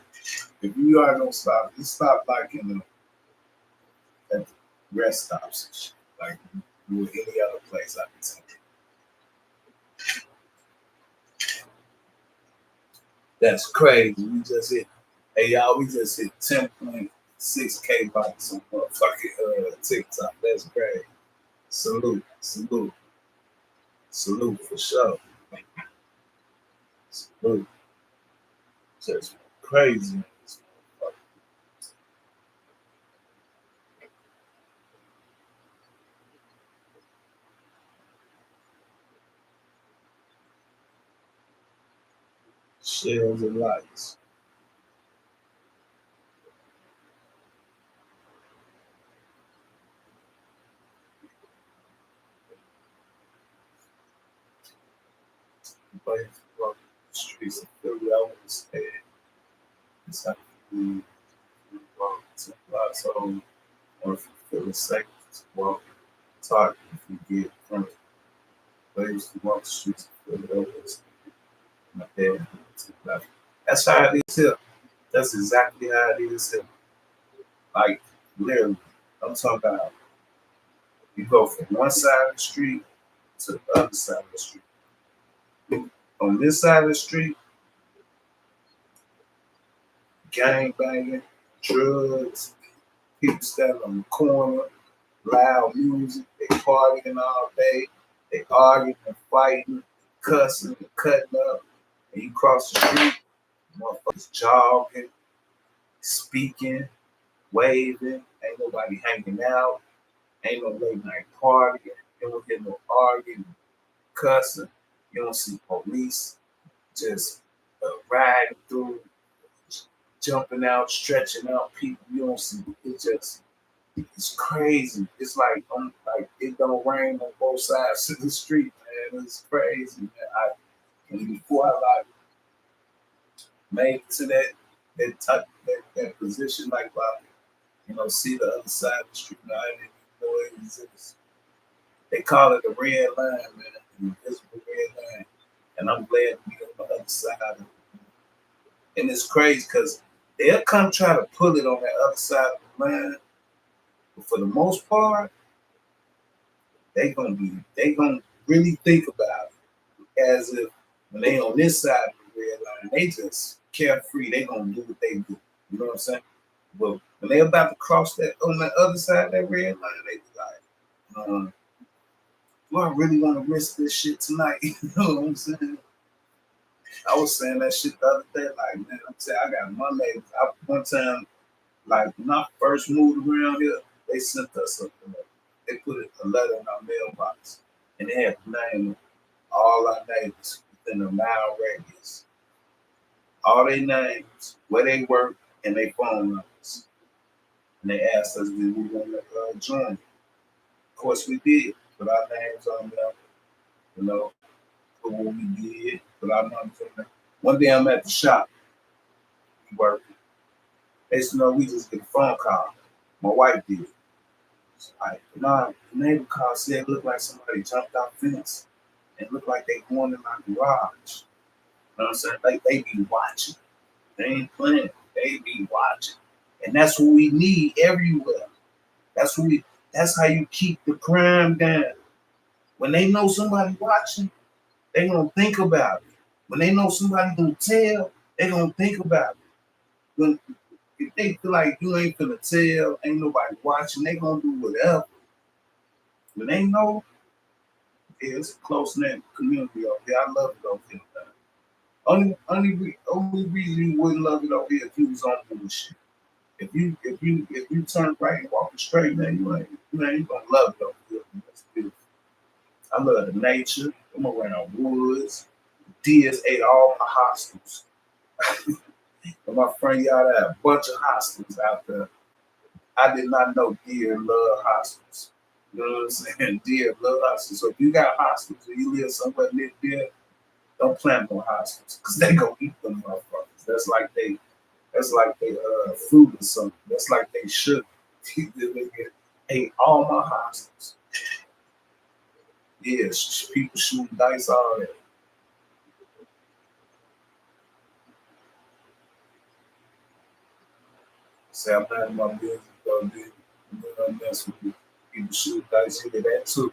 If you are gonna stop, you stop like in the at the rest stops and shit. Like you would any other place I can tell you. That's crazy. We just hit hey y'all, we just hit 10.6K likes on motherfucking TikTok. That's great. Salute, salute, salute for sure. Salute. Just crazy. Shells and lights. But walk the streets of Philly, I would say it's how you walk 10 blocks home, or if you feel safe, to walk, talk if you get from it. But I used to walk the streets of Philadelphia. My dad, that's how it is here. That's exactly how it is here. Like, literally, I'm talking about you go from one side of the street to the other side of the street. On this side of the street, gang banging, drugs, people standing on the corner, loud music, they partying all day, they arguing and fighting, cussing and cutting up, and you cross the street, motherfuckers jogging, speaking, waving, ain't nobody hanging out, ain't no late night party, you don't hear no arguing, cussing, you don't see police just riding through, jumping out, stretching out people. You don't see it's crazy. It's like it don't rain on both sides of the street, man. It's crazy, man. And before I like made it to that position, like see the other side of the street. Now, I didn't even know it exists. They call it the red line, man. The invisible red line. And I'm glad to be on the other side of it. And it's crazy because they'll come try to pull it on that other side of the line. But for the most part, they gonna really think about it. As if when they on this side of the red line, they just carefree, they gonna do what they do. You know what I'm saying? But when they about to cross that on the other side of that red line, they be like, do I really want to risk this shit tonight? You know what I'm saying? I was saying that shit the other day, like, man, I'm saying I got my legs. One time, like when I first moved around here, they sent us they put a letter in our mailbox, and they had the name of all our neighbors within a mile radius. All their names, where they work, and their phone numbers. And they asked us if we wanted to join. Of course, we did. Put our names on there, you know, for what we did, put our numbers on there. One day I'm at the shop, working. They said, no, we just get a phone call. My wife did. So the neighbor called, said it looked like somebody jumped out fence and looked like they going in my garage. You know what I'm saying? Like they be watching. They ain't playing. They be watching. And that's what we need everywhere. That's how you keep the crime down. When they know somebody watching, they gonna think about it. When they know somebody gonna tell, they gonna think about it. When if they feel like you ain't gonna tell, ain't nobody watching, they gonna do whatever. When they know, yeah, it's a close knit community over here. I love it over here. Only reason you wouldn't love it over here if you was on bullshit. If you turn right and walk straight, man, you ain't gonna love it over here. That's beautiful. I love the nature. I'm around woods. Deers ate all my hostels. In my front yard, I had a bunch of hostels out there. I did not know deer love hostels. You know what I'm saying? Deer love hostels. So if you got hostels or you live somewhere near deer, don't plant no hostels because they gonna eat them motherfuckers. That's like they fruit or something. That's like they should. They ate all my hostels. Yeah, people shooting dice already. Say I'm not in my business, though, dude. I'm gonna mess with you. People shoot dice, you get that too.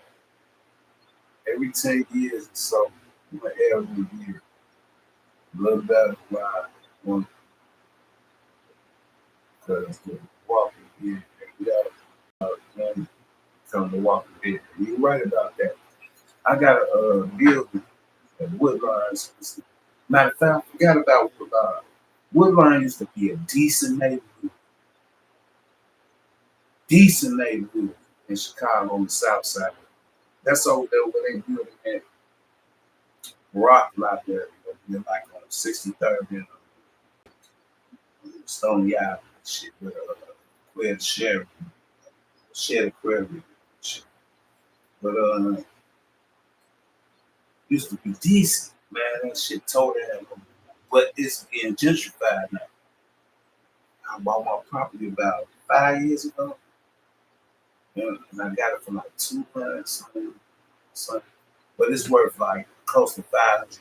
Every 10 years or so, every year. A little better why one because the walking here, we got come to walk here. You're right about that. I got a building at Woodline. Matter of fact, I forgot about Woodline. Woodline used to be a decent neighborhood in Chicago on the south side. That's over there where they building that rock lot there, like on 63rd and Stony Island shit where the sheriff Aquarium shit. But used to be decent, man. That shit tore down. But it's being gentrified now. I bought my property about 5 years ago. And I got it for like 200 something. But it's worth like close to 500.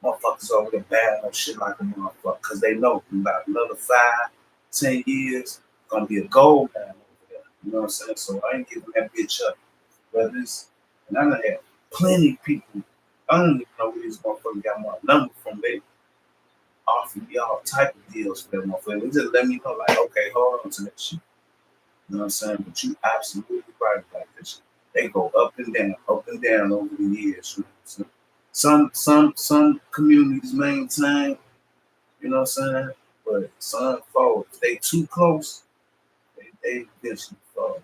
Motherfuckers over there bad on shit like a motherfucker. Cause they know in about another 5-10 years, gonna be a gold mine over there. You know what I'm saying? So I ain't giving that bitch up. But and I done had plenty of people. I don't even know where these motherfuckers got my number from. They offer me all type of deals for that motherfucker. They just let me know, like, okay, hold on to that shit. You know what I'm saying? But you absolutely right about this shit. They go up and down over the years. You know what I'm saying? Some communities maintain, you know what I'm saying? But some fold. If they too close, they eventually fall.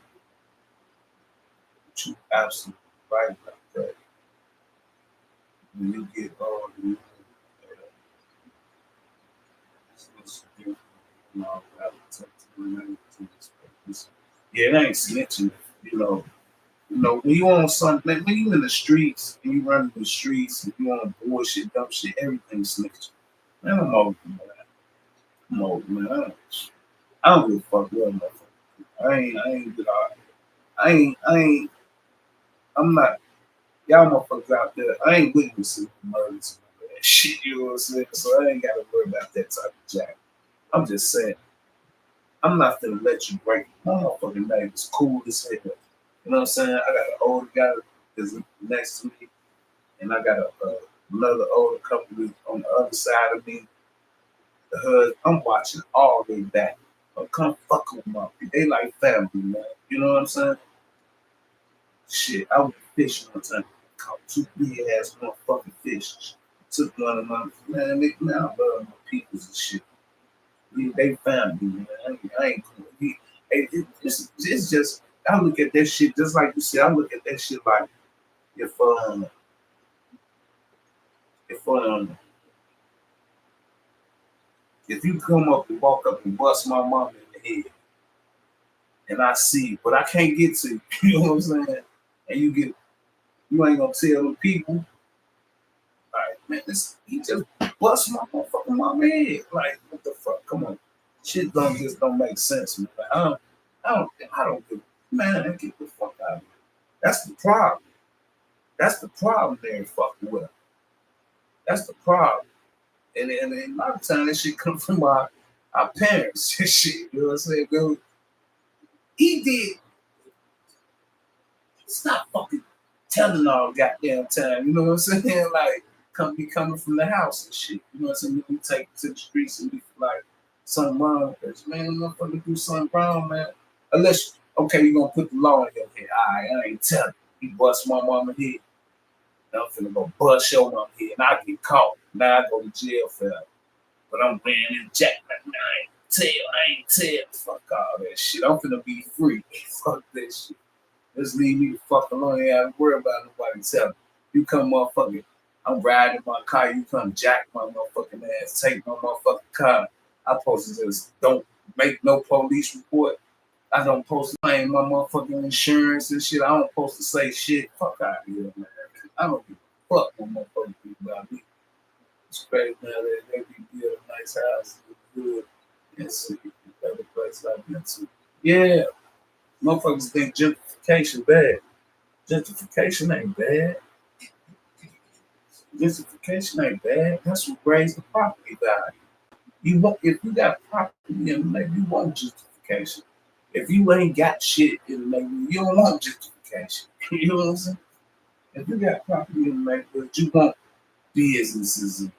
But you absolutely right about that. When you get old, you know, yeah, it ain't snitching, you know. You know, when you on something, like when you in the streets and you run the streets and you on bullshit, dumb shit, everything's snitching. Man, I'm over, man. I'm over, man. I don't give a fuck what motherfucker. I ain't good. I ain't, I'm not, y'all motherfuckers out there, I ain't witnessing murders and that shit, you know what I'm saying? So I ain't got to worry about that type of jack. I'm just saying, I'm not gonna let you break my motherfucking name. It's cool as hell. You know what I'm saying? I got an older guy that's next to me, and I got another older couple on the other side of me. The hood, I'm watching all day back. Come fuck with my people. They like family, man. You know what I'm saying? Shit, I went fishing one time. Caught two big ass motherfucking fish. Took one of my man, I love my peoples and shit. Yeah, they family, man. I ain't cool. It's just I look at that shit just like you said. I look at that shit like if um if um if you come up and walk up and bust my mom in the head and I see, but I can't get to you, you know what I'm saying? And you ain't gonna tell the people, like, man, he just bust my motherfucking mama head. Like, what the fuck? Come on. Shit don't make sense, man. Like, I don't give man, get the fuck out of here. That's the problem. That's the problem there fucking with. That's the problem. And a lot of times that shit come from our parents and shit. You know what I'm saying? Dude, he did stop fucking telling all goddamn time. You know what I'm saying? Like, be coming from the house and shit. You know what I'm saying? We take it to the streets and be like something wrong. Cause man, motherfucker do something wrong, man. Unless okay, you gonna put the law in your head. Alright, I ain't telling. He bust my mama head. I'm finna go bust your mama head and I get caught. Now I go to jail for that. But I'm wearing this jacket. Like, I ain't tell. Fuck all that shit. I'm finna be free. Fuck that shit. Just leave me the fuck alone. You ain't worry about nobody telling. You come motherfucking, I'm riding my car, you come jack my motherfucking ass, take my motherfucking car. I supposed to just don't make no police report. I don't post to claim my motherfucking insurance and shit. I don't supposed to say shit. Fuck out of here, man. I don't give a fuck what motherfucking people about me. It's crazy now that they be building nice houses, good, and see other places I've been to. Yeah, motherfuckers think gentrification bad. Gentrification ain't bad. Gentrification ain't bad. That's what raised the property value. You want if you got property in the neighborhood, you want gentrification. If you ain't got shit in the neighborhood, you don't want gentrification. You know what I'm saying? If you got property in the neighborhood, you want businesses and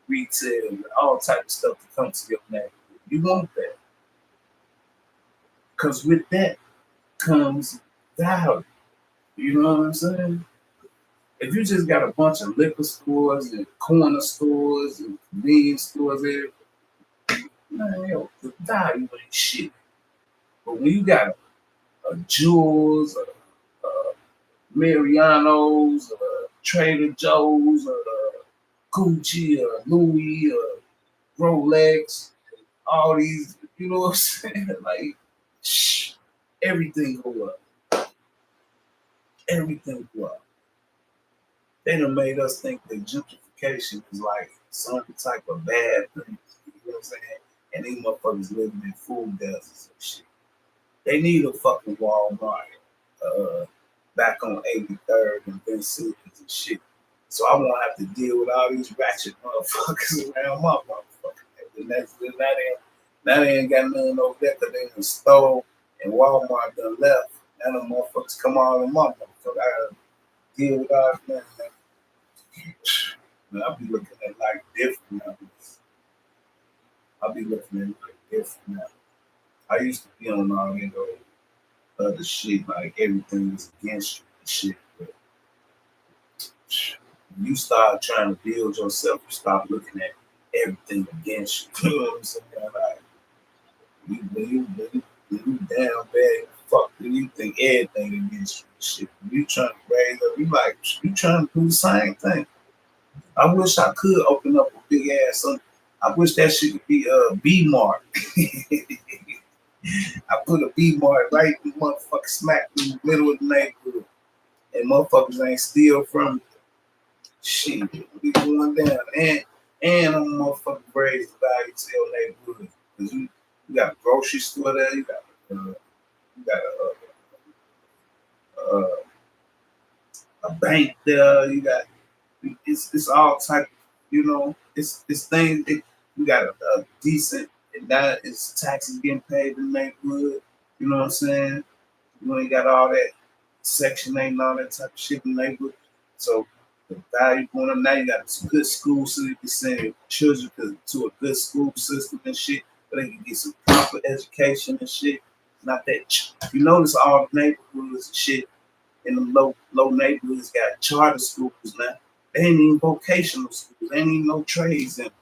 retail and all type of stuff to come to your neighborhood. You want that. Because with that comes value. You know what I'm saying? If you just got a bunch of liquor stores and corner stores and convenience stores there, man, yo, the value ain't shit. But when you got a Jewel's, a Mariano's, a Trader Joe's, a Gucci, a Louis, a Rolex, all these, you know what I'm saying? Like, shh, everything go up. Everything go up. They done made us think that gentrification is like some type of bad thing. You know what I'm saying? And these motherfuckers living in food deserts and shit. They need a fucking Walmart back on 83rd and Vincent and shit. So I won't have to deal with all these ratchet motherfuckers around my motherfucker. And that ain't got nothing over there because they done stole and Walmart done left. Now the motherfuckers come all in my motherfucker. I gotta deal with all that. Man, I'll be looking at like different now. I'll be looking at like different now. I used to be on all other shit, like everything was against you and shit. But You start trying to build yourself, you start looking at everything against you. You know what I'm saying? Like, when you down bad, fuck, you think everything against you. Shit, you trying to raise up, you trying to do the same thing. I wish I could open up a big ass. I wish that shit could be a B mark. I put a B mark right in the motherfucking smack in the middle of the neighborhood, and motherfuckers ain't steal from me. Shit, we going down, and I'm motherfucking raise the value to your neighborhood. Cause you got a grocery store there, you got a bank there, you got it's all type, it's things. You got a decent, and that is taxes getting paid in the neighborhood. You know what I'm saying? You ain't got all that Section 8 and all that type of shit in the neighborhood. So the value going up now, you got some good schools so you can send your children to a good school system and shit, so they can get some proper education and shit. Not that you notice all the neighborhoods and shit in the low neighborhoods got charter schools now. They ain't even vocational schools. They ain't even no trades in them.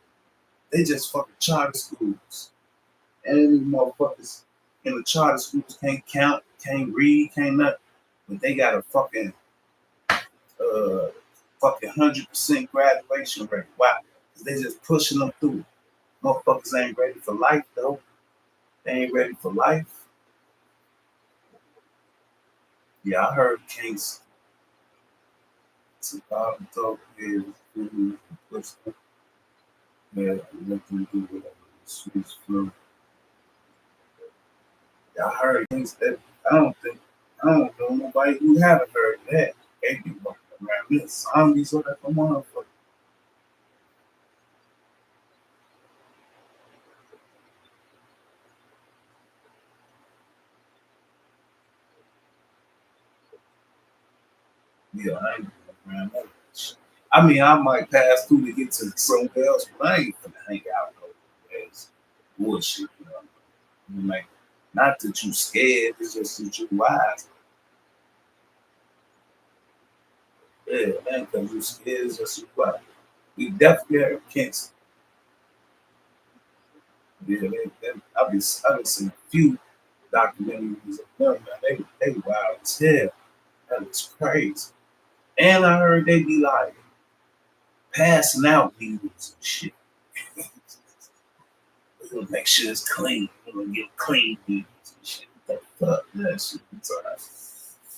They just fucking charter schools. And these motherfuckers in the charter schools can't count, can't read, can't nothing. But they got a uh, fucking 100% graduation rate. Wow. They just pushing them through. Motherfuckers ain't ready for life though. They ain't ready for life. Yeah, I heard Kings. It's about the talk is yeah, let them do whatever. Switch flow. Yeah, I heard things that I don't know nobody who haven't heard that. They be walking around with zombies or that motherfucker. Yeah, I ain't going around that shit. I mean, I might pass through to get to somewhere else, but I ain't gonna hang out nowhere. It's bullshit, you know. I mean, like, not that you scared, it's just that you wise. Yeah, man, because you scared, it's just you wise. We definitely have cancer. Yeah, I've been seeing a few documentaries of them, man. They wild as hell. That was crazy. And I heard they be like passing out needles and shit. We're gonna make sure it's clean. We're gonna get clean needles and shit. What the fuck? That shit.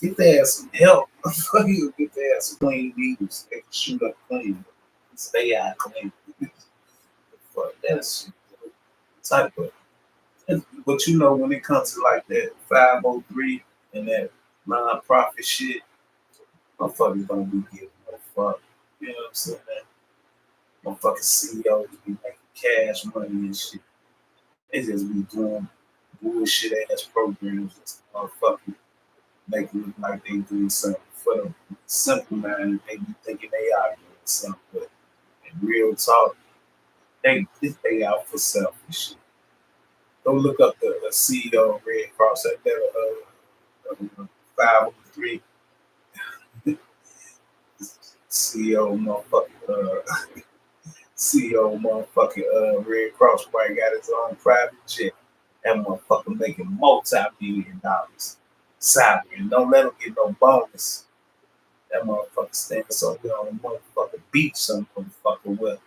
Get their ass some help. Fuck you, get their ass some clean needles. They can shoot up clean. Stay out clean. Fuck that shit. Type of. But you know, when it comes to like that 503 and that non-profit shit, motherfuckers don't be giving no fuck. You know what I'm saying? Motherfucking CEOs be making cash money and shit. They just be doing bullshit ass programs and motherfucking make it look like they doing something for the simple man. They be thinking they are doing something, but in real talk, they out for selfish shit. Go look up the CEO of Red Cross at that 503 CEO motherfucking Red Cross probably got his own private jet. That motherfucker making multi-billion dollars salary. And don't let him get no bonus. That motherfucker standing somewhere on a motherfucking beach, some motherfucker with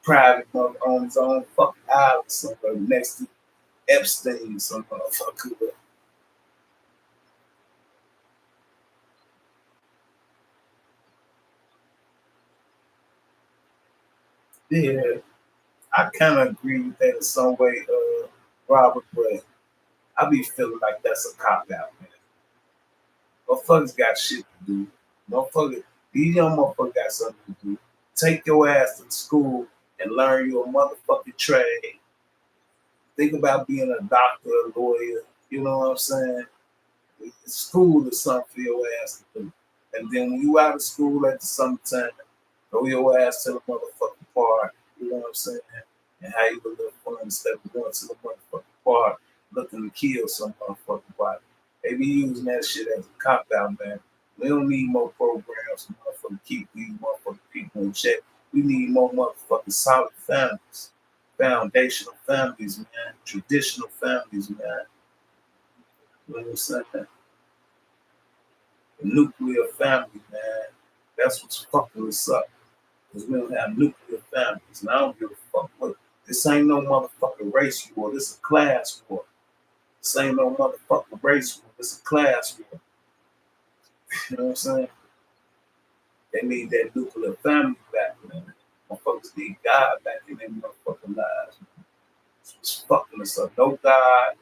private on his own fucking island somewhere next to Epstein, some motherfucker with. Yeah, I kind of agree with that in some way, Robert, but I be feeling like that's a cop out, man. Motherfuckers got shit to do. Motherfucker, these young motherfuckers got something to do. Take your ass to school and learn your motherfucking trade. Think about being a doctor, a lawyer. You know what I'm saying? School is something for your ass to do. And then when you out of school at the summertime, throw your ass to the motherfucking park. You know what I'm saying? And how you a little fun instead of going to the motherfucking park looking to kill some motherfucking body. They be using that shit as a cop out, man. We don't need more programs to motherfucking keep these motherfucking people in check. We need more motherfucking solid families, foundational families, man, traditional families, man. You know what I'm saying? The nuclear family, man. That's what's fucking us up. Because we don't have nuclear families. And I don't give a fuck what. This ain't no motherfucking race war. This is a class war. This ain't no motherfucking race war. This is a class war. You know what I'm saying? They need that nuclear family back, man. Motherfuckers need God back in their motherfucking lives. That's what's fucking us up. No God,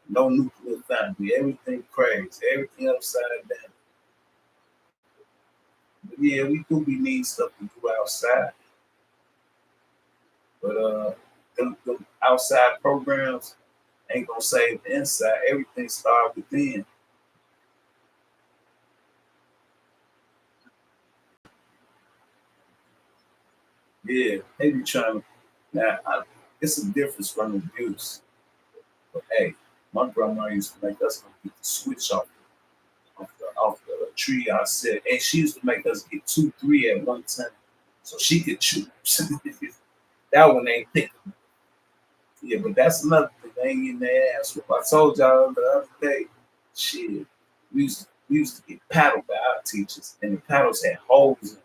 no nuclear family. Everything crazy. Everything upside down. But yeah, we need stuff to do outside. But them outside programs ain't gonna save the inside. Everything starts within. Yeah, they be trying to. Now, it's a difference from abuse. But hey, my grandma used to make us get the switch off the tree I said, and she used to make us get 2, 3 at one time, so she could choose. That one ain't thick. Yeah, but that's another thing. They ain't in their ass. What I told y'all the other day, shit, we used to get paddled by our teachers, and the paddles had holes in them.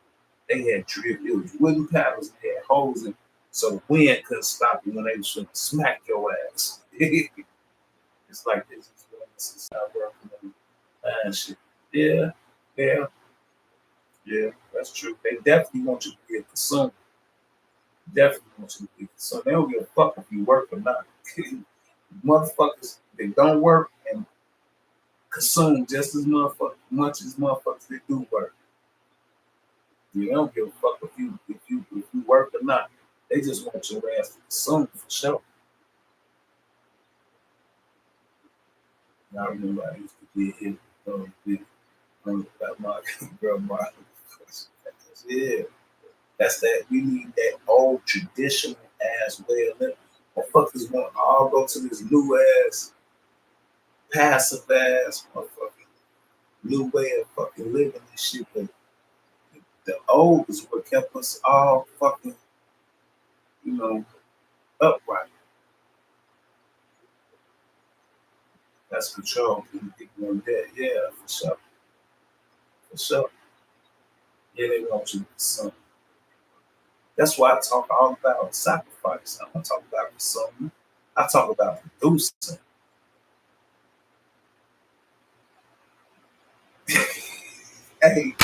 They had drip. It was wooden paddles and had holes in them. So the wind couldn't stop you when they was trying to smack your ass. It's like this. This is not working and shit. Yeah, yeah, yeah. That's true. They definitely want you to be a consumer. Definitely want you to be a consumer. They don't give a fuck if you work or not. Motherfuckers, they don't work and consume just as much as motherfuckers that do work. You don't give a fuck if you work or not. They just want your ass to consume for sure. I remember I used to get hit about my grandma. Yeah, that's that. We need that old traditional ass way of living. Motherfuckers want to all go to this new ass, passive ass, motherfucking new way of fucking living and shit. But the old is what kept us all fucking, you know, upright. That's control. People on that. Yeah, for sure. For sure. Yeah, they want you to do something. That's why I talk all about sacrifice. I don't talk about something. I talk about producing. Hey,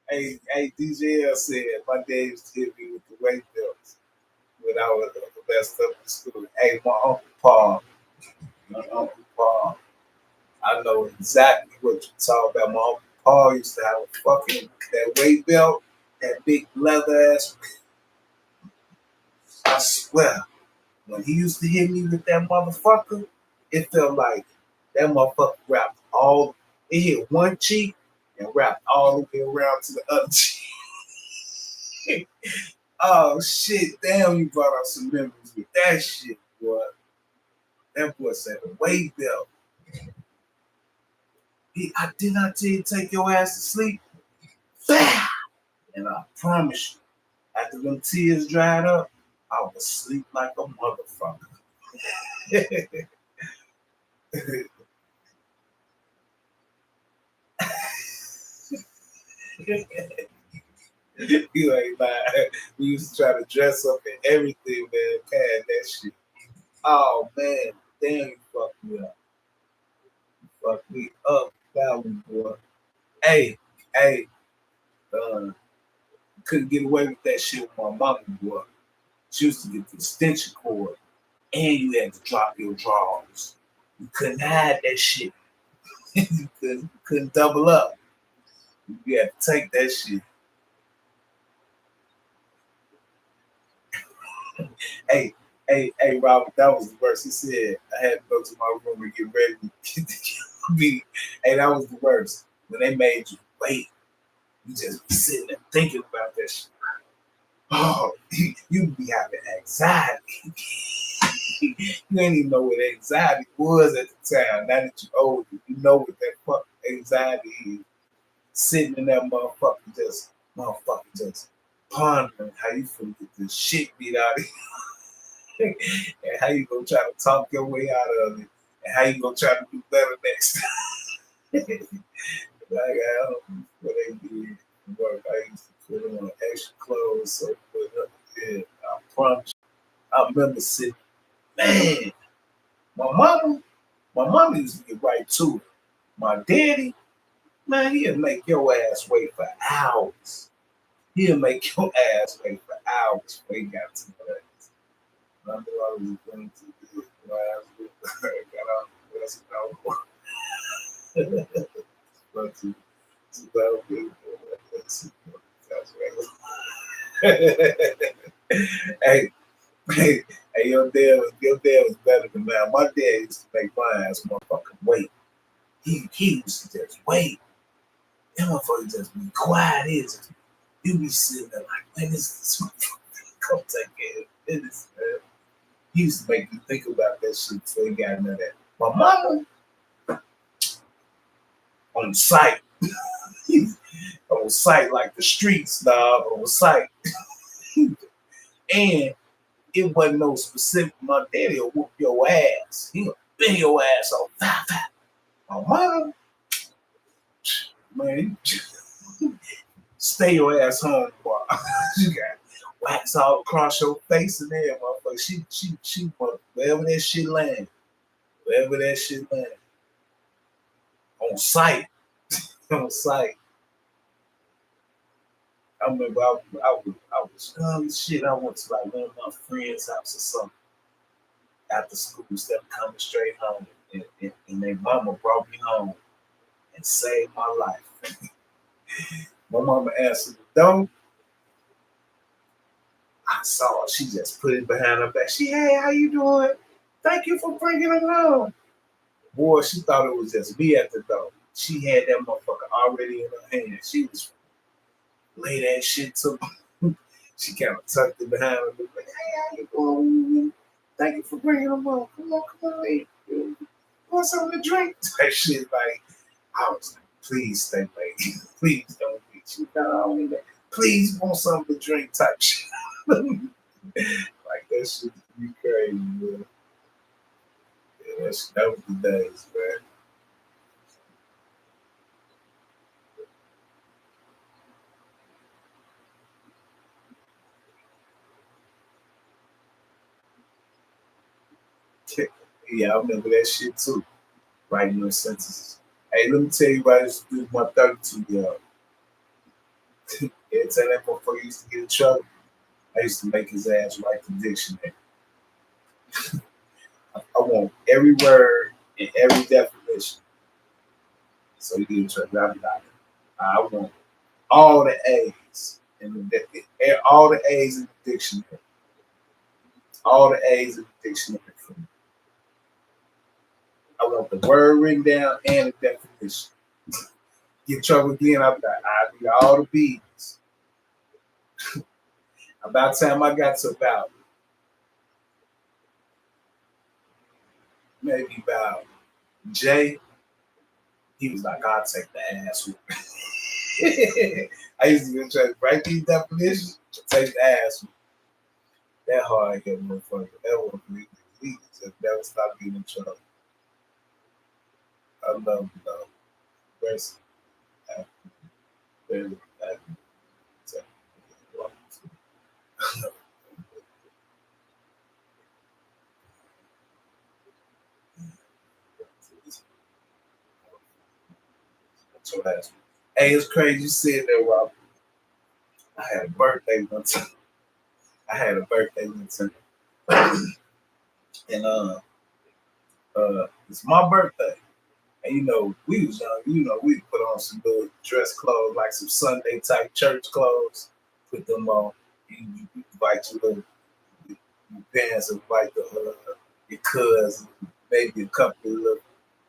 hey, DJL said my dad used to hit me with the weight belts when I was messed up in school. Hey, my Uncle Paul, I know exactly what you're talking about. My Uncle Paul used to have a fucking that weight belt, that big leather ass. I swear, when he used to hit me with that motherfucker, it felt like that motherfucker wrapped all. It hit one cheek and wrapped all the way around to the other cheek. Oh shit! Damn, you brought up some memories with that shit, boy. That boy said a weight belt. I did not tell you to take your ass to sleep. And I promise you, after them tears dried up, I was asleep like a motherfucker. You ain't lying. We used to try to dress up and everything, man. Pad that shit. Oh man, damn, you fucked me up. You fucked me up, that one, boy. Hey, hey, uh, couldn't get away with that shit with my mama, boy. She used to get the extension cord, and you had to drop your drawers. You couldn't hide that shit. You couldn't double up. You had to take that shit. Hey, hey, Robert, that was the worst. He said I had to go to my room and get ready to be. Hey, that was the worst. When they made you wait, you just be sitting there thinking about that shit. Oh, you be having anxiety. You ain't even know what anxiety was at the time. Now that you're older, you know what that fuck anxiety is. Sitting in that motherfucker just Motherfucker just pondering how you finna get this shit beat out of you. And how you gonna try to talk your way out of it. And how you gonna try to do better next time. Like, I don't know what they did. Work. I used to put on extra clothes, so put up. Yeah, I promise. I remember sitting, man. My mama used to get right to it. My daddy, man, he'll make your ass wait for hours. He'll make your ass wait for hours before he got to that. I knew I was going to do it. My ass got out the West Coast. But to that good. Hey, hey, your dad was better than mine. My dad used to make my ass motherfucking wait. He used to just wait. That motherfucker just be quiet. You be sitting there like, man, this motherfucker come take care of business, man. He used to make you think about that shit before he got into that. My mama on site. On site like the streets, dog, on site. And it wasn't no specific. My daddy will whoop your ass. He'll bend your ass off. My mama, man, stay your ass home, boy. You got wax all across your face and there, motherfucker. She wherever that shit land, on site, on site. I remember I was young as shit. I went to like one of my friends' house or something after school, instead of coming straight home. And their mama brought me home and saved my life. My mama answered the door. I saw her. She just put it behind her back. Hey, how you doing? Thank you for bringing him home. Boy, she thought it was just me at the door. She had that motherfucker already in her hand. She was lay that shit to me. She kind of tucked it behind her. Like, hey, how you doing? Thank you for bringing him home. Come on, in. Want something to drink? That shit, like, I was like, please stay late. Please don't beat you. No, I don't need that. Please want something to drink type shit. Like, that shit be crazy, man. Yeah, that was the days, man. Yeah, I remember that shit too. Writing those sentences. Hey, let me tell you what I used to do with my 32-year-old. Every time that motherfucker used to get in trouble, I used to make his ass write the dictionary. I want every word and every definition. So you get in trouble. I'll be like, I want all the A's all the A's in the dictionary. All the A's in the dictionary for me. I want the word written down and the definition. Get in trouble again, I'll be like, I need all the B's. About time I got to about maybe about J, he was like, I'll take the ass with me. I used to try to write these definitions, take the ass with me. That hard head motherfucker. That was he just never stopped getting in trouble. I love him though. Where's there's that so that's hey, it's crazy you said that, Rob. I had a birthday one time. And it's my birthday. And we was young, we put on some little dress clothes, like some Sunday type church clothes, put them on. You invite your parents, invite your cousins, maybe a couple of little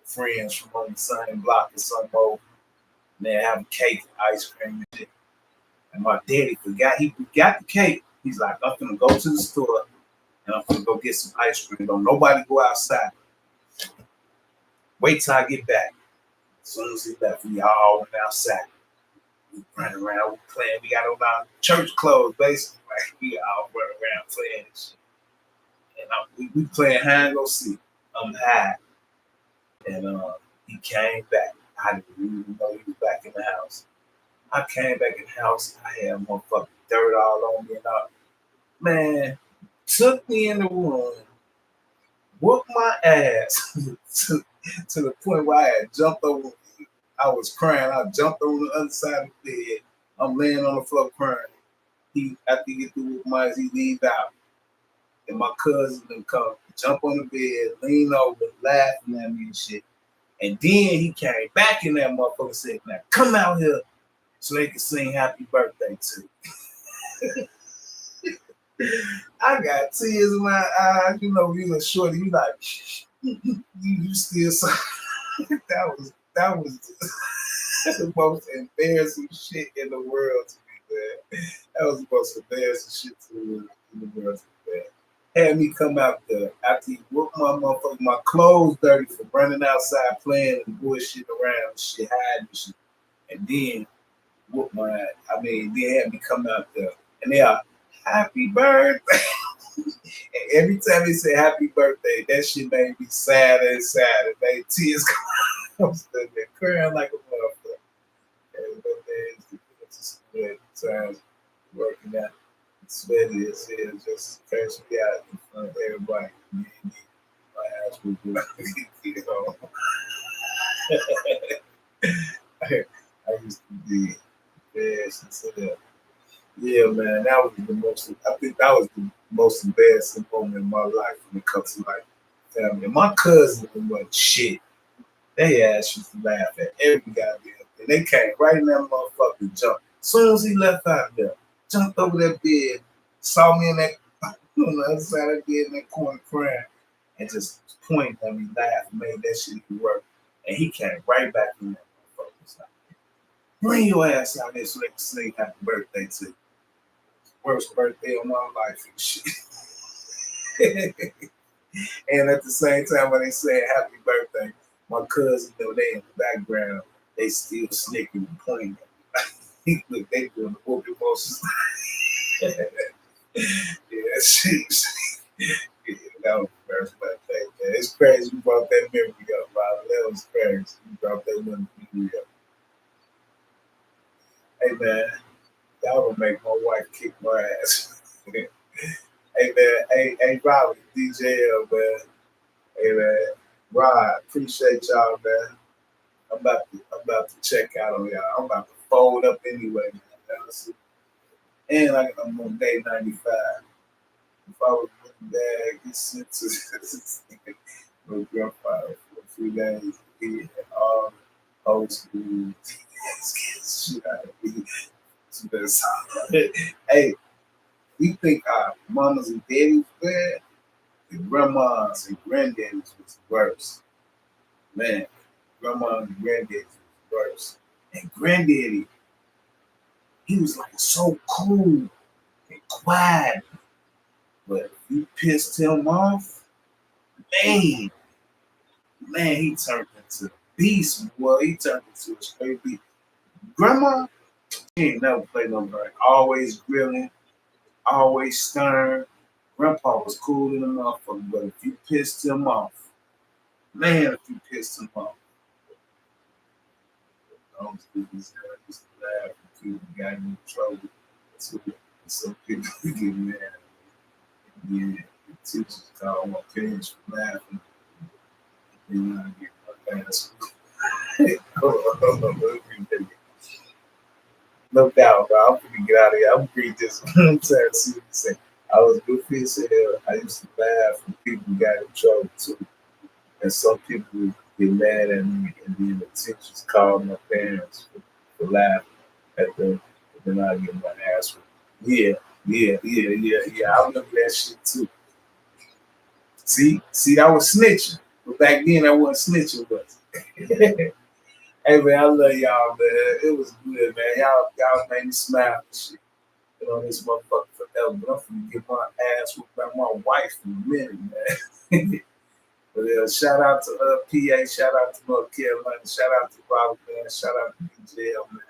friends from on the same block or something over. And they have cake, ice cream and shit. And my daddy he forgot the cake. He's like, I'm gonna go to the store and I'm gonna go get some ice cream. Don't nobody go outside. Wait till I get back. As soon as he left, we all went outside. We running around, we playing. We got on our church clothes, basically. Like, we all running around playing and shit. And we playing hide and go seek. I'm high. And he came back. I didn't even know he was back in the house. I came back in the house. I had motherfucking dirt all on me and all. Man, took me in the room, whooped my ass to the point where I had jumped over. I was crying. I jumped over the other side of the bed. I'm laying on the floor crying. After he get through with my ass, he leaned out. And my cousin then come, jump on the bed, lean over, laughing at me and shit. And then he came back in that motherfucker and said, now come out here so they can sing happy birthday to you. I got tears in my eyes. You know, you a shorty, you like, you still so that was the most embarrassing shit in the world to me, man. That was the most embarrassing shit in the world to me, man. Had me come out there after he whooped my clothes dirty for running outside playing and bullshit around and shit, hiding and shit. And then whoop my ass. I mean, then had me come out there and they are happy birthday. And every time they say happy birthday, that shit made me sad and sad. It made tears come. I'm standing there crying like a motherfucker. And it's good times working out. Sweaty as hell, just cursing me out in front of everybody. My ass was good. You know. I used to be embarrassing. Yeah, man, that was the most. I think that was the most embarrassing moment in my life when it comes to like family. And my cousins was shit. They ass used to laugh at every goddamn thing. They came right in that motherfucking jump. As soon as he left out there, jumped over that bed, saw me in that on the other side of the bed in that corner crying, and just pointed at me, laughing, made that shit work. And he came right back in that motherfucker. Like, bring your ass out there so they can sing happy birthday to you. Worst birthday of my life and shit. And at the same time when they say happy birthday, my cousins, they in the background, they still snicking and pointing at me. Look, they doing the whooping motions. Yeah, shit. Yeah, that was the first birthday, man. It's crazy you brought that memory up, Bob. That was crazy. You brought that memory up. Hey, man, y'all gonna make my wife kick my ass. Hey, man. Hey, Robert, DJL, man. Hey, man. Rod, appreciate y'all, man. I'm about to check out on y'all. I'm about to fold up anyway, man. And I'm on day 95. If I was looking back, get sent to my grandfather for a few days. He had all old school shit out of me. Hey, we think our mamas and daddies bad, the grandmas and granddaddies was worse. Man, grandma and granddaddy was worse. And granddaddy, he was like so cool and quiet. But if you pissed him off, man, he turned into a beast. Well, he turned into a straight beast. Grandma, she ain't never played no bird. Always grilling, always stern. Grandpa was cool in the motherfucker, but if you pissed him off, man, if you pissed him off, I used to laugh and people got in trouble. So people get mad. Yeah, the teachers call my parents for laughing. You know, I get my ass. No doubt, bro. I'm gonna get out of here. I'm gonna read this one time. See what you say. I was goofy as hell. I used to laugh when people got in trouble too. And some people would get mad at me, and then the teachers called my parents for laughing at them. And then I get my ass whipped. Yeah. I remember that shit too. See, I was snitching. But back then I wasn't snitching, but hey man, I love y'all, man. It was good, man. Y'all made me smile and shit. Been on this motherfucker forever, but I'm finna get my ass whooped by my wife in a minute, man. But shout out to PA, shout out to North Carolina, shout out to Robert, man, shout out to DJL, man.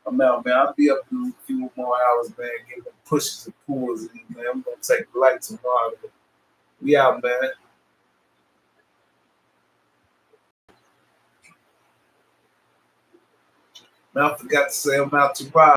I'm out, man. I'll be up in a few more hours, man. Giving pushes and pulls, and man, I'm gonna take the light tomorrow. We out, man. Man, I forgot to say I'm out tomorrow.